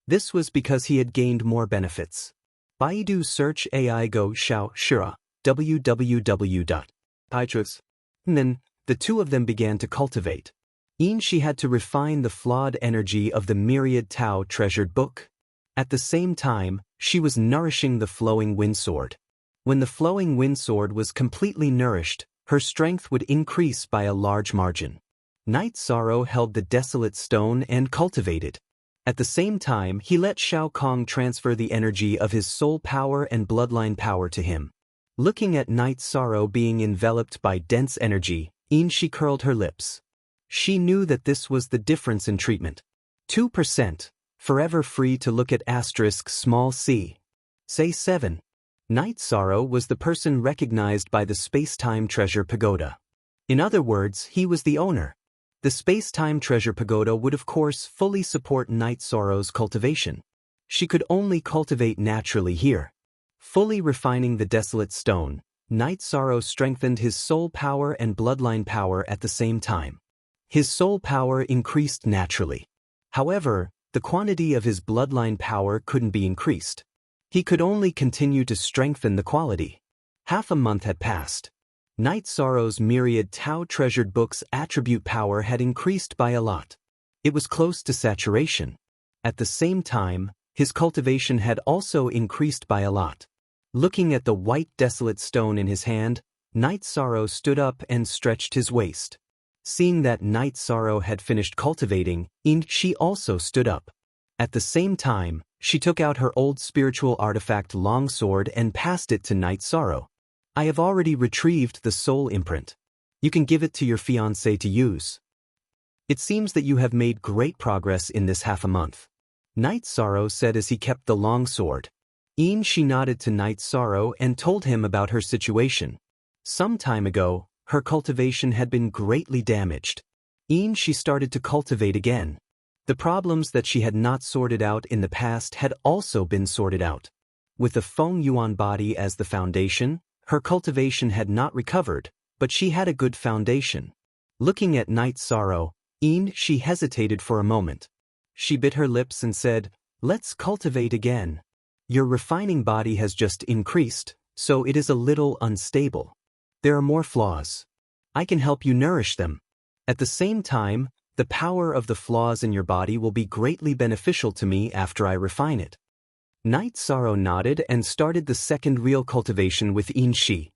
This was because he had gained more benefits. Baidu search AI Go Xiao Shira www.Paitrus. Then, the two of them began to cultivate. Shi had to refine the flawed energy of the myriad Tao treasured book. At the same time, she was nourishing the flowing wind sword. When the flowing wind sword was completely nourished, her strength would increase by a large margin. Night Sorrow held the desolate stone and cultivated. At the same time, he let Shao Kong transfer the energy of his soul power and bloodline power to him. Looking at Night Sorrow being enveloped by dense energy, Shi curled her lips. She knew that this was the difference in treatment. 2%. Forever free to look at small c. Say 7. Night Sorrow was the person recognized by the space-time treasure pagoda. In other words, he was the owner. The space-time treasure pagoda would of course fully support Night Sorrow's cultivation. She could only cultivate naturally here. Fully refining the desolate stone, Night Sorrow strengthened his soul power and bloodline power at the same time. His soul power increased naturally. However, the quantity of his bloodline power couldn't be increased. He could only continue to strengthen the quality. Half a month had passed. Night Sorrow's myriad Tao treasured book's attribute power had increased by a lot. It was close to saturation. At the same time, his cultivation had also increased by a lot. Looking at the white desolate stone in his hand, Night Sorrow stood up and stretched his waist. Seeing that Night Sorrow had finished cultivating, she also stood up. At the same time, she took out her old spiritual artifact longsword and passed it to Night Sorrow. I have already retrieved the soul imprint. You can give it to your fiancé to use. It seems that you have made great progress in this half a month. Night Sorrow said as he kept the longsword. She nodded to Night Sorrow and told him about her situation. Some time ago, her cultivation had been greatly damaged. She started to cultivate again. The problems that she had not sorted out in the past had also been sorted out. With the Feng Yuan body as the foundation, her cultivation had not recovered, but she had a good foundation. Looking at Night Sorrow, she hesitated for a moment. She bit her lips and said, "Let's cultivate again. Your refining body has just increased, so it is a little unstable. There are more flaws. I can help you nourish them. At the same time, the power of the flaws in your body will be greatly beneficial to me after I refine it." Night Sorrow nodded and started the second real cultivation with Shi.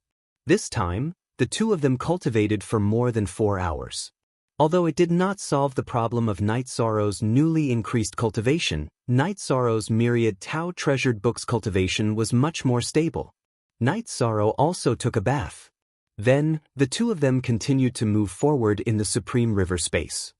This time, the two of them cultivated for more than 4 hours. Although it did not solve the problem of Night Sorrow's newly increased cultivation, Night Sorrow's myriad Tao treasured books cultivation was much more stable. Night Sorrow also took a bath. Then, the two of them continued to move forward in the Supreme River space.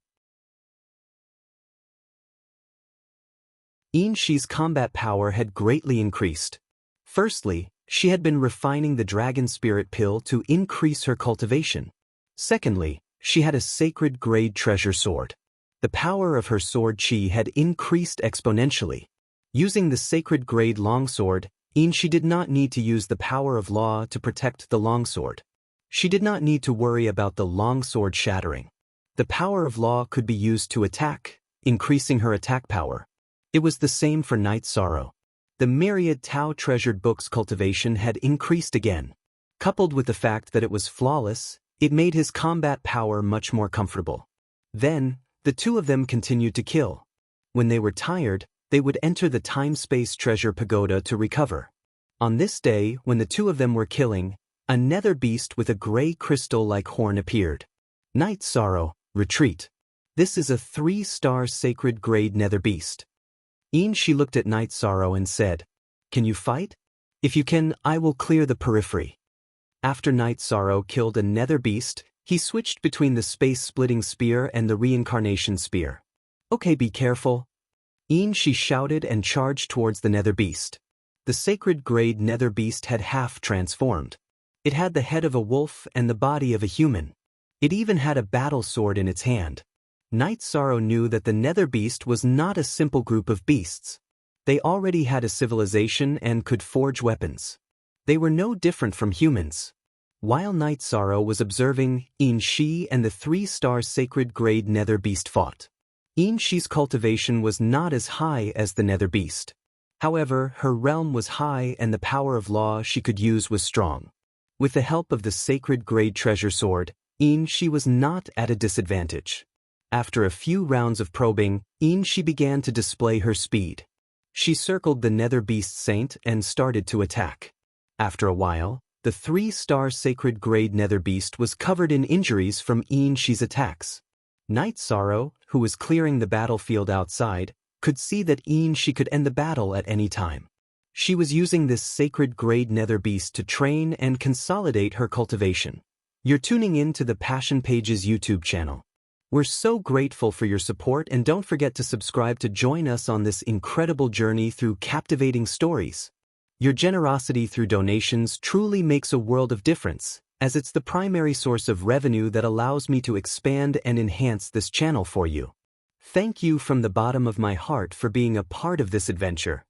Shi's combat power had greatly increased. Firstly, she had been refining the Dragon Spirit Pill to increase her cultivation. Secondly, she had a sacred grade treasure sword. The power of her sword chi had increased exponentially. Using the sacred grade longsword, she did not need to use the power of law to protect the longsword. She did not need to worry about the longsword shattering. The power of law could be used to attack, increasing her attack power. It was the same for Night Sorrow. The myriad Tao treasured books cultivation had increased again. Coupled with the fact that it was flawless, it made his combat power much more comfortable. Then, the two of them continued to kill. When they were tired, they would enter the time-space treasure pagoda to recover. On this day, when the two of them were killing, a nether beast with a gray crystal-like horn appeared. Night Sorrow, retreat. This is a 3-star sacred grade nether beast. She looked at Night Sorrow and said, "Can you fight? If you can, I will clear the periphery." After Night Sorrow killed a nether beast, he switched between the space-splitting spear and the reincarnation spear. "Okay, be careful." She shouted and charged towards the nether beast. The sacred grade nether beast had half transformed. It had the head of a wolf and the body of a human. It even had a battle sword in its hand. Night Sorrow knew that the nether beast was not a simple group of beasts. They already had a civilization and could forge weapons. They were no different from humans. While Night Sorrow was observing, Shi and the 3-star sacred grade nether beast fought. Shi's cultivation was not as high as the nether beast. However, her realm was high and the power of law she could use was strong. With the help of the sacred grade treasure sword, Shi was not at a disadvantage. After a few rounds of probing, Shi began to display her speed. She circled the nether beast saint and started to attack. After a while, the 3-star sacred grade nether beast was covered in injuries from Shi's attacks. Night Sorrow, who was clearing the battlefield outside, could see that Shi could end the battle at any time. She was using this sacred grade nether beast to train and consolidate her cultivation. You're tuning in to the Passion Pages YouTube channel. We're so grateful for your support, and don't forget to subscribe to join us on this incredible journey through captivating stories. Your generosity through donations truly makes a world of difference, as it's the primary source of revenue that allows me to expand and enhance this channel for you. Thank you from the bottom of my heart for being a part of this adventure.